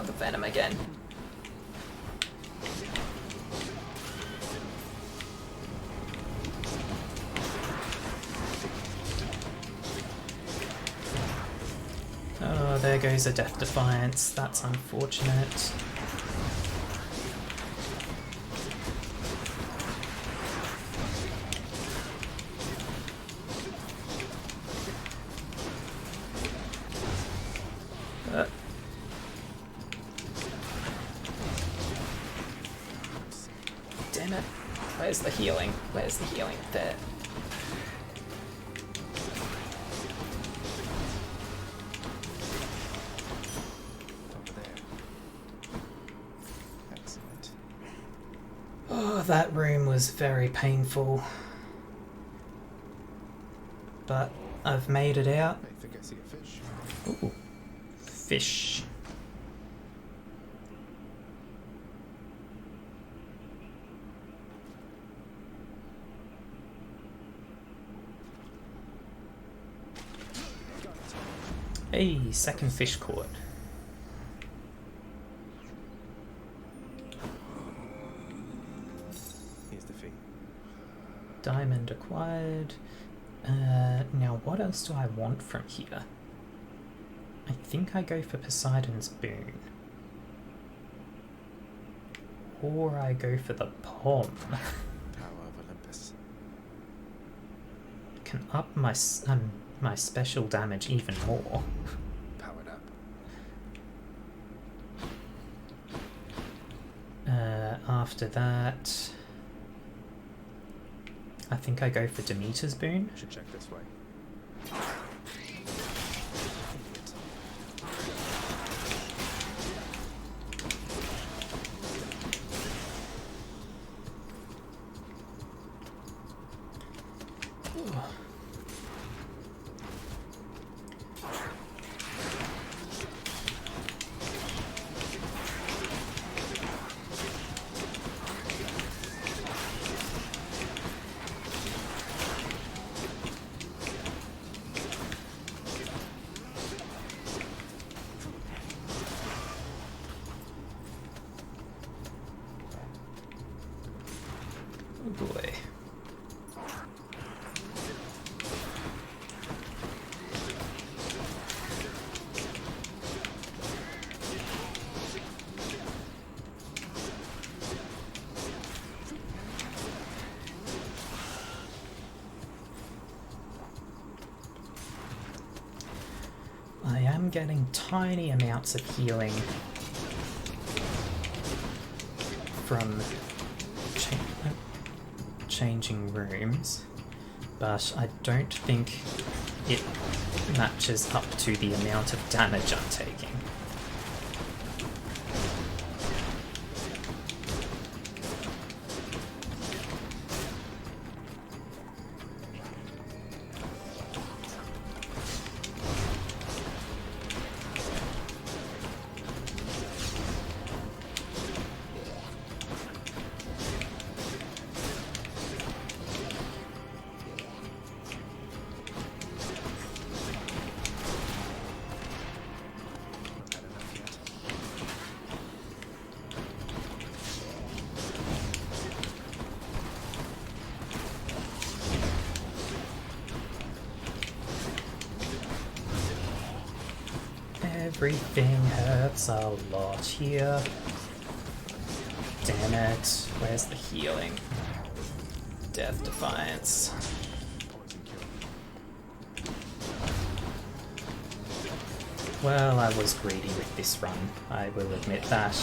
The venom again. Oh, there goes a Death Defiance. That's unfortunate. Damn it. Where's the healing? Where's the healing? There. Oh, that room was very painful. But I've made it out. I think I see a fish. Ooh. Fish. Hey, second fish caught. Here's the fee. Diamond acquired. Now what else do I want from here? I think I go for Poseidon's boon. Or I go for the Pom. Power of Olympus. Can up my my special damage even more. Powered up. After that, I think I go for Demeter's boon. Should check this way. Oh boy. I am getting tiny amounts of healing from changing rooms, but I don't think it matches up to the amount of damage I'm taking. Everything hurts a lot here. Damn it. Where's the healing? Death Defiance. Well, I was greedy with this run, I will admit that.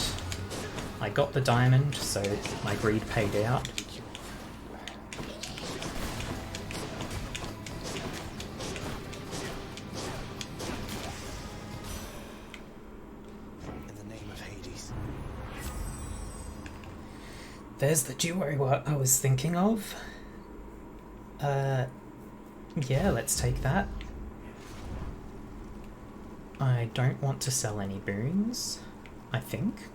I got the diamond, so my greed paid out. There's the duo what I was thinking of. Yeah, let's take that. I don't want to sell any boons, I think.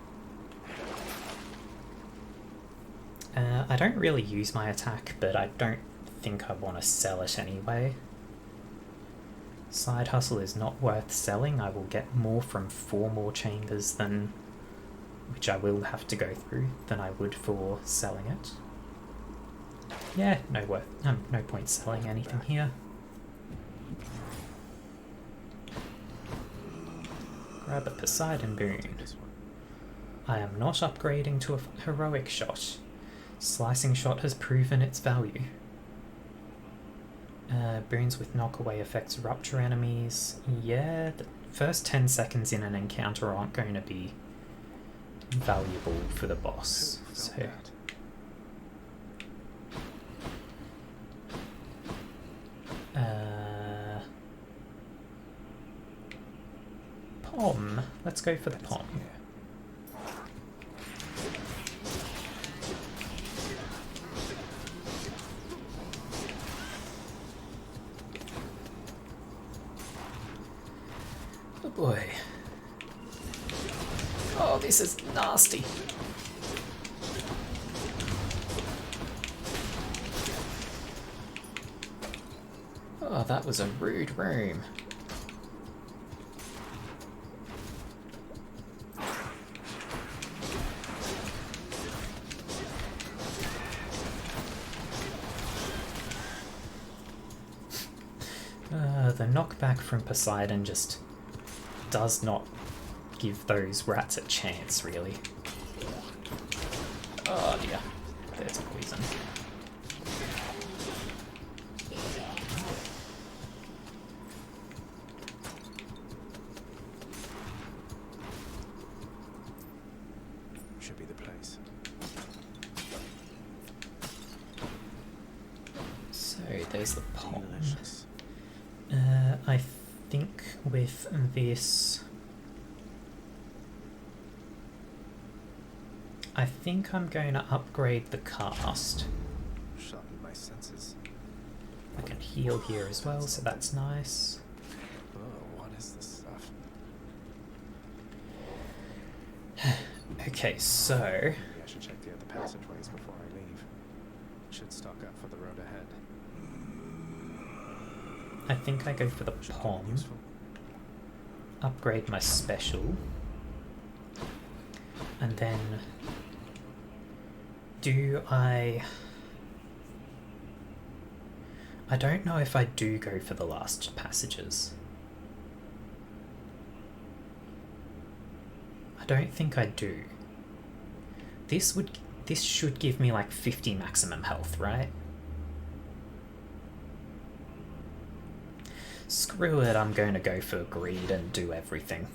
I don't really use my attack, but I don't think I want to sell it anyway. Side hustle is not worth selling. I will get more from 4 more chambers than, which I will have to go through, than I would for selling it. Yeah, no point selling anything here. Grab a Poseidon boon. I am not upgrading to a heroic shot. Slicing shot has proven its value. Boons with knockaway effects rupture enemies. Yeah, the first 10 seconds in an encounter aren't going to be valuable for the boss. So Pom. Let's go for the Pom. Oh boy. Oh, this is nasty. Oh, that was a rude room. the knockback from Poseidon just does not give those rats a chance, really. Oh dear, there's poison. Should be the place. So there's the pond. Delicious. I think with this, I think I'm going to upgrade the cast. Sharpen my senses. I can heal here as well, so that's nice. Oh, what is this stuff? Okay, so Maybe I should check the other passageways before I leave. Should stock up for the road ahead. I think I go for the pond. Upgrade my special. And then do I don't know if I do go for the last passages. I don't think I do. This should give me like 50 maximum health, right? Screw it, I'm going to go for greed and do everything.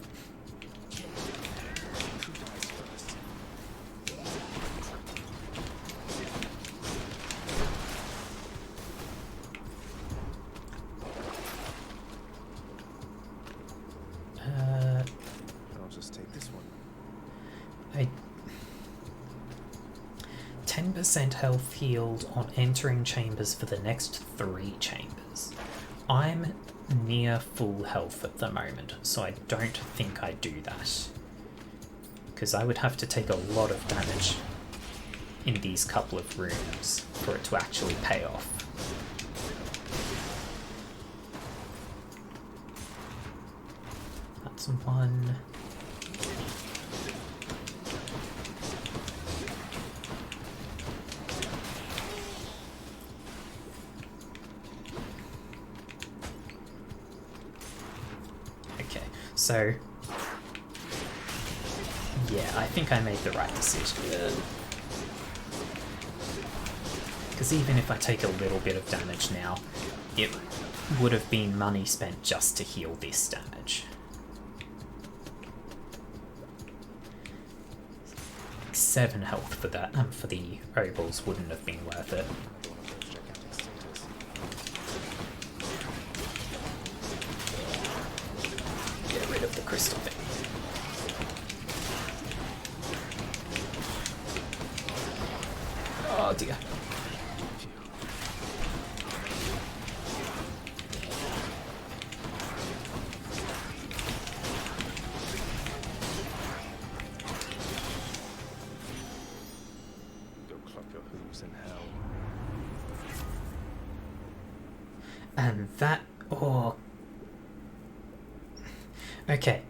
I'll just take this one. 10% health healed on entering chambers for the next 3 chambers. I'm near full health at the moment, so I don't think I do that. Because I would have to take a lot of damage in these couple of rooms for it to actually pay off. That's one. So, yeah, I think I made the right decision. Because even if I take a little bit of damage now, it would have been money spent just to heal this damage. 7 health for that, for the Obols wouldn't have been worth it. Get rid of the crystal thing. Oh dear. Go clock your hooves in hell. And that... oh... Okay.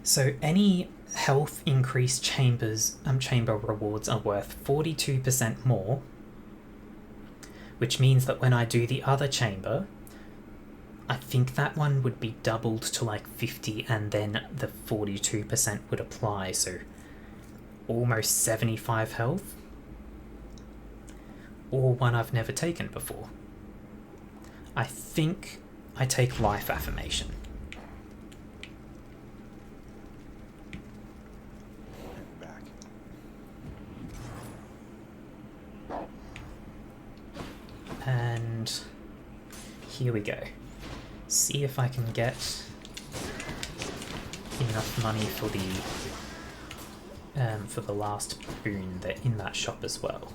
So any health increase chamber rewards are worth 42% more, which means that when I do the other chamber, I think that one would be doubled to like 50 and then the 42% would apply, so almost 75 health. Or one I've never taken before. I think I take Life Affirmation. And here we go. See if I can get enough money for the last boon that in that shop as well.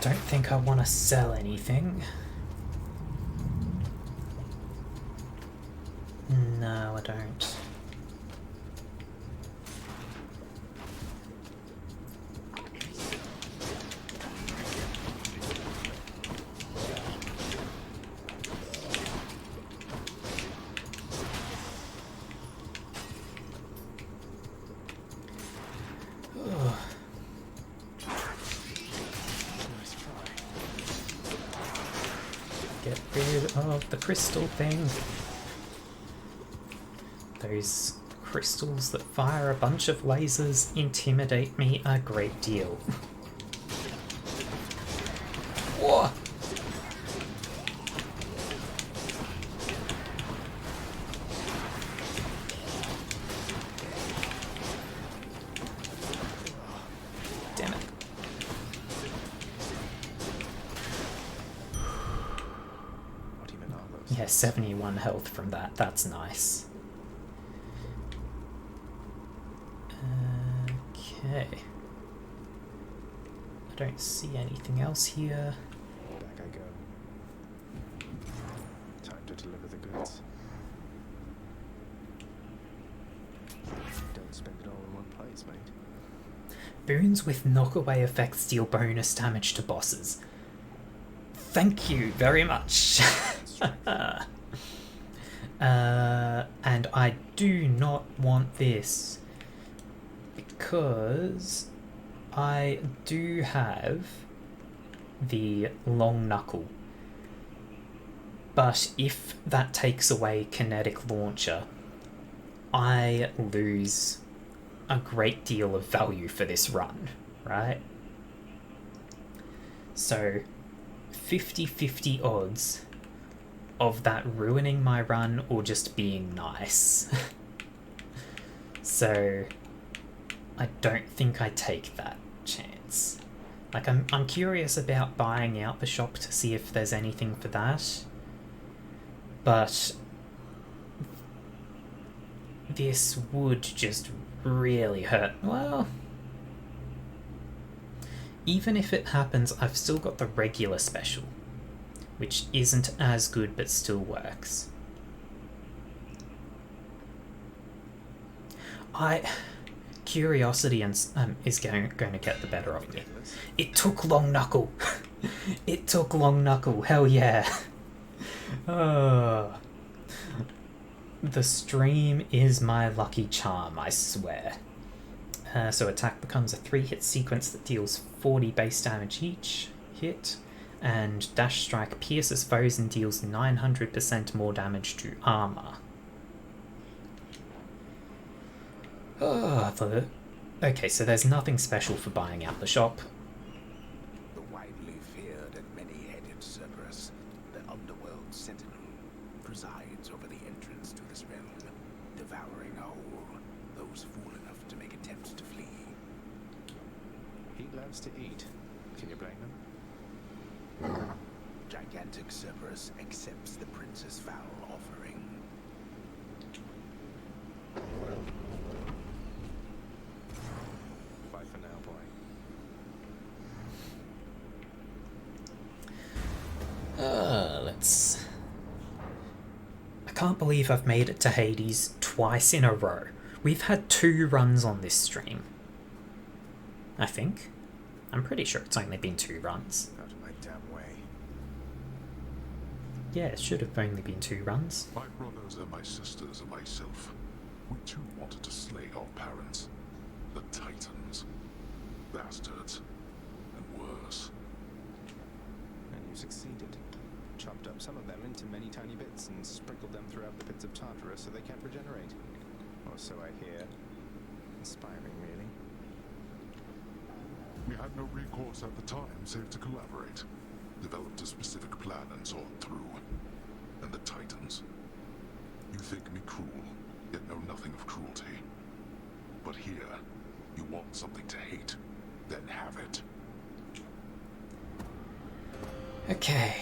Don't think I want to sell anything. No, I don't. rid of the crystal thing. Those crystals that fire a bunch of lasers intimidate me a great deal. Whoa! Damn it. What even are those? Yeah, 71 health from that. That's nice. Okay. I don't see anything else here. Back I go. Time to deliver the goods. Don't spend it all in one place, mate. Boons with knockaway effects deal bonus damage to bosses. Thank you very much. And I do not want this because I do have the long knuckle. But if that takes away kinetic launcher, I lose a great deal of value for this run, right? So 50-50 odds of that ruining my run or just being nice. So I don't think I take that chance. Like, I'm curious about buying out the shop to see if there's anything for that. But this would just really hurt. Well, even if it happens, I've still got the regular special, which isn't as good but still works. Curiosity is going to get the better of me. It took long knuckle. It took long knuckle. Hell yeah. The stream is my lucky charm, I swear. So attack becomes a 3-hit sequence that deals 40 base damage each hit, and dash strike pierces foes and deals 900% more damage to armor. Okay, so there's nothing special for buying out the shop. The widely feared and many-headed Cerberus, the underworld sentinel, presides over the entrance to this realm, devouring whole those fool enough to make attempts to flee. He loves to eat. Can you blame him? Gigantic Cerberus accepts the prince's foul offering. Bye for now, boy. Let's... I can't believe I've made it to Hades twice in a row. We've had 2 runs on this stream. I think. I'm pretty sure it's only been 2 runs. Out of my damn way. Yeah, it should have only been 2 runs. My brothers and my sisters and myself, we too wanted to slay our parents, the Titans. Bastards. And worse. And you succeeded. Chopped up some of them into many tiny bits and sprinkled them throughout the pits of Tartarus so they can't regenerate. Or so I hear. Inspiring, really. We had no recourse at the time save to collaborate. Developed a specific plan and saw it through. And the Titans. You think me cruel, yet know nothing of cruelty. But here, you want something to hate, then have it. Okay.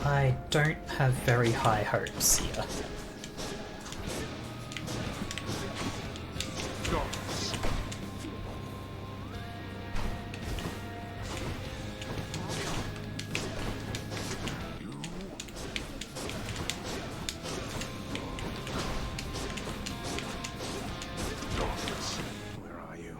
I don't have very high hopes here. Where are you?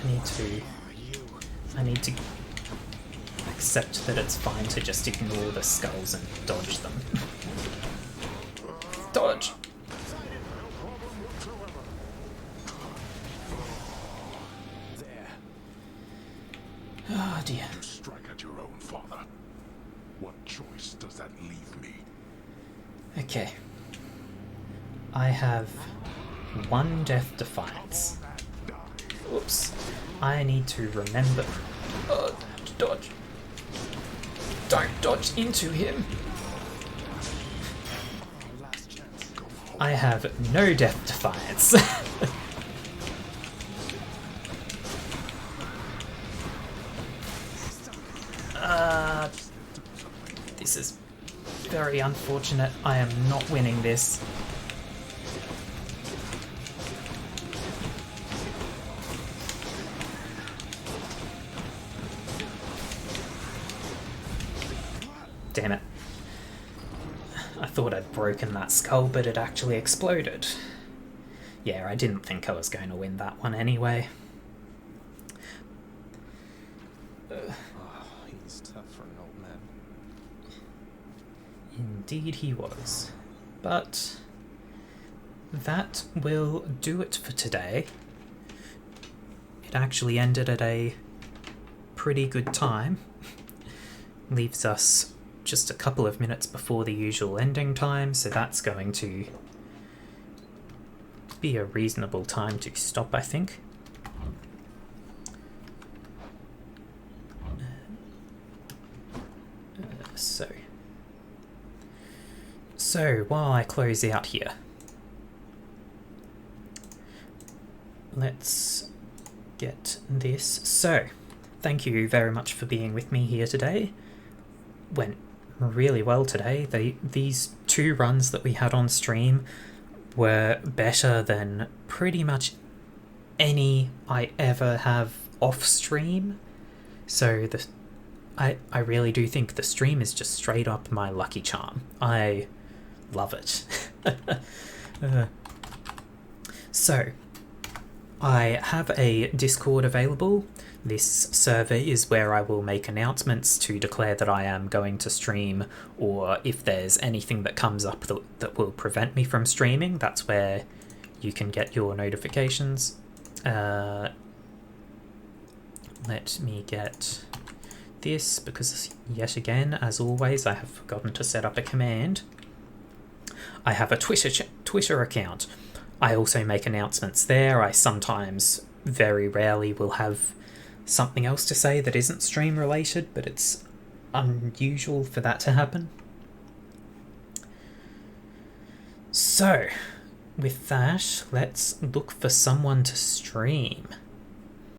I need to accept that it's fine to just ignore the skulls and dodge them. Dodge! Oh dear. You strike at your own father. What choice does that leave me? Okay. I have 1 Death Defiance. Oops. I need to remember... dodge. Don't dodge into him. I have no Death Defiance. This is very unfortunate. I am not winning this. Damn it. I thought I'd broken that skull, but it actually exploded. Yeah, I didn't think I was going to win that one anyway. He's tough for an old man. Indeed he was. But that will do it for today. It actually ended at a pretty good time. Leaves us just a couple of minutes before the usual ending time, so that's going to be a reasonable time to stop, I think. So while I close out here, let's get this. So, thank you very much for being with me here today. Went really well today. These 2 runs that we had on stream were better than pretty much any I ever have off stream. So I really do think the stream is just straight up my lucky charm. I love it. So, I have a Discord available. This server is where I will make announcements to declare that I am going to stream, or if there's anything that comes up that will prevent me from streaming, that's where you can get your notifications. Let me get this, because yet again, as always, I have forgotten to set up a command. I have a Twitter account. I also make announcements there. I sometimes, very rarely, will have something else to say that isn't stream related, but it's unusual for that to happen. So, with that, let's look for someone to stream.